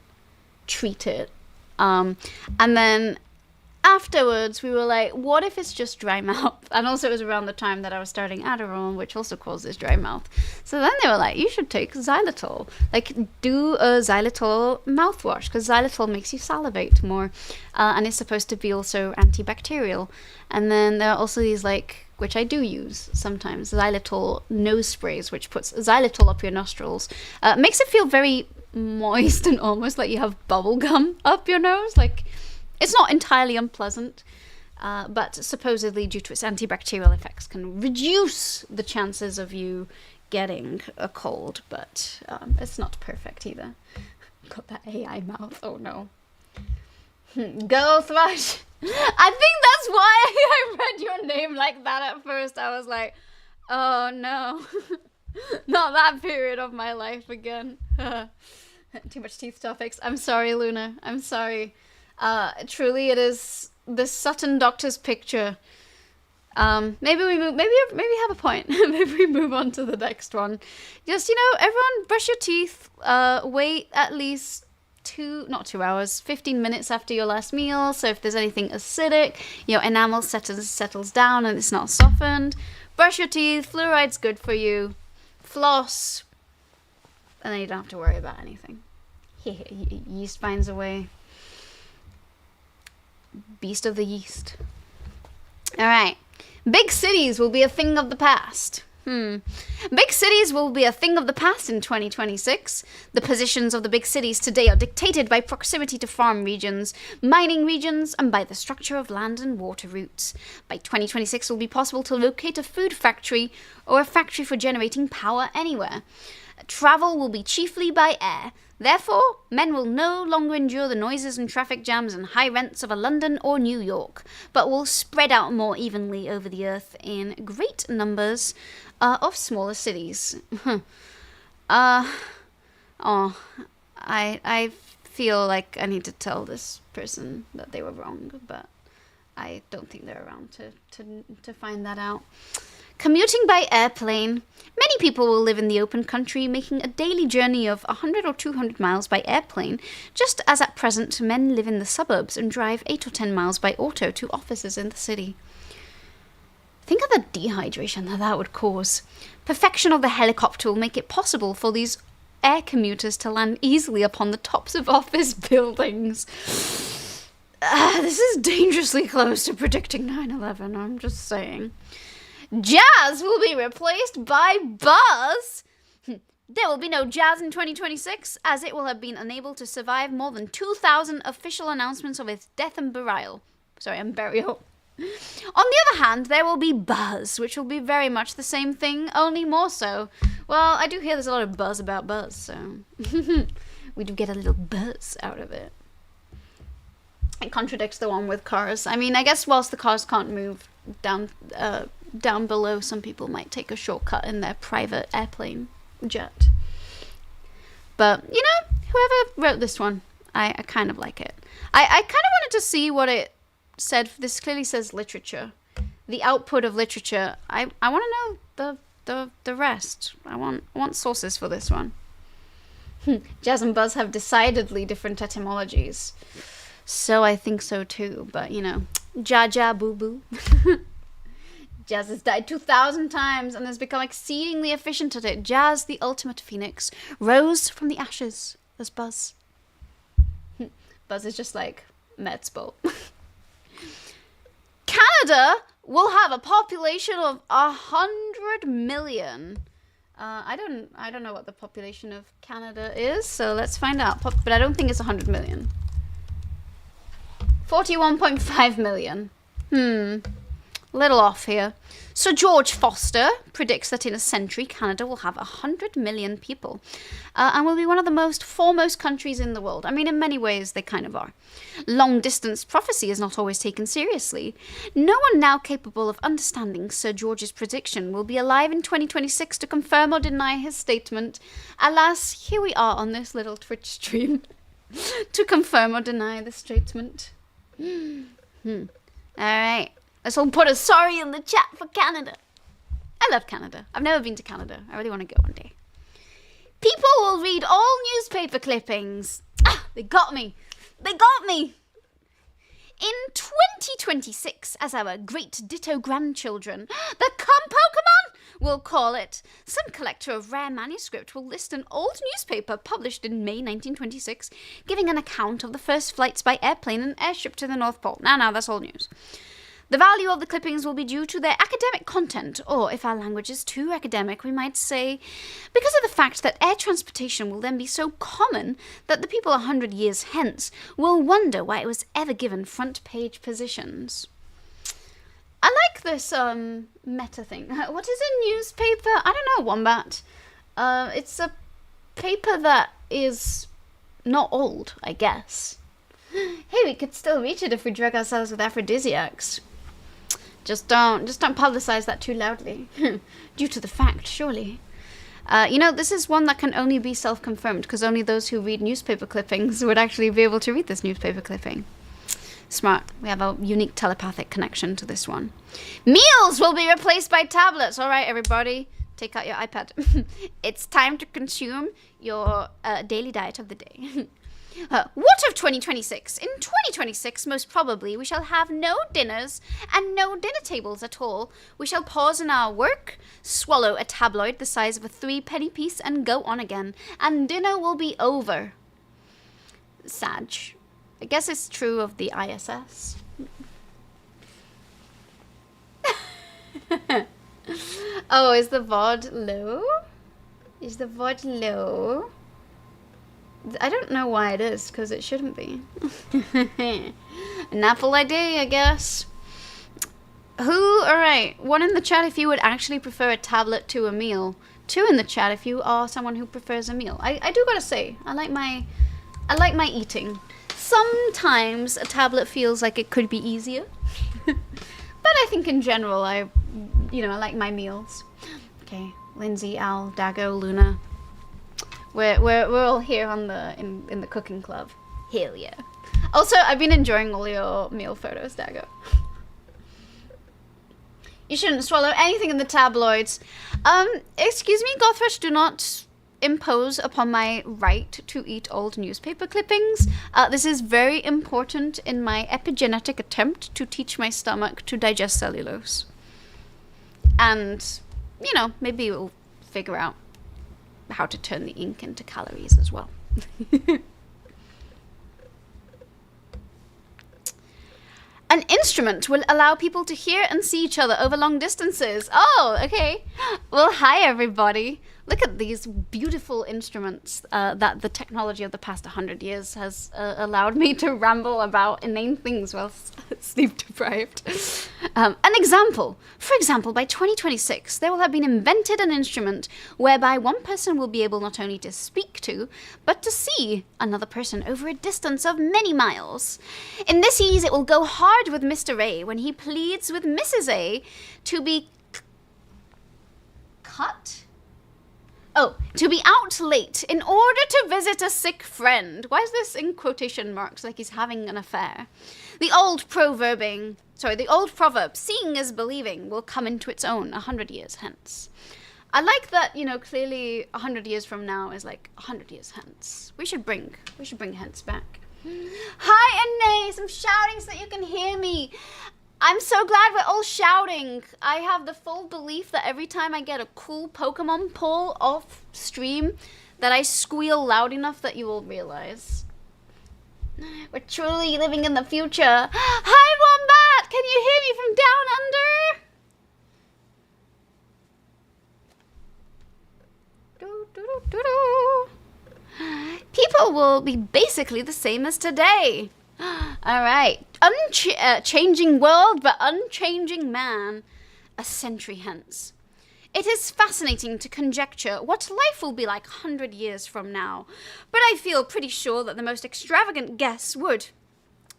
treat it. And then afterwards we were like, what if it's just dry mouth? And also it was around the time that I was starting Adderall, which also causes dry mouth. So then they were like, you should take xylitol. Like, do a xylitol mouthwash, because xylitol makes you salivate more. And it's supposed to be also antibacterial. And then there are also these, like, which I do use sometimes, xylitol nose sprays, which puts xylitol up your nostrils. Makes it feel very moist and almost like you have bubble gum up your nose. Like, it's not entirely unpleasant, but supposedly due to its antibacterial effects can reduce the chances of you getting a cold, but it's not perfect either. Got that AI mouth, oh no. Go Thrush! I think that's why I read your name like that at first. I was like, oh no. Not that period of my life again. Too much teeth topics. I'm sorry, Luna. I'm sorry. Truly, it is the Sutton Doctor's picture. Maybe we move. Maybe have a point. Maybe we move on to the next one. Just, everyone brush your teeth. Wait at least not 2 hours, 15 minutes after your last meal. So if there's anything acidic, your enamel settles down and it's not softened. Brush your teeth. Fluoride's good for you. Floss, and then you don't have to worry about anything. Yeast finds a way. Beast of the yeast. Alright. Big cities will be a thing of the past. Big cities will be a thing of the past in 2026. The positions of the big cities today are dictated by proximity to farm regions, mining regions, and by the structure of land and water routes. By 2026 it will be possible to locate a food factory or a factory for generating power anywhere. Travel will be chiefly by air. Therefore, men will no longer endure the noises and traffic jams and high rents of a London or New York, but will spread out more evenly over the earth in great numbers of smaller cities. I feel like I need to tell this person that they were wrong, but I don't think they're around to find that out. Commuting by airplane. Many people will live in the open country, making a daily journey of 100 or 200 miles by airplane, just as at present men live in the suburbs and drive 8 or 10 miles by auto to offices in the city. Think of the dehydration that would cause. Perfection of the helicopter will make it possible for these air commuters to land easily upon the tops of office buildings. This is dangerously close to predicting 9/11, I'm just saying. Jazz will be replaced by buzz. There will be no jazz in 2026, as it will have been unable to survive more than 2,000 official announcements of its death and burial. On the other hand, there will be buzz, which will be very much the same thing, only more so. Well, I do hear there's a lot of buzz about buzz, so we do get a little buzz out of it. It contradicts the one with cars. I mean, I guess whilst the cars can't move down below, some people might take a shortcut in their private airplane jet. But, whoever wrote this one, I kind of like it. I kind of wanted to see what it said. This clearly says literature. The output of literature. I want to know the rest. I want sources for this one. Jazz and buzz have decidedly different etymologies. So I think so too. But, ja boo boo. Jazz has died 2,000 times and has become exceedingly efficient at it. Jazz, the ultimate phoenix, rose from the ashes as Buzz. Buzz is just like Metzbo. Canada will have a population of 100 million. I don't know what the population of Canada is, so let's find out. But I don't think it's 100 million. 41.5 million. Little off here. So George Foster predicts that in a century, Canada will have 100 million people and will be one of the most foremost countries in the world. I mean, in many ways, they kind of are. Long-distance prophecy is not always taken seriously. No one now capable of understanding Sir George's prediction will be alive in 2026 to confirm or deny his statement. Alas, here we are on this little Twitch stream to confirm or deny the statement. All right. Let's all put a sorry in the chat for Canada. I love Canada. I've never been to Canada. I really want to go one day. People will read all newspaper clippings. Ah, they got me. They got me. In 2026, as our great ditto grandchildren, the Pokemon will call it, some collector of rare manuscript will list an old newspaper published in May 1926, giving an account of the first flights by airplane and airship to the North Pole. Now, that's old news. The value of the clippings will be due to their academic content, or if our language is too academic, we might say, because of the fact that air transportation will then be so common that the people 100 years hence will wonder why it was ever given front page positions. I like this meta thing. What is a newspaper? I don't know, Wombat. It's a paper that is not old, I guess. Hey, we could still reach it if we drug ourselves with aphrodisiacs. Just don't publicize that too loudly. Due to the fact, surely. This is one that can only be self-confirmed, because only those who read newspaper clippings would actually be able to read this newspaper clipping. Smart. We have a unique telepathic connection to this one. Meals will be replaced by tablets. All right, everybody. Take out your iPad. It's time to consume your daily diet of the day. What of 2026? In 2026, most probably, we shall have no dinners and no dinner tables at all. We shall pause in our work, swallow a tabloid the size of a 3-penny piece, and go on again. And dinner will be over. Sag. I guess it's true of the ISS. Oh, is the VOD low? Is the VOD low? I don't know why it is, because it shouldn't be. An Apple ID, I guess. Alright, 1 in the chat if you would actually prefer a tablet to a meal. 2 in the chat if you are someone who prefers a meal. I do gotta say, I like my eating. Sometimes a tablet feels like it could be easier. But I think in general, I like my meals. Okay, Lindsay, Al, Dago, Luna. We're all here on in the cooking club. Hell yeah. Also, I've been enjoying all your meal photos, Dago. You shouldn't swallow anything in the tabloids. Excuse me, Gothrush, do not impose upon my right to eat old newspaper clippings. This is very important in my epigenetic attempt to teach my stomach to digest cellulose. And, maybe we'll figure out how to turn the ink into calories as well. An instrument will allow people to hear and see each other over long distances. Oh, okay. Well, hi, everybody. Look at these beautiful instruments that the technology of the past 100 years has allowed me to ramble about inane things while sleep deprived. An example. For example, by 2026, there will have been invented an instrument whereby one person will be able not only to speak to, but to see another person over a distance of many miles. In this ease, it will go hard with Mr. A when he pleads with Mrs. A to be cut? Oh, to be out late in order to visit a sick friend. Why is this in quotation marks like he's having an affair? The old proverb, seeing is believing, will come into its own 100 years hence. I like that, clearly 100 years from now is like 100 years hence. We should bring hence back. Hi, Anne, some shouting so that you can hear me. I'm so glad we're all shouting. I have the full belief that every time I get a cool Pokemon pull off stream, that I squeal loud enough that you will realize. We're truly living in the future. Hi, Wombat! Can you hear me from down under? People will be basically the same as today. All right. Changing world, but unchanging man. A century hence. It is fascinating to conjecture what life will be like 100 years from now, but I feel pretty sure that the most extravagant guess would,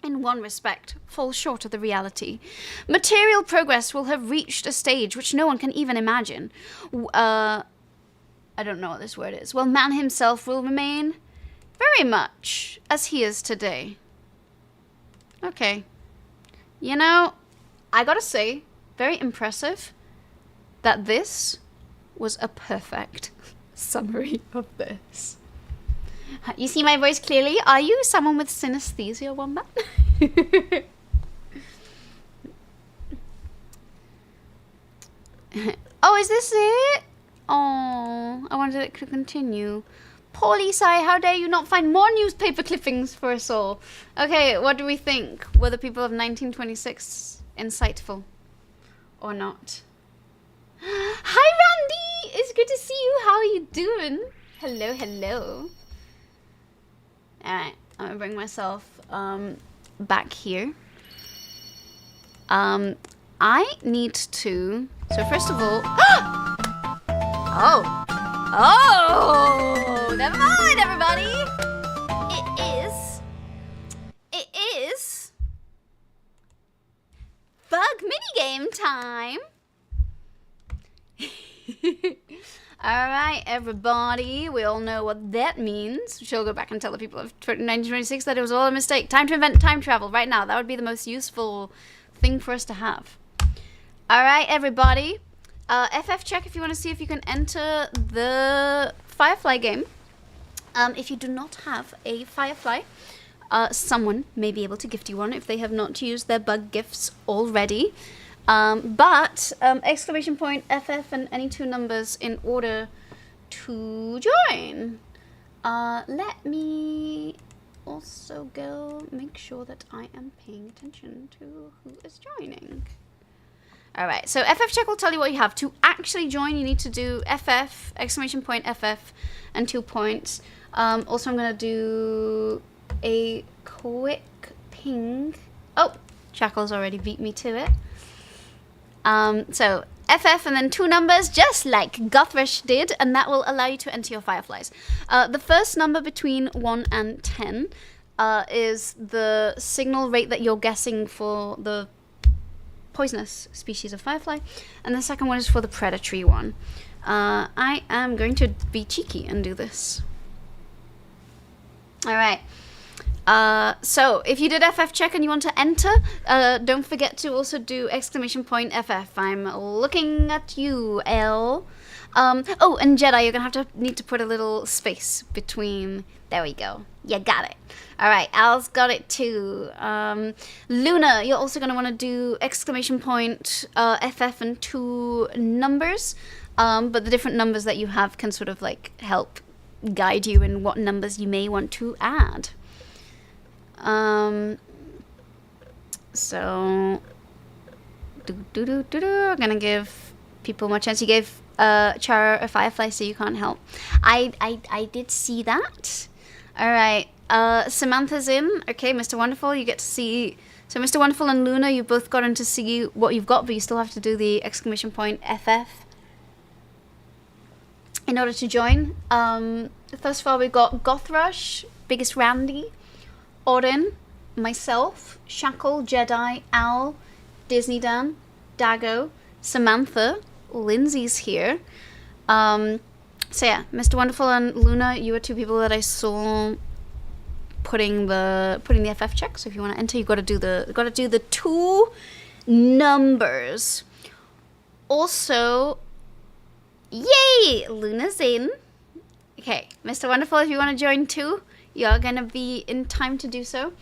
in one respect, fall short of the reality. Material progress will have reached a stage which no one can even imagine. I don't know what this word is. Well, man himself will remain very much as he is today. Okay. You know, I gotta say, very impressive that this was a perfect summary of this. You see my voice clearly? Are you someone with synesthesia, Wombat? Oh, is this it? Oh, I wanted it to continue. Poor Lisai, how dare you not find more newspaper clippings for us all? Okay, what do we think? Were the people of 1926 insightful or not? Hi, Randy! It's good to see you. How are you doing? Hello, hello. Alright, I'm gonna bring myself back here. I need to... So first of all... Oh! Oh! Never mind, everybody! It is... Bug minigame time! Alright, everybody. We all know what that means. She'll go back and tell the people of 1926 that it was all a mistake. Time to invent time travel right now. That would be the most useful thing for us to have. Alright, everybody. FF check if you want to see if you can enter the Firefly game. If you do not have a Firefly, someone may be able to gift you one if they have not used their bug gifts already. But exclamation point FF and any two numbers in order to join. Let me also go make sure that I am paying attention to who is joining. Alright, so FF check will tell you what you have. To actually join, you need to do FF, exclamation point FF, and 2 points. Also, I'm going to do a quick ping. Oh, Shackles already beat me to it. So FF and then 2 numbers, just like Guthrush did, and that will allow you to enter your Fireflies. The first number between 1 and 10 is the signal rate that you're guessing for the poisonous species of Firefly, and the second one is for the predatory one. I am going to be cheeky and do this. Alright. So, if you did FF check and you want to enter, don't forget to also do exclamation point FF. I'm looking at you, L. Oh, and Jedi, you're gonna need to put a little space between. There we go. You got it. Alright, Al's got it too. Luna, you're also gonna want to do exclamation point FF and 2 numbers. But the different numbers that you have can sort of like help guide you in what numbers you may want to add. So I'm gonna give people more chance. You gave Char a Firefly, so you can't help. I did see that. Alright, Samantha's in. Okay, Mr. Wonderful, you get to see. So Mr. Wonderful and Luna, you've both gotten to see what you've got, but you still have to do the exclamation point FF in order to join. Thus far we've got Gothrush, Biggest Randy, Odin, myself, Shackle, Jedi, Al, Disney Dan, Dago, Samantha, Lindsay's here. So yeah, Mr. Wonderful and Luna, you are 2 people that I saw putting the FF check. So if you want to enter, you've got to do the 2 numbers. Also, yay, Luna's in. Okay, Mr. Wonderful, if you want to join too, you're gonna be in time to do so.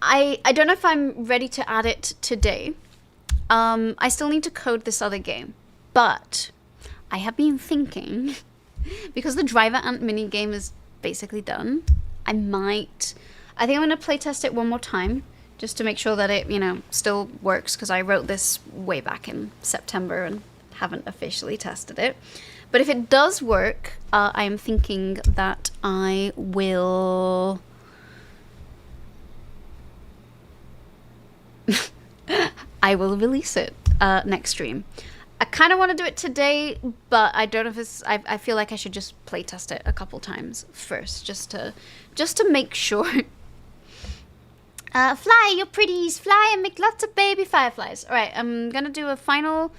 I don't know if I'm ready to add it today. I still need to code this other game, but I have been thinking, because the driver ant mini game is basically done, I think I'm gonna play test it one more time just to make sure that it, still works, because I wrote this way back in September and haven't officially tested it. But if it does work, I am thinking that I will I will release it next stream. I kind of want to do it today, but I don't know if it's. I feel like I should just playtest it a couple times first, just to make sure. Fly, you pretties, fly and make lots of baby fireflies. All right, I'm gonna do a final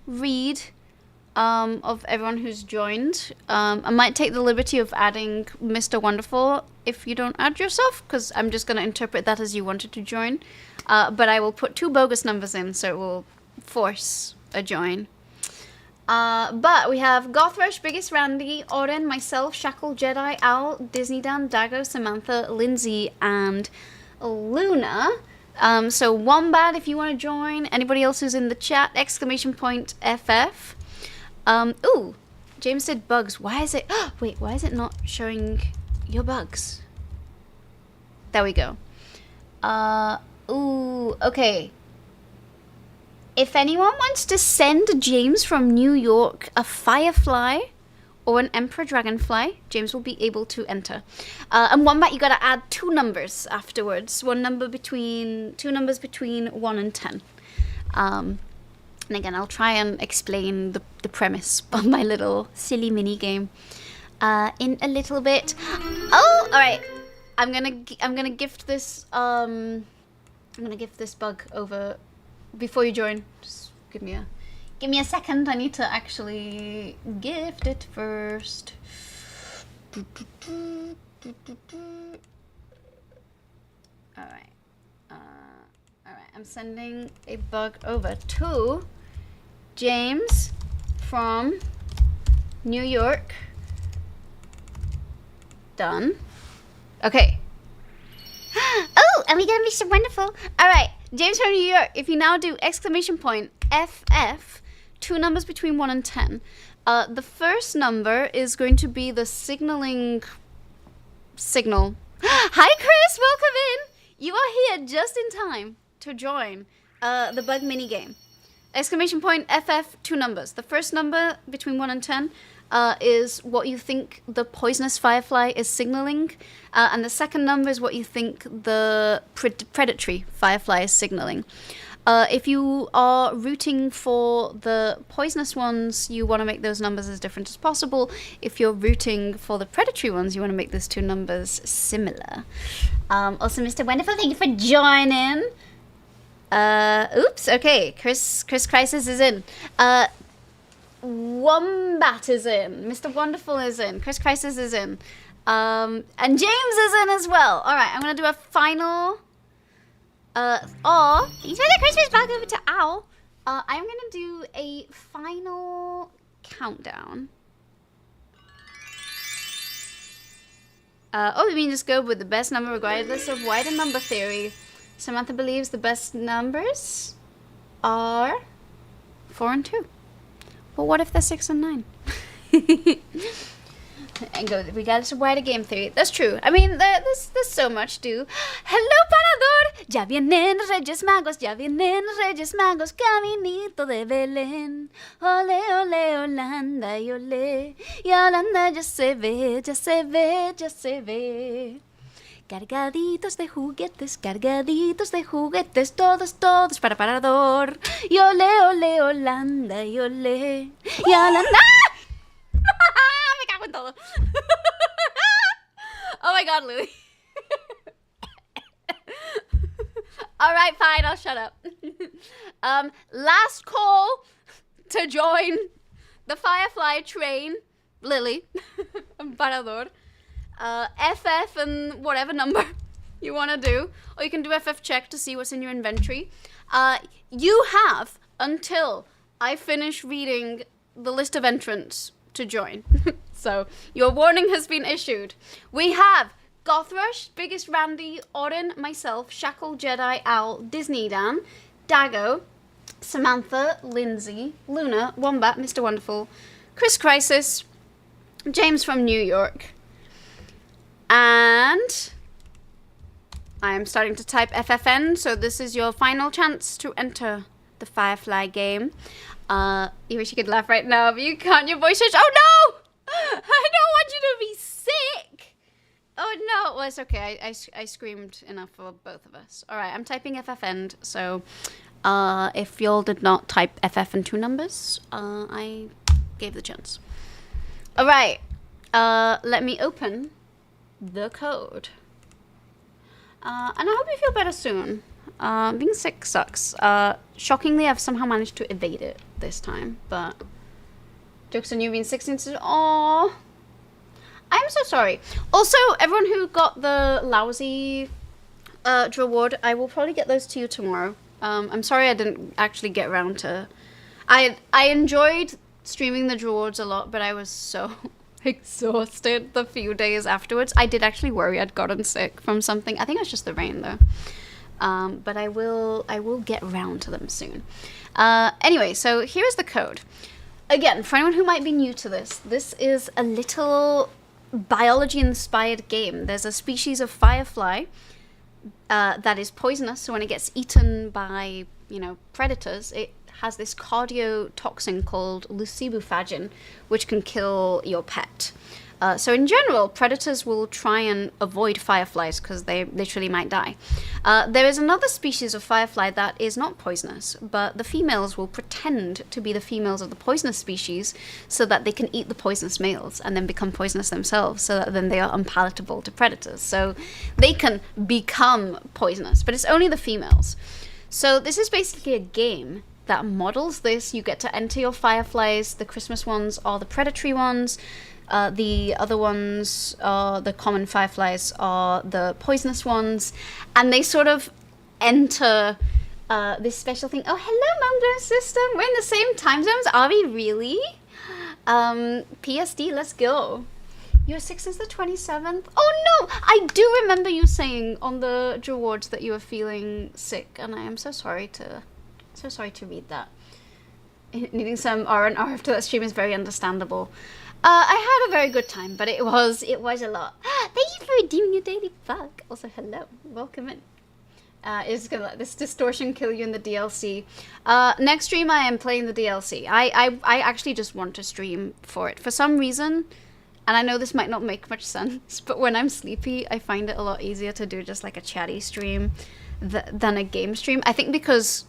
read of everyone who's joined. I might take the liberty of adding Mr. Wonderful if you don't add yourself, because I'm just gonna interpret that as you wanted to join. But I will put 2 bogus numbers in, so it will force a join. But we have Gothrush, Biggest Randy, Oren, myself, Shackle, Jedi, Owl, Disney Dan, Dago, Samantha, Lindsay, and Luna. So Wombat, if you want to join. Anybody else who's in the chat, !FF. Ooh, James said bugs. Why is it? Wait, why is it not showing your bugs? There we go. Ooh, okay. If anyone wants to send James from New York a firefly or an emperor dragonfly, James will be able to enter. And Wombat, you gotta add 2 numbers afterwards. 2 numbers between 1 and 10. And again, I'll try and explain the premise of my little silly mini game in a little bit. Oh, all right. I'm gonna gift this bug over before you join. Just give me a second. I need to actually gift it first. All right. I'm sending a bug over to James from New York. Done. Okay. Oh, and we got Mr. Wonderful. All right, James from New York. If you now do !FF, 2 numbers between 1 and 10. The first number is going to be the signaling signal. Hi, Chris. Welcome in. You are here just in time to join the bug mini game. !FF, 2 numbers. The first number between 1 and 10 is what you think the poisonous firefly is signaling, and the second number is what you think the predatory firefly is signaling. If you are rooting for the poisonous ones, you want to make those numbers as different as possible. If you're rooting for the predatory ones, you want to make those 2 numbers similar. Also, Mr. Wonderful, thank you for joining. Oops, okay, Chris Crisis is in. Wombat is in. Mr. Wonderful is in. Chris Crisis is in. And James is in as well. Alright, I'm gonna do a final thanks for the Christmas bug over to Owl. I'm gonna do a final countdown. We mean just go with the best number regardless of wider number theory. Samantha believes the best numbers are 4 and 2. But what if they're 6 and 9? And go regardless of wider game theory. That's true. I mean, there's so much to. Hello, Parador. Ya vienen Reyes Magos, ya vienen Reyes Magos, caminito de Belén. Ole, ole, Holanda, y ole. Y Holanda ya se ve, ya se ve, ya se ve. Cargaditos de juguetes, todos para Parador. Y ole, ole, Holanda, y ole. Y Holanda. Me cago en todo. Oh my god, Louie. Alright, fine, I'll shut up. Last call to join the Firefly train. Lily. Parador. FF and whatever number you want to do. Or you can do FF check to see what's in your inventory. You have until I finish reading the list of entrants to join. So, your warning has been issued. We have Gothrush, Biggest Randy, Oren, myself, Shackle, Jedi, Owl, Disney Dan, Dago, Samantha, Lindsay, Luna, Wombat, Mr. Wonderful, Chris Crisis, James from New York, and I am starting to type FFN, so this is your final chance to enter the Firefly game. You wish you could laugh right now, but you can't. Your voice is. Oh no! I don't want you to be sick. Oh no. well, it's okay. I screamed enough for both of us. All right, I'm typing FF end. So, if y'all did not type FF and 2 numbers, I gave the chance. All right, let me open the code. And I hope you feel better soon. Being sick sucks. Shockingly, I've somehow managed to evade it this time, but jokes on you being 16. Aww. I'm so sorry. Also, everyone who got the lousy reward, I will probably get those to you tomorrow. I'm sorry I didn't actually get around to... I enjoyed streaming the rewards a lot, but I was so exhausted the few days afterwards. I did actually worry I'd gotten sick from something. I think it was just the rain, though. But I will get around to them soon. Anyway, so here's the code. Again, for anyone who might be new to this is a little biology-inspired game. There's a species of firefly that is poisonous, so when it gets eaten by, predators, it has this cardiotoxin called lucibufagin, which can kill your pet. So in general, predators will try and avoid fireflies because they literally might die. There is another species of firefly that is not poisonous, but the females will pretend to be the females of the poisonous species so that they can eat the poisonous males and then become poisonous themselves, so that then they are unpalatable to predators. So they can become poisonous, but it's only the females. So this is basically a game that models this. You get to enter your fireflies. The Christmas ones are the predatory ones. The other ones, the common fireflies, are the poisonous ones. And they sort of enter this special thing. Oh, hello, Mountain System. We're in the same time zones. Are we really? PSD, let's go. You're sick since the 27th? Oh, no! I do remember you saying on the rewards that you were feeling sick. And I am so sorry to read that. Needing some R&R after that stream is very understandable. I had a very good time, but it was a lot. Thank you for redeeming your daily bug. Also, hello. Welcome in. Is gonna let this distortion kill you in the DLC. Next stream I am playing the DLC. I actually just want to stream for it. For some reason, and I know this might not make much sense, but when I'm sleepy, I find it a lot easier to do just like a chatty stream than a game stream. I think because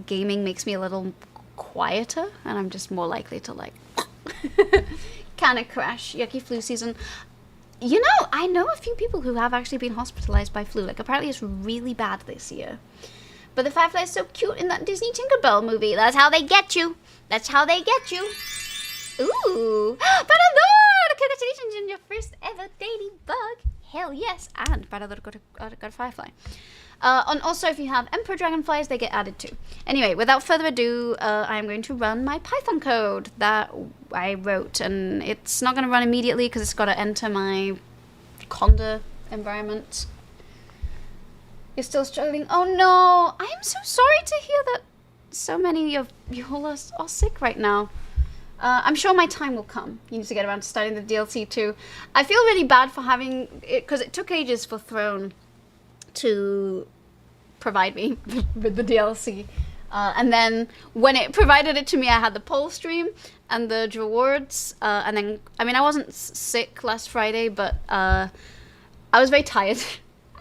gaming makes me a little quieter, and I'm just more likely to like... kind of crash. Yucky flu season. I know a few people who have actually been hospitalized by flu. Like, apparently it's really bad this year. But the firefly is so cute in that Disney Tinkerbell movie. That's how they get you. That's how they get you. Ooh. Parador! Congratulations on your first ever daily bug. Hell yes. And Parador got a firefly. And also, if you have Emperor Dragonflies, they get added too. Anyway, without further ado, I'm going to run my Python code that I wrote. And it's not going to run immediately because it's got to enter my Conda environment. You're still struggling? Oh no! I am so sorry to hear that so many of you all are sick right now. I'm sure my time will come. You need to get around to starting the DLC too. I feel really bad for having it because it took ages for Throne to provide me with the DLC. And then when it provided it to me, I had the poll stream and the rewards. And then, I wasn't sick last Friday, but I was very tired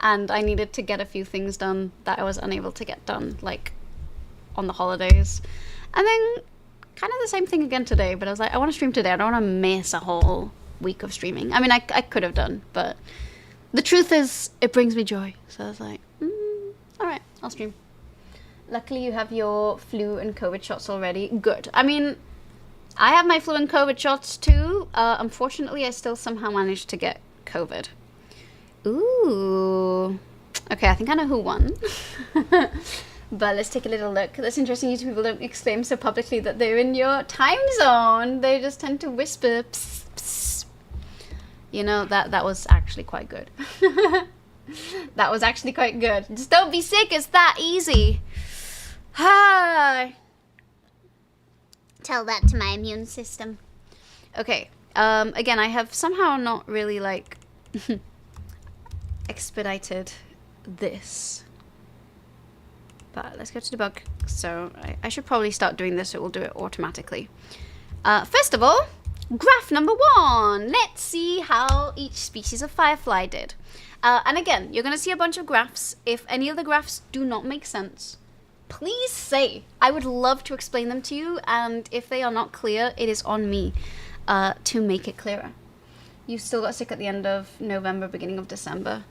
and I needed to get a few things done that I was unable to get done, like on the holidays. And then kind of the same thing again today, but I was like, I want to stream today. I don't want to miss a whole week of streaming. I could have done, but the truth is, it brings me joy. So I was like, all right, I'll stream. Luckily, you have your flu and COVID shots already. Good. I have my flu and COVID shots too. Unfortunately, I still somehow managed to get COVID. Ooh. Okay, I think I know who won. But let's take a little look. That's interesting. YouTube people don't exclaim so publicly that they're in your time zone. They just tend to whisper, psst, psst. That was actually quite good. That was actually quite good. Just don't be sick. It's that easy. Hi. Tell that to my immune system. Okay. Again, I have somehow not really expedited this. But let's go to debug. So I should probably start doing this. It will do it automatically. First of all, graph number 1. Let's see how each species of firefly did. And again, you're going to see a bunch of graphs. If any of the graphs do not make sense, please say. I would love to explain them to you, and if they are not clear, it is on me to make it clearer. You still got sick at the end of November, beginning of December.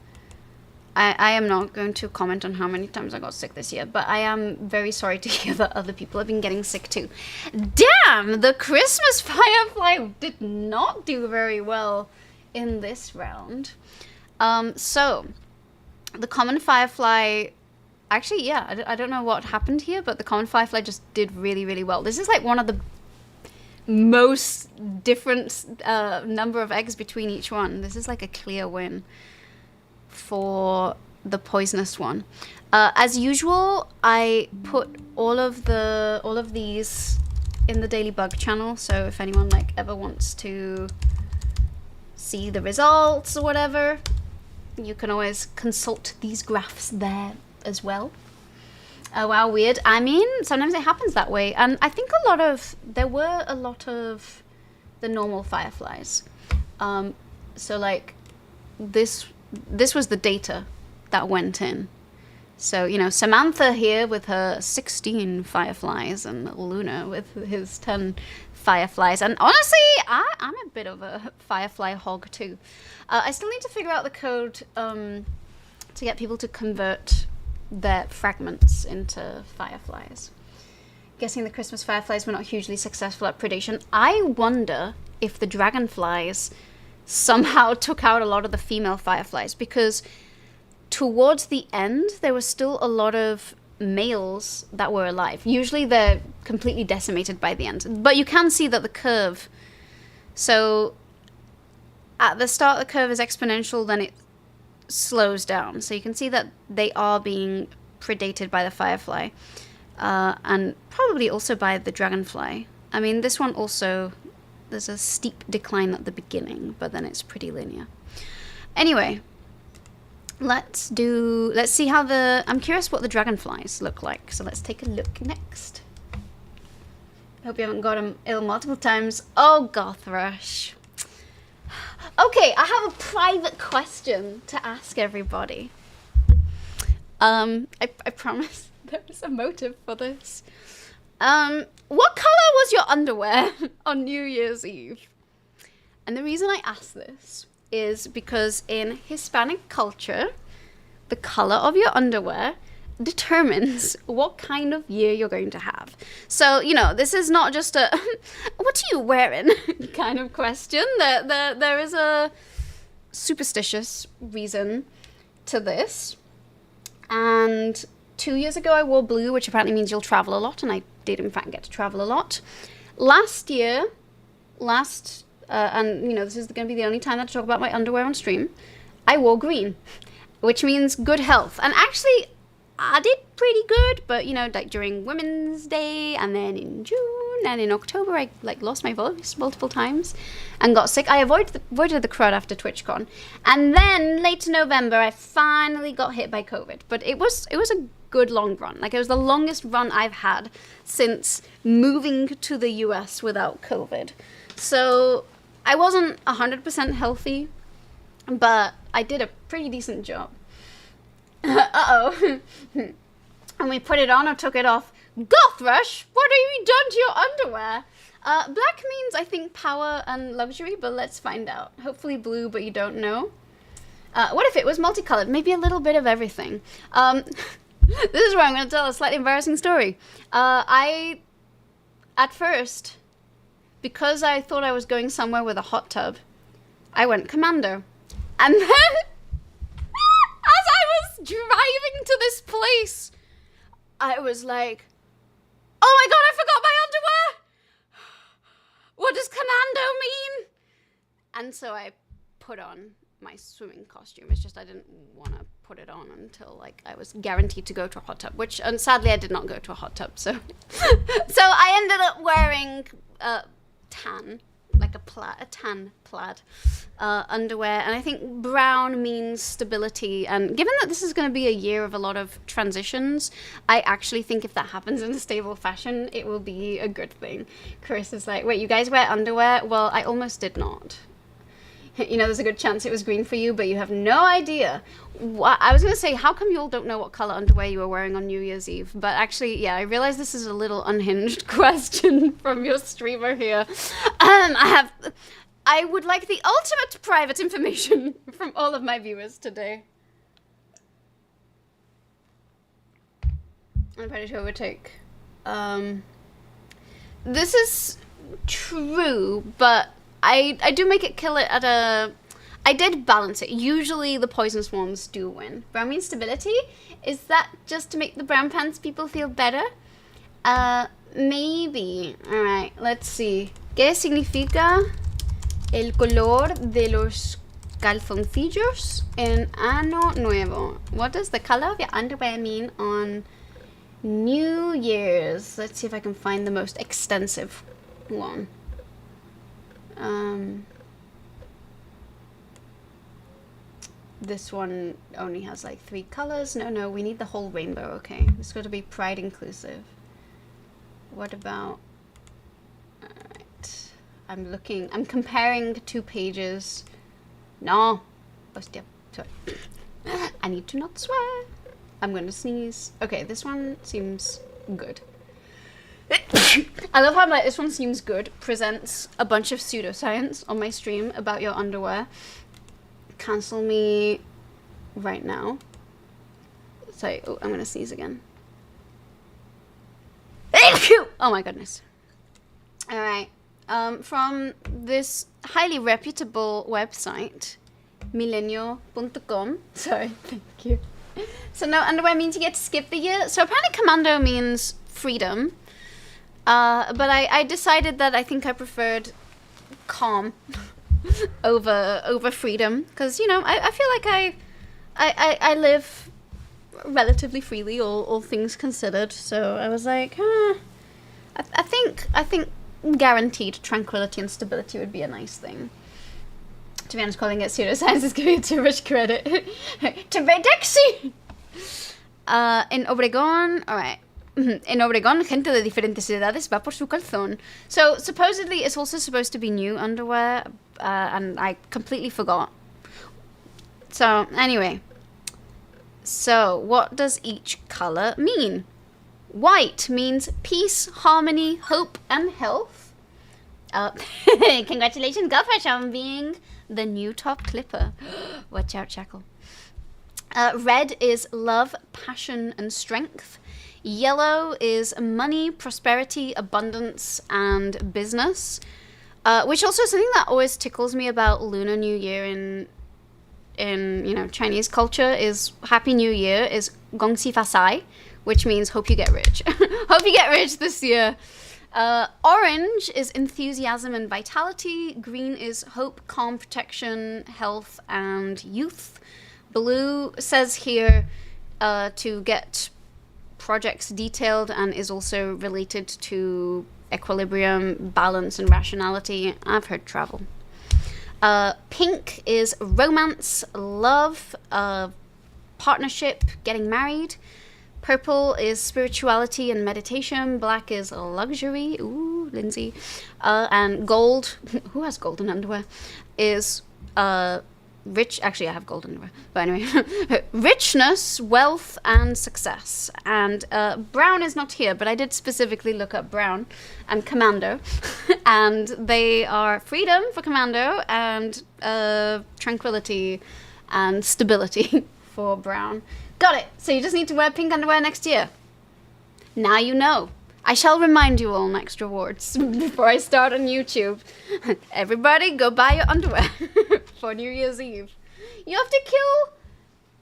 I am not going to comment on how many times I got sick this year, but I am very sorry to hear that other people have been getting sick too. Damn, the Christmas firefly did not do very well in this round. So, the common firefly, actually, yeah, I don't know what happened here, but the common firefly just did really, really well. This is like one of the most different number of eggs between each one. This is like a clear win for the poisonous one. As usual, I put all of these in the daily bug channel, so if anyone like ever wants to see the results or whatever, you can always consult these graphs there as well. Oh wow, weird. I mean, sometimes it happens that way, and I think there were a lot of the normal fireflies. So like this was the data that went in. So, you know, Samantha here with her 16 fireflies and Luna with his 10 fireflies. And honestly, I'm a bit of a firefly hog too. I still need to figure out the code to get people to convert their fragments into fireflies. Guessing the Christmas fireflies were not hugely successful at predation. I wonder if the dragonflies somehow took out a lot of the female fireflies, because towards the end there was still a lot of males that were alive. Usually they're completely decimated by the end, but you can see that the curve, so at the start the curve is exponential, then it slows down, so you can see that they are being predated by the firefly, and probably also by the dragonfly. I mean, this one also, there's a steep decline at the beginning, but then it's pretty linear. Anyway, let's see how I'm curious what the dragonflies look like, so let's take a look next. Hope you haven't got them ill multiple times. Oh, Gothrush. Okay, I have a private question to ask everybody. I promise there is a motive for this. What color was your underwear on New Year's Eve? And the reason I ask this is because in Hispanic culture, the color of your underwear determines what kind of year you're going to have. So, you know, this is not just a what are you wearing kind of question. There is a superstitious reason to this. And 2 years ago I wore blue, which apparently means you'll travel a lot, and I did in fact get to travel a lot. Last year, and you know, this is going to be the only time that I talk about my underwear on stream, I wore green, which means good health. And actually, I did pretty good, but you know, like during Women's Day, and then in June, and in October, I like lost my voice multiple times and got sick. I avoided the crowd after TwitchCon, and then late November, I finally got hit by COVID. But it was a good long run. Like, it was the longest run I've had since moving to the US without COVID. So I wasn't 100% healthy, but I did a pretty decent job. Uh-oh. And we put it on or took it off. Gothrush, what have you done to your underwear? Black means, I think, power and luxury, but let's find out. Hopefully blue, but you don't know. What if it was multicolored? Maybe a little bit of everything. This is where I'm going to tell a slightly embarrassing story. At first, because I thought I was going somewhere with a hot tub, I went commando. And then, as I was driving to this place, I was like, oh my god, I forgot my underwear! What does commando mean? And so I put on my swimming costume. It's just I didn't want to put it on until like I was guaranteed to go to a hot tub, which, and sadly I did not go to a hot tub, so so I ended up wearing tan, like like a tan plaid underwear. And I think brown means stability. And given that this is going to be a year of a lot of transitions, I actually think if that happens in a stable fashion, it will be a good thing. Chris is like, wait, you guys wear underwear? Well, I almost did not. You know, there's a good chance it was green for you, but you have no idea. I was going to say, how come you all don't know what color underwear you were wearing on New Year's Eve? But actually, yeah, I realize this is a little unhinged question from your streamer here. I would like the ultimate private information from all of my viewers today. I'm ready to overtake. This is true, but I do make it kill it at a... I did balance it. Usually the poisonous ones do win. Brown means stability? Is that just to make the brown pants people feel better? Maybe. Alright, let's see. ¿Qué significa el color de los calzoncillos en Año Nuevo? What does the color of your underwear mean on New Year's? Let's see if I can find the most extensive one. This one only has like 3 colors. No, we need the whole rainbow. Okay, it's got to be pride inclusive. What about... Alright. I'm comparing 2 pages. No. Hostia. Sorry. I need to not swear. I'm gonna sneeze. Okay, this one seems good. I love how like this one seems good presents a bunch of pseudoscience on my stream about your underwear. Cancel me right now. Sorry, oh, I'm gonna sneeze again. Oh my goodness. Alright. From this highly reputable website, milenio.com. Sorry, thank you. So no underwear means you get to skip the year. So apparently commando means freedom. But I decided that I think I preferred calm over freedom, because you know I feel like I live relatively freely, all things considered. So I was like, I think guaranteed tranquility and stability would be a nice thing. To be honest, calling it pseudoscience is giving it too much credit. To Dexy! In Obregón, alright. En Obregón, gente de diferentes edades va por su calzón. So, supposedly, it's also supposed to be new underwear, and I completely forgot. So, anyway. So, what does each color mean? White means peace, harmony, hope, and health. Congratulations, Girlfresh, on being the new top clipper. Watch out, Shackle. Red is love, passion, and strength. Yellow is money, prosperity, abundance, and business. Which also is something that always tickles me about Lunar New Year in you know, Chinese culture is Happy New Year is Gong Xi Fa Sai, which means hope you get rich. Hope you get rich this year. Orange is enthusiasm and vitality. Green is hope, calm, protection, health, and youth. Blue says here to get projects detailed and is also related to equilibrium, balance, and rationality. I've heard travel. Pink is romance, love, partnership, getting married. Purple is spirituality and meditation. Black is luxury. Ooh, Lindsay. And gold, who has golden underwear, is rich. Actually, I have gold underwear. But anyway, richness, wealth, and success. And brown is not here, but I did specifically look up brown and commando. And they are freedom for commando and tranquility and stability for brown. Got it. So you just need to wear pink underwear next year. Now you know. I shall remind you all next rewards before I start on YouTube. Everybody go buy your underwear for New Year's Eve. You have to kill...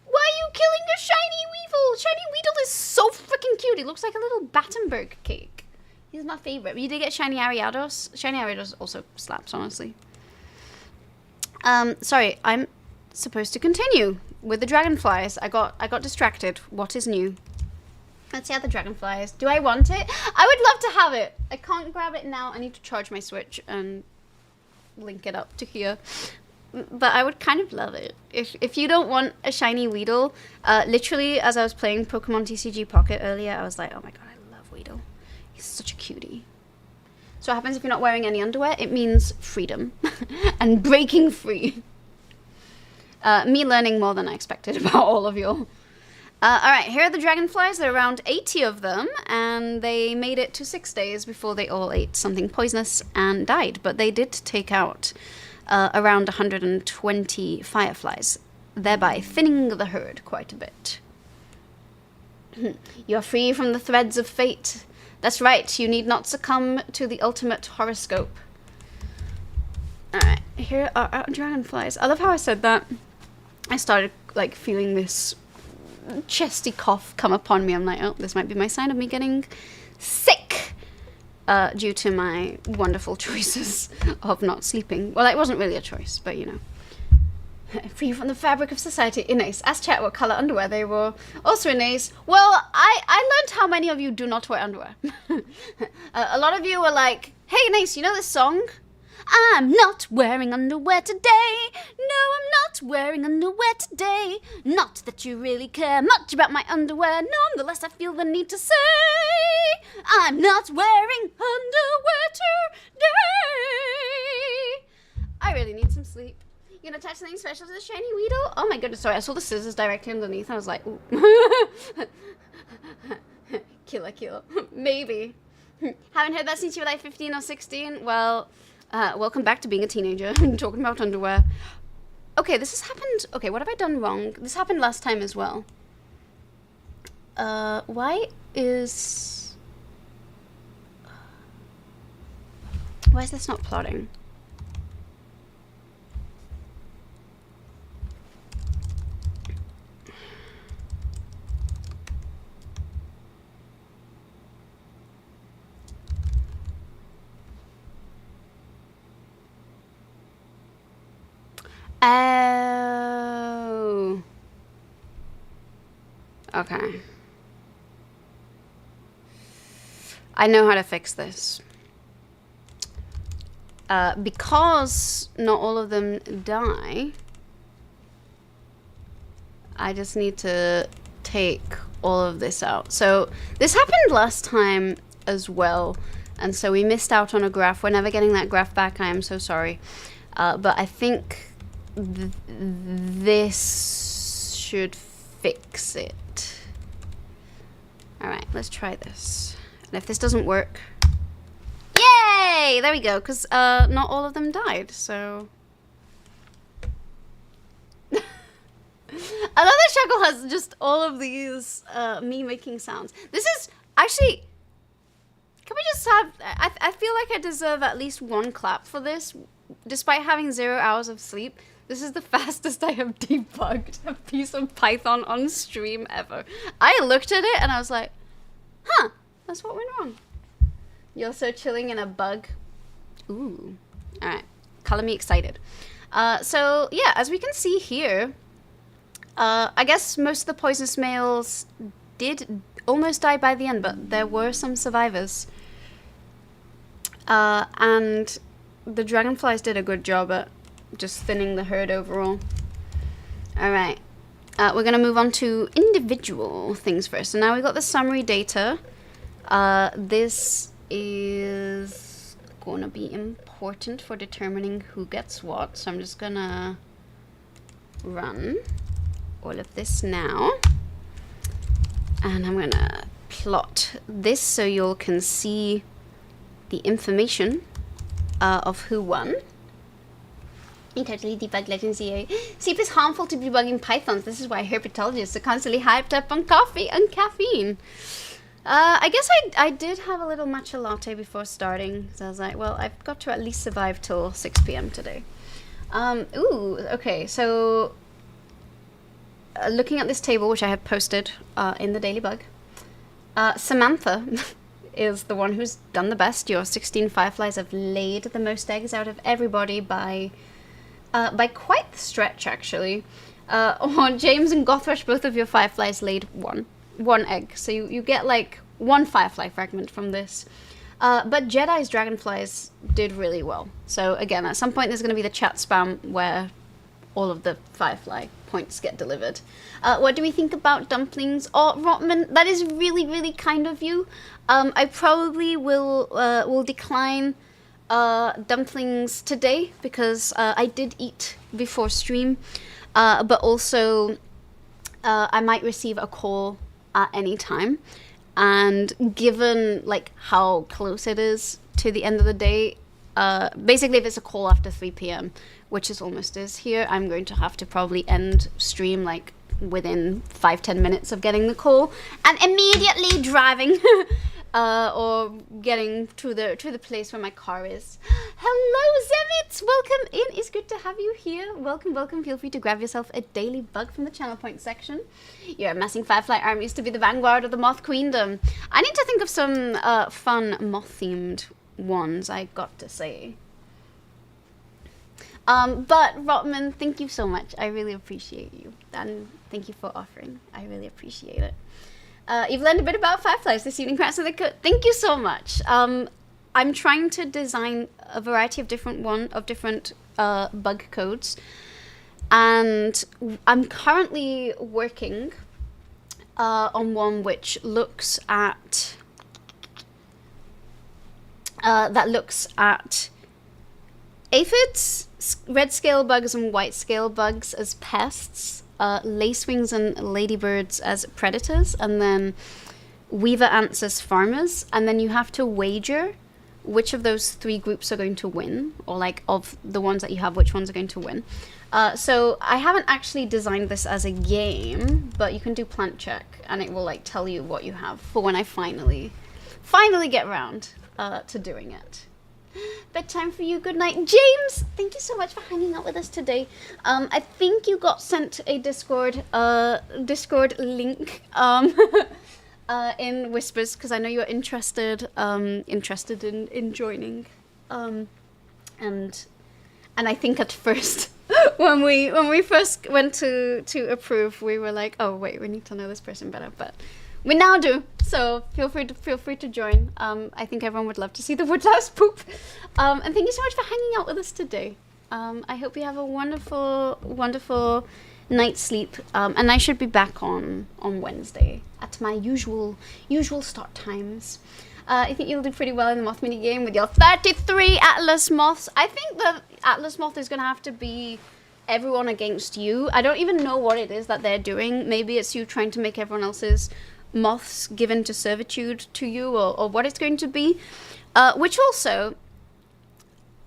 Why are you killing the shiny Weevil? Shiny Weedle is so freaking cute. He looks like a little Battenberg cake. He's my favorite. You did get shiny Ariados. Shiny Ariados also slaps, honestly. Sorry, I'm supposed to continue with the dragonflies. I got distracted. What is new? Let's see how the dragonflies. Do I want it? I would love to have it. I can't grab it now. I need to charge my Switch, and link it up to here. But I would kind of love it. If you don't want a shiny Weedle, literally as I was playing Pokemon TCG Pocket earlier, I was like, oh my god, I love Weedle. He's such a cutie. So what happens if you're not wearing any underwear? It means freedom and breaking free. Me learning more than I expected about all of you. Alright, here are the dragonflies. There are around 80 of them, and they made it to 6 days before they all ate something poisonous and died. But they did take out around 120 fireflies, thereby thinning the herd quite a bit. You are free from the threads of fate. That's right, you need not succumb to the ultimate horoscope. Alright, here are our dragonflies. I love how I said that. I started like feeling this chesty cough come upon me. I'm like, oh, this might be my sign of me getting sick due to my wonderful choices of not sleeping. Well, it wasn't really a choice, but you know. Free from the fabric of society. Inace. Ask chat what color underwear they wore. Also Inace. Well, I learned how many of you do not wear underwear. A lot of you were like, hey Inace, you know this song? I'm not wearing underwear today. No, I'm not wearing underwear today. Not that you really care much about my underwear. Nonetheless, I feel the need to say I'm not wearing underwear today. I really need some sleep. You gonna attach something special to the shiny Weedle? Oh my goodness, sorry, I saw the scissors directly underneath. I was like, ooh. Killer. Maybe. Haven't heard that since you were like 15 or 16? Well, welcome back to being a teenager and talking about underwear. Okay, this has happened. Okay, what have I done wrong? This happened last time as well. Why is this not plotting? Oh. Okay. I know how to fix this. Because not all of them die, I just need to take all of this out. So this happened last time as well, and so we missed out on a graph. We're never getting that graph back. I am so sorry. But I think this should fix it. Alright, let's try this. And if this doesn't work... Yay! There we go, because not all of them died, so... Another Shackle has just all of these me making sounds. This is actually... Can we just have... I feel like I deserve at least one clap for this. Despite having 0 hours of sleep, this is the fastest I have debugged a piece of Python on stream ever. I looked at it and I was like, huh, that's what went wrong. You're so chilling in a bug. Ooh. Alright. Color me excited. So, yeah, as we can see here, I guess most of the poisonous males did almost die by the end, but there were some survivors. And the dragonflies did a good job at just thinning the herd overall. Alright. We're going to move on to individual things first. So now we've got the summary data. This is going to be important for determining who gets what. So I'm just going to run all of this now. And I'm going to plot this so you all can see the information of who won. You totally debug Legends EA. Sleep is harmful to debugging pythons. This is why herpetologists are constantly hyped up on coffee and caffeine. I guess I did have a little matcha latte before starting. So I was like, well, I've got to at least survive till 6 p.m. today. Ooh, okay. So looking at this table, which I have posted in the Daily Bug, Samantha is the one who's done the best. Your 16 fireflies have laid the most eggs out of everybody by quite the stretch, actually. James and Gothrush, both of your fireflies laid one egg. So you get like one firefly fragment from this. But Jedi's Dragonflies did really well. So again, at some point there's going to be the chat spam where all of the Firefly points get delivered. What do we think about dumplings? Oh, Rotman, that is really, really kind of you. I probably will decline dumplings today because I did eat before stream, but also I might receive a call at any time, and given like how close it is to the end of the day, basically if it's a call after 3 p.m, which is almost is here, I'm going to have to probably end stream like within 5-10 minutes of getting the call and immediately driving or getting to the place where my car is. Hello Zevitz, welcome in. It's good to have you here. Welcome. Feel free to grab yourself a daily bug from the channel point section. You're amassing Firefly armies to be the vanguard of the Moth Queendom. I need to think of some fun moth themed ones, I got to say. But Rotman, thank you so much. I really appreciate you, and thank you for offering. I really appreciate it. You've learned a bit about Fireflies this evening, perhaps. Thank you so much. I'm trying to design a variety of different bug codes, and I'm currently working on one which looks at aphids, red scale bugs and white scale bugs as pests, lacewings and ladybirds as predators, and then weaver ants as farmers. And then you have to wager which of those 3 groups are going to win, or like of the ones that you have, which ones are going to win. So I haven't actually designed this as a game, but you can do plant check and it will like tell you what you have for when I finally get around to doing it. Bedtime for you. Good night, James. Thank you so much for hanging out with us today. I think you got sent a Discord link in whispers because I know you're interested in joining. And I think at first when we first went to approve, we were like, oh wait, we need to know this person better, but we now do, so feel free to join. I think everyone would love to see the woodlouse poop. And thank you so much for hanging out with us today. I hope you have a wonderful night's sleep. And I should be back on Wednesday at my usual start times. I think you'll do pretty well in the moth mini game with your 33 Atlas moths. I think the Atlas moth is gonna have to be everyone against you. I don't even know what it is that they're doing. Maybe it's you trying to make everyone else's moths given to servitude to you, or what it's going to be. Which also,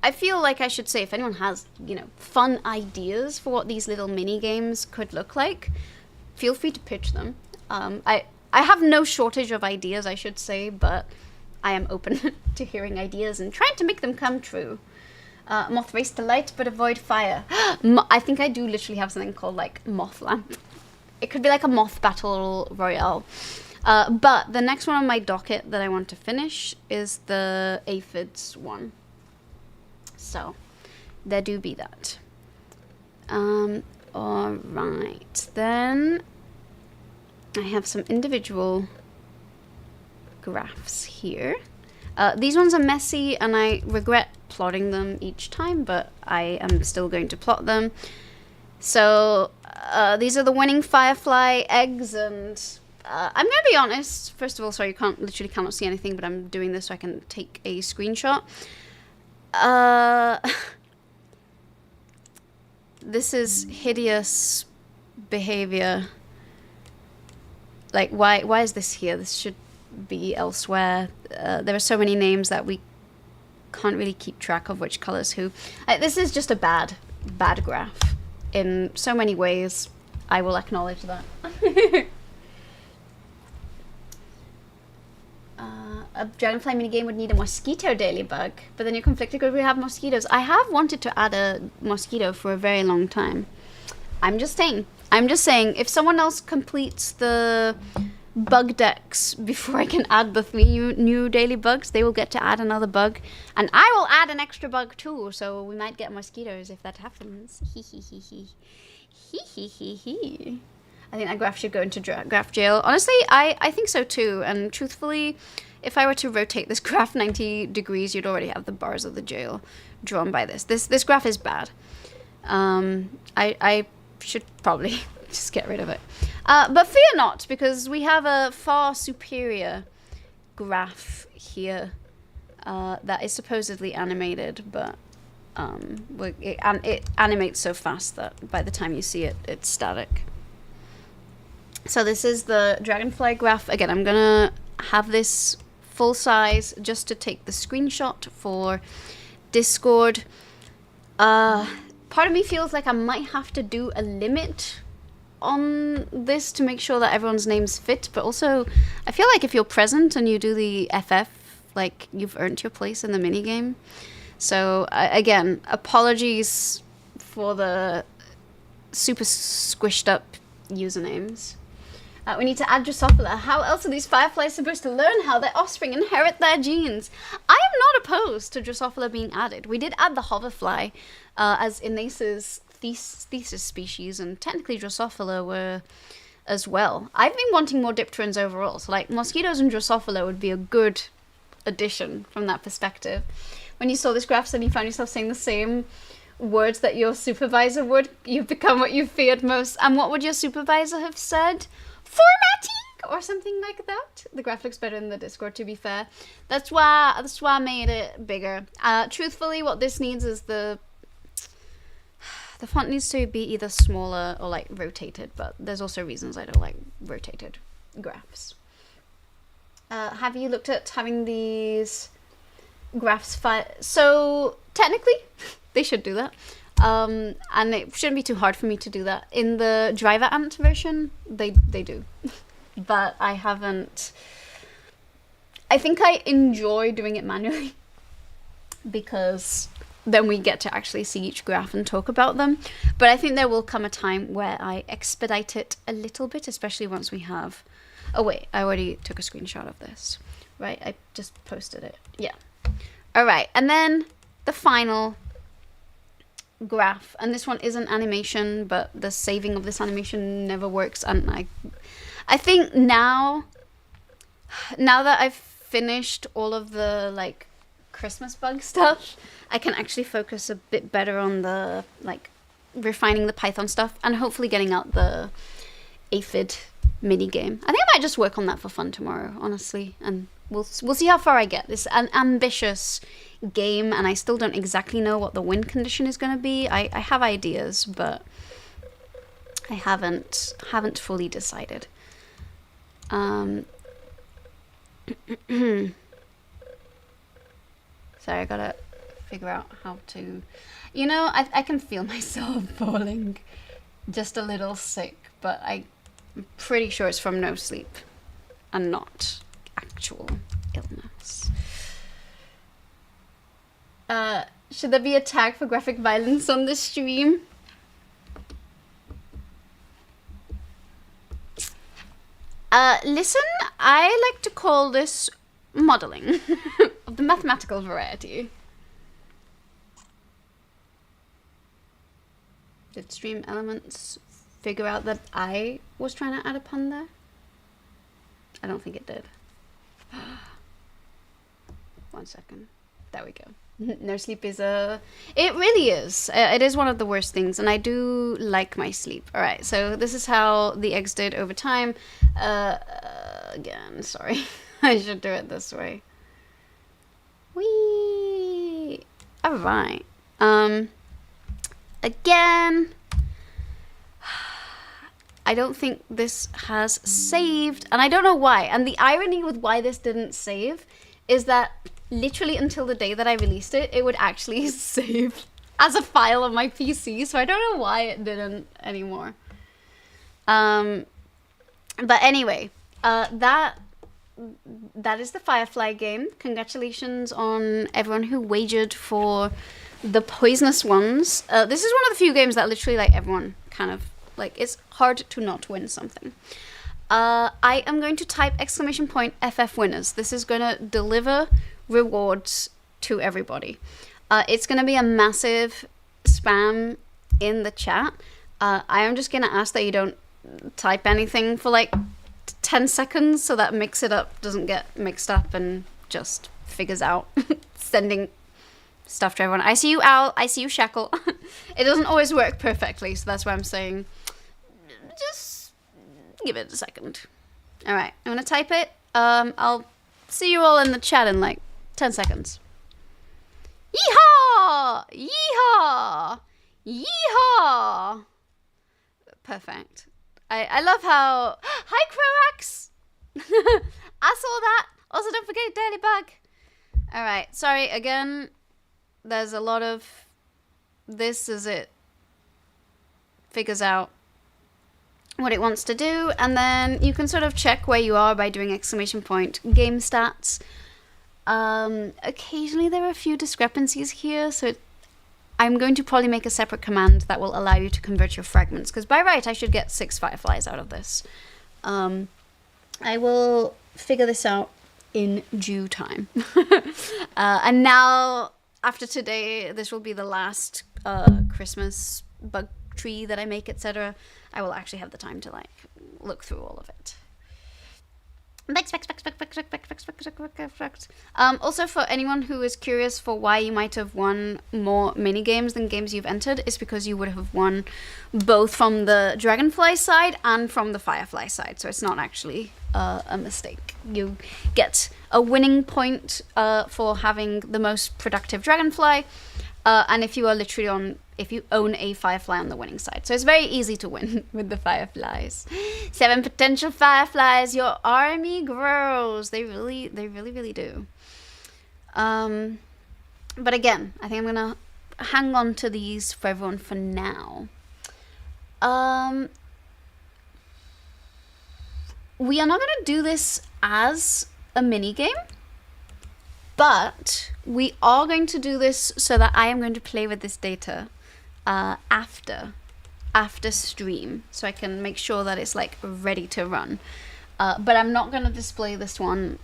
I feel like I should say, if anyone has, fun ideas for what these little mini games could look like, feel free to pitch them. I have no shortage of ideas, I should say, but I am open to hearing ideas and trying to make them come true. Moth race to light, but avoid fire. I think I do literally have something called like moth lamp. It could be like a moth battle royale. But the next one on my docket that I want to finish is the aphids one. So there do be that. Alright, then I have some individual graphs here. These ones are messy and I regret plotting them each time, but I am still going to plot them. So these are the winning Firefly eggs, and I'm gonna be honest. First of all, sorry, you literally cannot see anything, but I'm doing this so I can take a screenshot. This is hideous behavior. Like, why is this here? This should be elsewhere. There are so many names that we can't really keep track of which colors who. This is just a bad graph in so many ways. I will acknowledge that. A dragonfly minigame would need a mosquito daily bug, but then you're conflicted because we have mosquitoes. I have wanted to add a mosquito for a very long time. I'm just saying, if someone else completes the bug decks before I can add the 3 new daily bugs, they will get to add another bug, and I will add an extra bug too, so we might get mosquitoes if that happens. Hee hee hee hee. Hee hee hee hee. I think that graph should go into graph jail. Honestly, I think so too, and truthfully, if I were to rotate this graph 90 degrees, you'd already have the bars of the jail drawn by this. This graph is bad. I should probably just get rid of it. But fear not, because we have a far superior graph here that is supposedly animated, but it animates so fast that by the time you see it, it's static. So this is the dragonfly graph. Again, I'm gonna have this full size just to take the screenshot for Discord. Part of me feels like I might have to do a limit on this to make sure that everyone's names fit, but also I feel like if you're present and you do the FF, like, you've earned your place in the minigame. So again, apologies for the super squished up usernames. We need to add Drosophila. How else are these fireflies supposed to learn how their offspring inherit their genes? I am not opposed to Drosophila being added. We did add the hoverfly as Inace's thesis species, and technically Drosophila were as well. I've been wanting more dipterans overall, so like mosquitoes and Drosophila would be a good addition from that perspective. When you saw this graph and you found yourself saying the same words that your supervisor would, you've become what you feared most. And what would your supervisor have said? Formatting or something like that. The graph looks better in the Discord, to be fair. That's why I made it bigger. Truthfully, what this needs is the font needs to be either smaller or like rotated, but there's also reasons I don't like rotated graphs. Have you looked at having these graphs so technically they should do that, and it shouldn't be too hard for me to do that. In the driver ant version they do but I haven't. I think I enjoy doing it manually because then we get to actually see each graph and talk about them, but I think there will come a time where I expedite it a little bit, especially once we have... Oh wait, I already took a screenshot of this, right? I just posted it. Yeah. All right, and then the final graph, and this one is an animation, but the saving of this animation never works, and I think now that I've finished all of the like Christmas bug stuff, I can actually focus a bit better on the like refining the Python stuff and hopefully getting out the aphid mini game. I think I might just work on that for fun tomorrow, honestly, and we'll see how far I get. This is an ambitious game, and I still don't exactly know what the win condition is going to be. I have ideas, but I haven't fully decided. Sorry, I gotta figure out how to... You know, I can feel myself falling just a little sick, but I'm pretty sure it's from no sleep and not actual illness. Should there be a tag for graphic violence on this stream? Listen, I like to call this modeling of the mathematical variety. Did Stream Elements figure out that I was trying to add a pun there? I don't think it did. 1 second. There we go. No sleep is it really is. It is one of the worst things, and I do like my sleep. All right, so this is how the eggs did over time. Again, sorry. I should do it this way. Whee! All right. Again, I don't think this has saved, and I don't know why. And the irony with why this didn't save is that literally until the day that I released it, it would actually save as a file on my PC, so I don't know why it didn't anymore. But anyway, that is the Firefly game. Congratulations on everyone who wagered for the poisonous ones. This is one of the few games that literally, like, everyone kind of, like, it's hard to not win something. I am going to type !FF winners. This is going to deliver rewards to everybody. It's going to be a massive spam in the chat. I am just going to ask that you don't type anything for like 10 seconds so that mix it up doesn't get mixed up and just figures out sending stuff to everyone. I see you, Al. I see you, Shackle. It doesn't always work perfectly, so that's why I'm saying just give it a second. All right, I'm gonna type it. I'll see you all in the chat in like 10 seconds. Yeehaw! Yeehaw! Yeehaw! Perfect. I love how... Hi, Croax! I saw that. Also, don't forget Daily Bug. Alright, sorry, again, there's a lot of this as it figures out what it wants to do, and then you can sort of check where you are by doing exclamation point game stats. Occasionally there are a few discrepancies here, so I'm going to probably make a separate command that will allow you to convert your fragments, because by right I should get 6 fireflies out of this. I will figure this out in due time. And now, after today, this will be the last Christmas bug tree that I make, etc. I will actually have the time to like look through all of it. Also, for anyone who is curious for why you might have won more mini games than games you've entered, is because you would have won both from the dragonfly side and from the firefly side, so it's not actually a mistake. You get a winning point for having the most productive dragonfly, and if you are literally if you own a firefly on the winning side. So it's very easy to win with the fireflies. 7 potential fireflies, your army grows. They really do. But again, I think I'm gonna hang on to these for everyone for now. We are not gonna do this as a mini game, but we are going to do this so that I am going to play with this data after stream, so I can make sure that it's like ready to run. But I'm not gonna display this one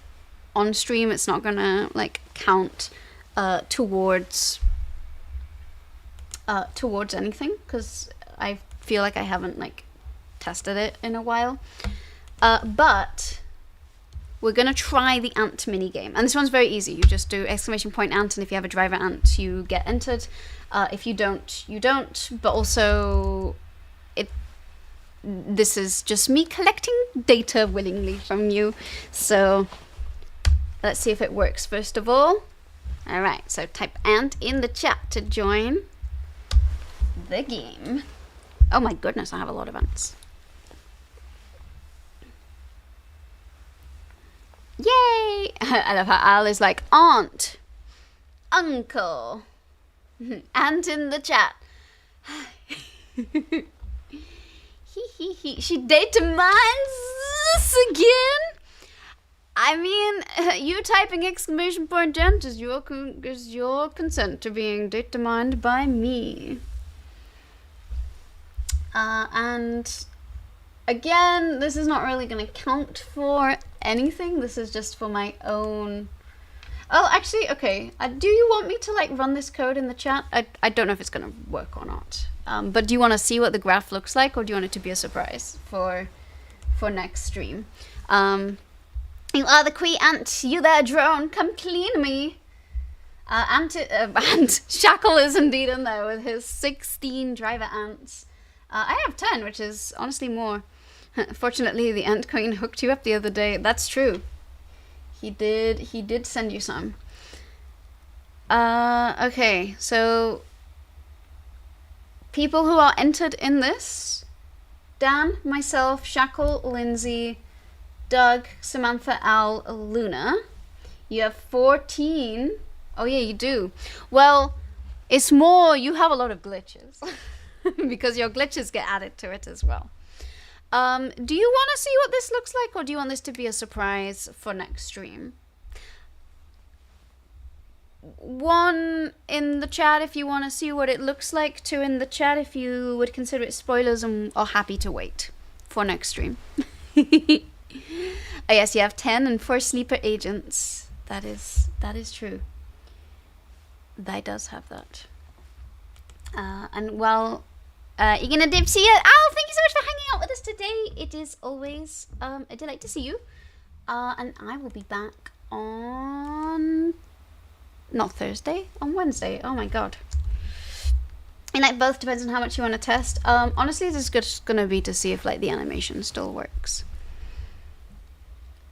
on stream. It's not gonna like count towards anything, because I feel like I haven't like tested it in a while. But we're gonna try the ant mini game, and this one's very easy. You just do exclamation point ant, and if you have a driver ant, you get entered. If you don't, you don't. But also, this is just me collecting data willingly from you. So let's see if it works first of all. All right, so type ant in the chat to join the game. Oh my goodness, I have a lot of ants. Yay! I love how Al is like, aunt, uncle, ant in the chat. She data mines us again? I mean, you typing exclamation point ant is your consent to being data mined by me. And again, this is not really going to count for anything. This is just for my own... Oh, actually, okay. Do you want me to like run this code in the chat? I don't know if it's going to work or not. But do you want to see what the graph looks like, or do you want it to be a surprise for next stream? You are the queen ant. You there, drone. Come clean me. And Shackle is indeed in there with his 16 driver ants. I have 10, which is honestly more. Fortunately, the Ant Queen hooked you up the other day. That's true. He did send you some. Okay, so people who are entered in this: Dan, myself, Shackle, Lindsay, Doug, Samantha, Al, Luna. You have 14. Oh yeah, you do. Well, it's more, you have a lot of glitches. Because your glitches get added to it as well. Do you want to see what this looks like, or do you want this to be a surprise for next stream? 1 in the chat if you want to see what it looks like. 2 in the chat if you would consider it spoilers and are happy to wait for next stream. Oh yes, you have 10 and 4 sleeper agents. That is true. Thy does have that. And well, you're gonna dip see it. Al, thank you so much for hanging out with us today. it is always a delight to see you. And I will be back on... not Thursday, on Wednesday. Oh my god. And like both depends on how much you want to test. Honestly, this is just gonna be to see if like the animation still works.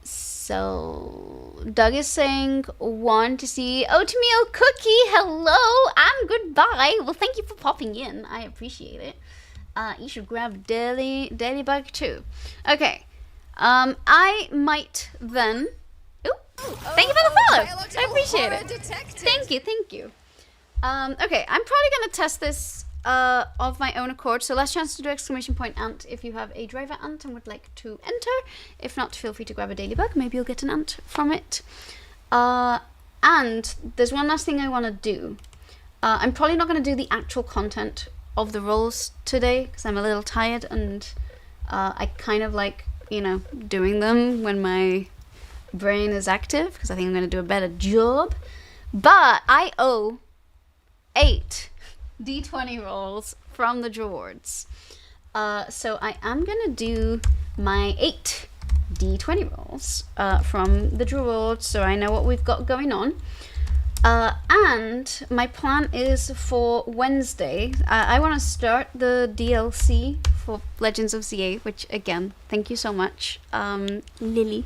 So Doug is saying want to see oatmeal cookie. Hello and goodbye. Well, thank you for popping in. I appreciate it. You should grab daily bug too. Okay. I might then. Ooh, thank you for the follow. I appreciate it. Thank you. Okay, I'm probably gonna test this of my own accord. So last chance to do exclamation point ant if you have a driver ant and would like to enter. If not, feel free to grab a daily bug. Maybe you'll get an ant from it. And there's one last thing I want to do. I'm probably not going to do the actual content of the roles today because I'm a little tired and I kind of like, you know, doing them when my brain is active because I think I'm going to do a better job. But I owe 8 D20 rolls from the Drawards. So I am going to do my 8 D20 rolls from the Drawards so I know what we've got going on. And my plan is for Wednesday, I want to start the DLC for Legends of ZA, which again, thank you so much, Lily,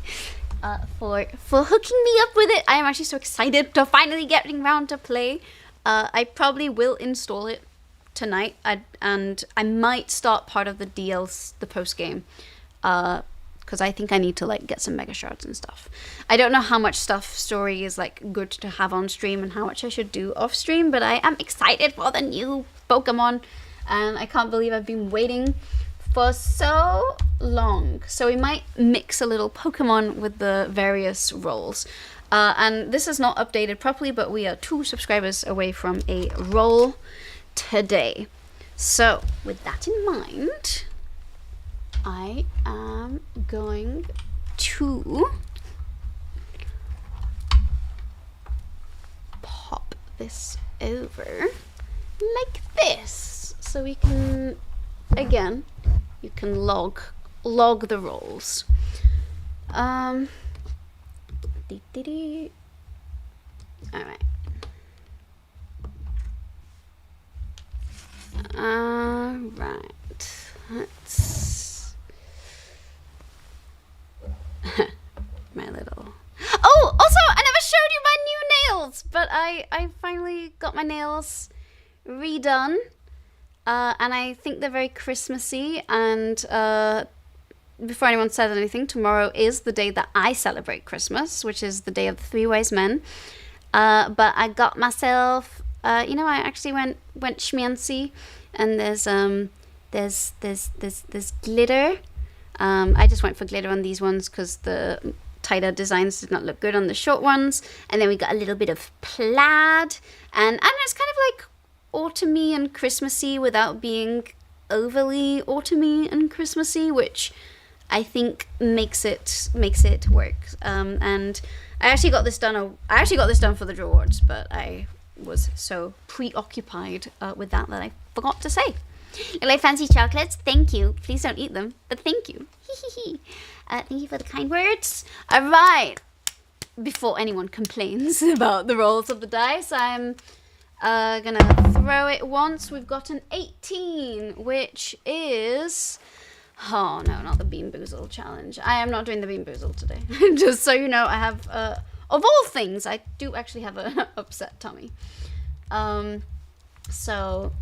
for hooking me up with it. I am actually so excited to finally getting around to play. I probably will install it tonight, and I might start part of the DLC, the post game, because I think I need to like get some mega shards and stuff. I don't know how much stuff story is like good to have on stream and how much I should do off stream, but I am excited for the new Pokemon, and I can't believe I've been waiting for so long. So we might mix a little Pokemon with the various roles. And this is not updated properly, but we are 2 subscribers away from a roll today. So, with that in mind, I am going to pop this over like this. So we can, again, you can log the rolls. Alright. Alright. Let's... my little... Oh! Also, I never showed you my new nails! But I finally got my nails redone. And I think they're very Christmassy. And before anyone said anything, tomorrow is the day that I celebrate Christmas, which is the day of the 3 wise men. But I got myself, you know, I actually went schmancy, and there's glitter. I just went for glitter on these ones because the tighter designs did not look good on the short ones. And then we got a little bit of plaid, and I don't know, it's kind of like autumny and Christmassy without being overly autumny and Christmassy, which I think makes it work. And I actually got this done. I actually got this done for the Drawards, but I was so preoccupied with that I forgot to say. You like fancy chocolates? Thank you. Please don't eat them, but thank you. Thank you for the kind words. All right. Before anyone complains about the rolls of the dice, I'm gonna throw it once. We've got an 18, which is... oh no, not the Bean Boozle challenge. I am not doing the Bean Boozle today. Just so you know, I have, of all things, I do actually have an upset tummy. So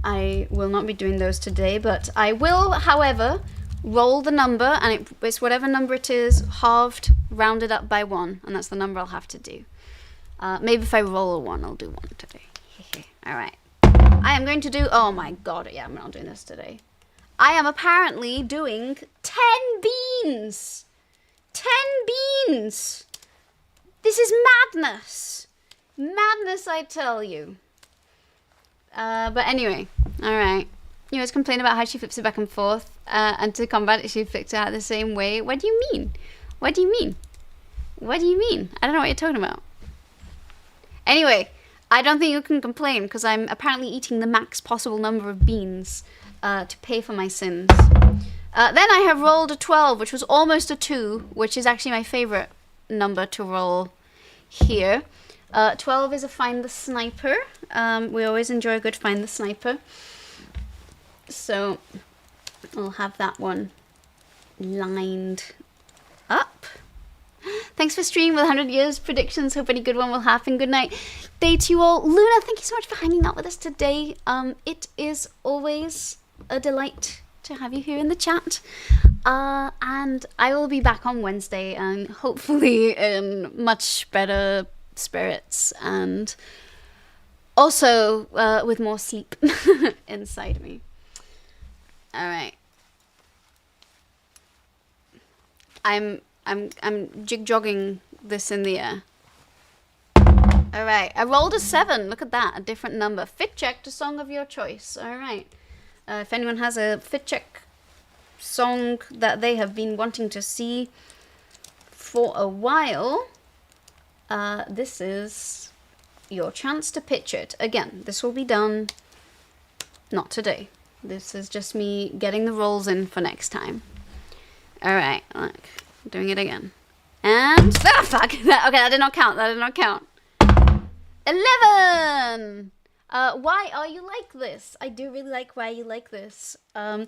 I will not be doing those today, but I will, however, roll the number, and it's whatever number it is, halved, rounded up by 1, and that's the number I'll have to do. Maybe if I roll a 1, I'll do 1 today. Alright. I am going to do, oh my god, yeah, I'm not doing this today. I am apparently doing 10 beans! 10 beans! This is madness! Madness, I tell you. But anyway, alright. You always complain about how she flips it back and forth, and to combat it, she flips it out the same way. What do you mean? What do you mean? What do you mean? I don't know what you're talking about. Anyway, I don't think you can complain, because I'm apparently eating the max possible number of beans to pay for my sins. Then I have rolled a 12, which was almost a 2, which is actually my favorite number to roll here. 12 is a Find the Sniper. We always enjoy a good Find the Sniper. So I'll have that one lined up. Thanks for streaming with 100 years predictions. Hope any good one will happen. Good night. Day to you all. Luna, thank you so much for hanging out with us today. It is always a delight to have you here in the chat. And I will be back on Wednesday and hopefully in much better spirits and also with more sleep inside me. All right. I'm jig-jogging this in the air. All right, I rolled a 7. Look at that, a different number. Fit check to song of your choice. All right. If anyone has a fit check song that they have been wanting to see for a while, this is your chance to pitch it. Again, this will be done not today. This is just me getting the rolls in for next time. All right, look, I'm doing it again. And, fuck, okay, that did not count, 11! Why are you like this? I do really like why you like this. I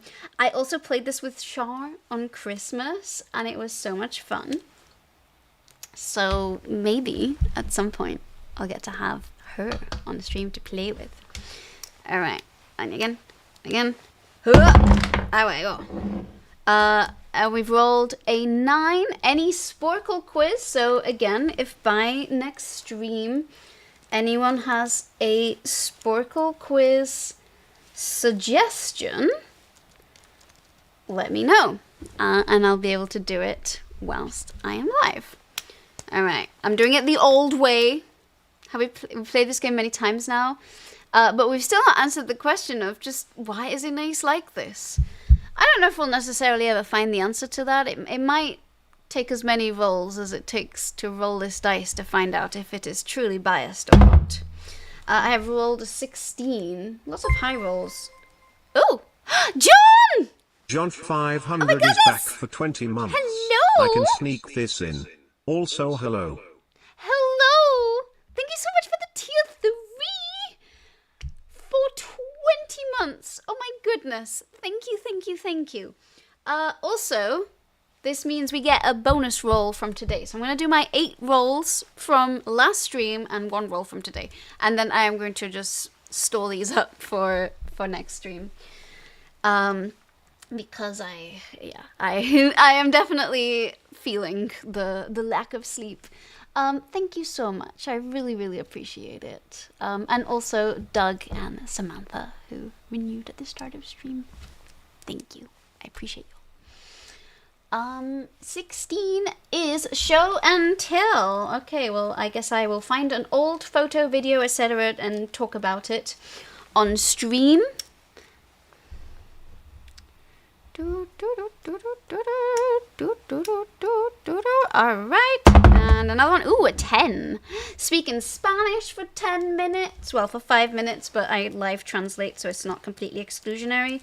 also played this with Char on Christmas, and it was so much fun. So maybe at some point I'll get to have her on the stream to play with. All right, and again. There we go. We've rolled a 9. Any Sporkle quiz. So again, if by next stream anyone has a Sporkle quiz suggestion, let me know. And I'll be able to do it whilst I am live. Alright, I'm doing it the old way. We've played this game many times now. But we've still not answered the question of just why is Inés like this? I don't know if we'll necessarily ever find the answer to that. It might take as many rolls as it takes to roll this dice to find out if it is truly biased or not. I have rolled a 16. Lots of high rolls. Oh! John! John 500 is back for 20 months. Hello! I can sneak this in. Also hello. Hello! Thank you so much for the tier 3! For 20 months. Oh my goodness. Thank you. Also, this means we get a bonus roll from today. So I'm going to do my 8 rolls from last stream and 1 roll from today. And then I am going to just store these up for next stream. Because I am definitely feeling the lack of sleep. Thank you so much. I really appreciate it. And also Doug and Samantha, who renewed at the start of stream. Thank you. I appreciate you. 16 is show and tell. Okay, well, I guess I will find an old photo, video, etc. and talk about it on stream. Alright, and another one. Ooh, a 10. Speak in Spanish for 10 minutes. Well, for 5 minutes, but I live translate, so it's not completely exclusionary.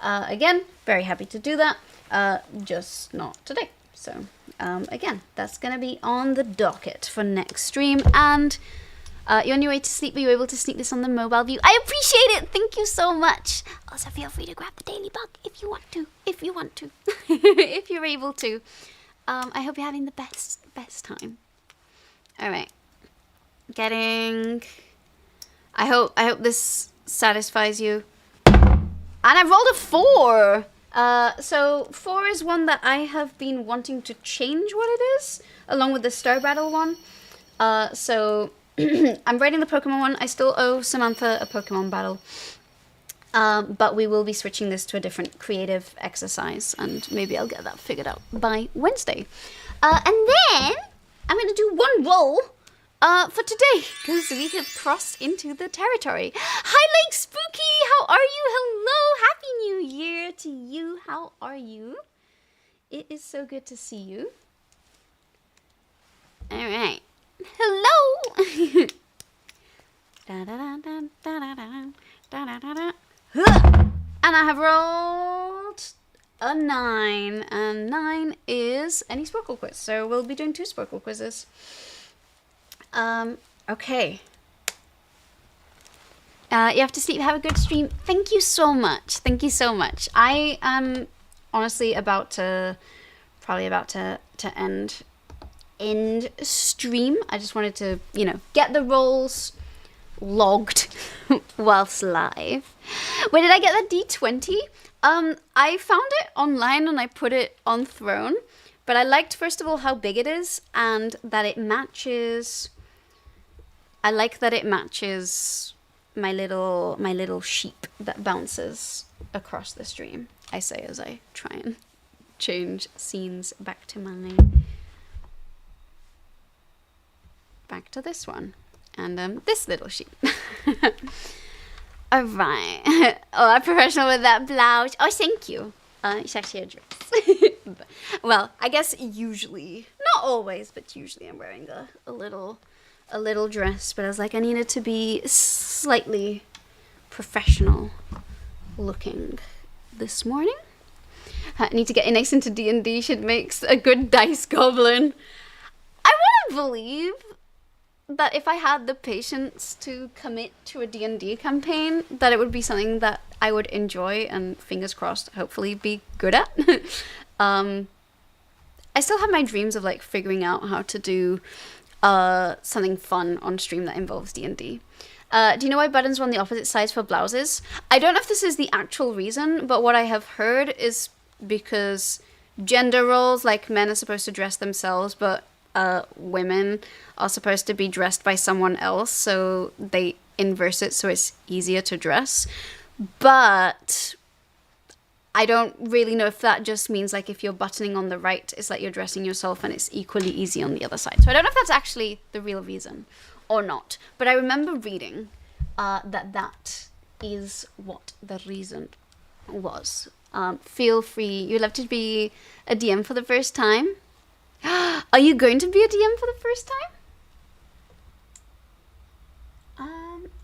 Again, very happy to do that. Just not today. So, again, that's going to be on the docket for next stream. And you're on your way to sleep. Were you able to sneak this on the mobile view? I appreciate it. Thank you so much. Also, feel free to grab the daily bug if you want to. If you're able to. I hope you're having the best time. All right. I hope this satisfies you. And I rolled a 4. So 4 is one that I have been wanting to change what it is, along with the Star Battle one. So I'm writing the Pokemon one. I still owe Samantha a Pokemon battle. But we will be switching this to a different creative exercise, and maybe I'll get that figured out by Wednesday. And then I'm going to do 1 roll for today, because we have crossed into the territory. Hi, Lake Spooky! How are you? Hello! Happy New Year to you. How are you? It is so good to see you. Alright. Hello! And I have rolled a 9, and 9 is any Sporkle quiz. So we'll be doing 2 Sporkle quizzes. Okay. You have to sleep. Have a good stream. Thank you so much. Thank you so much. I am honestly probably about to end stream. I just wanted to, get the rolls logged whilst live. Where did I get that D20? I found it online and I put it on Throne, but I liked, first of all, how big it is and that it matches. I like that it matches my little sheep that bounces across the stream. I say as I try and change scenes back to this one and this little sheep. All right. Oh, I'm professional with that blouse. Oh, thank you. It's actually a dress. Well, I guess usually, not always, but usually I'm wearing a little dress. But I was like, I needed to be slightly professional looking this morning. I need to get nice into D&D. Should makes a good dice goblin. I want to believe that if I had the patience to commit to a D&D campaign, that it would be something that I would enjoy and, fingers crossed, hopefully be good at. I still have my dreams of like figuring out how to do something fun on stream that involves D&D. Do you know why buttons were on the opposite sides for blouses? I don't know if this is the actual reason, but what I have heard is because gender roles, like men are supposed to dress themselves, but women are supposed to be dressed by someone else, so they inverse it so it's easier to dress. But I don't really know if that just means like if you're buttoning on the right, it's like you're dressing yourself and it's equally easy on the other side. So I don't know if that's actually the real reason or not. But I remember reading that is what the reason was. Feel free. You'd love to be a DM for the first time? Are you going to be a DM for the first time?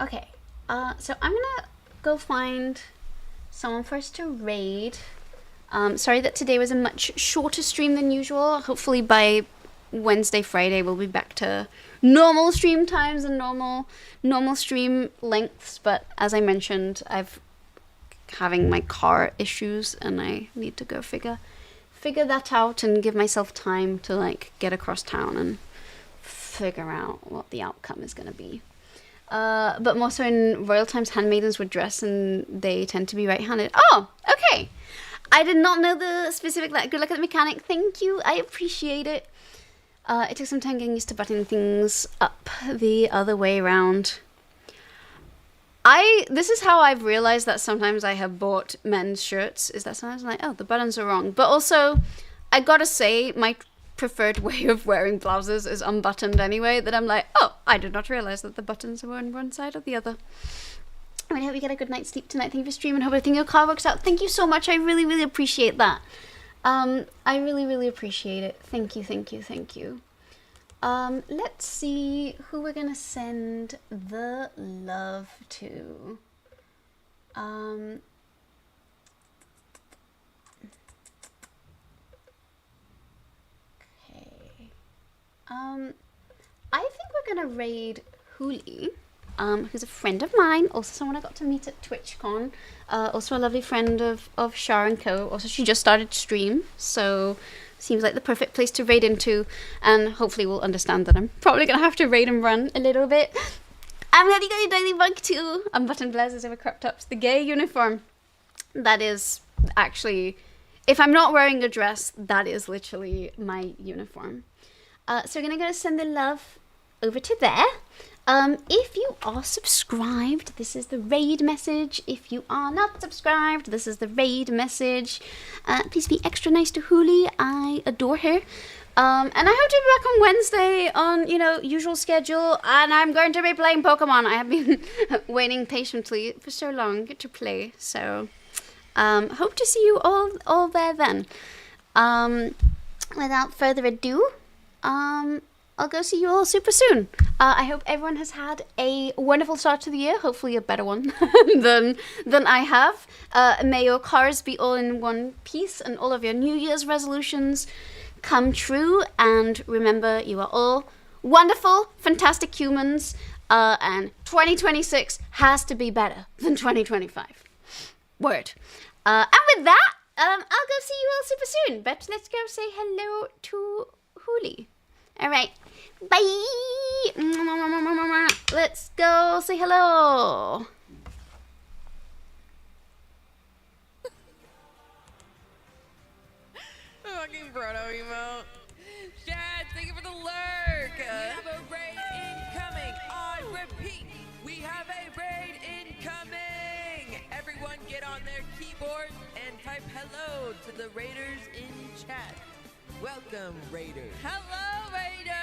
Okay. So I'm gonna go find someone for us to raid. Sorry that today was a much shorter stream than usual. Hopefully by Wednesday, Friday, we'll be back to normal stream times and normal stream lengths. But as I mentioned, I've having my car issues and I need to go figure that out and give myself time to like get across town and figure out what the outcome is going to be. But more so in Royal Times, handmaidens would dress and they tend to be right-handed. Oh, okay. I did not know the specific, like, good luck at the mechanic. Thank you. I appreciate it. It took some time getting used to buttoning things up the other way around. This is how I've realized that sometimes I have bought men's shirts, is that sometimes I'm like, oh, the buttons are wrong. But also, I gotta say, my preferred way of wearing blouses is unbuttoned anyway, that I'm like, oh, I did not realize that the buttons were on one side or the other. I hope you get a good night's sleep tonight. Thank you for streaming. Hope everything in your car works out. Thank you so much. I really, really appreciate that. I really, really appreciate it. Thank you, thank you, thank you. Let's see who we're gonna send the love to. Okay. I think we're gonna raid Hooli, who's a friend of mine, also someone I got to meet at TwitchCon, also a lovely friend of Shar and Co. Also, she just started stream, so seems like the perfect place to raid into, and hopefully we'll understand that I'm probably gonna have to raid and run a little bit. I'm glad you got your daily bug too. Unbuttoned blouses over crop tops. The gay uniform. That is actually, if I'm not wearing a dress, that is literally my uniform. So we're gonna go send the love over to there. If you are subscribed, this is the raid message. If you are not subscribed, this is the raid message. Please be extra nice to Hooli. I adore her. And I hope to be back on Wednesday on, usual schedule. And I'm going to be playing Pokemon. I have been waiting patiently for so long to play. So, hope to see you all there then. Without further ado, I'll go see you all super soon. I hope everyone has had a wonderful start to the year. Hopefully a better one than I have. May your cars be all in one piece and all of your New Year's resolutions come true. And remember, you are all wonderful, fantastic humans. And 2026 has to be better than 2025. Word. And with that, I'll go see you all super soon. But let's go say hello to Huli. All right. Bye. Let's go say hello. Fucking Proto emote. Chad, thank you for the lurk. We have a raid incoming. On repeat, we have a raid incoming. Everyone get on their keyboard and type hello to the raiders in chat. Welcome, raiders. Hello, raiders.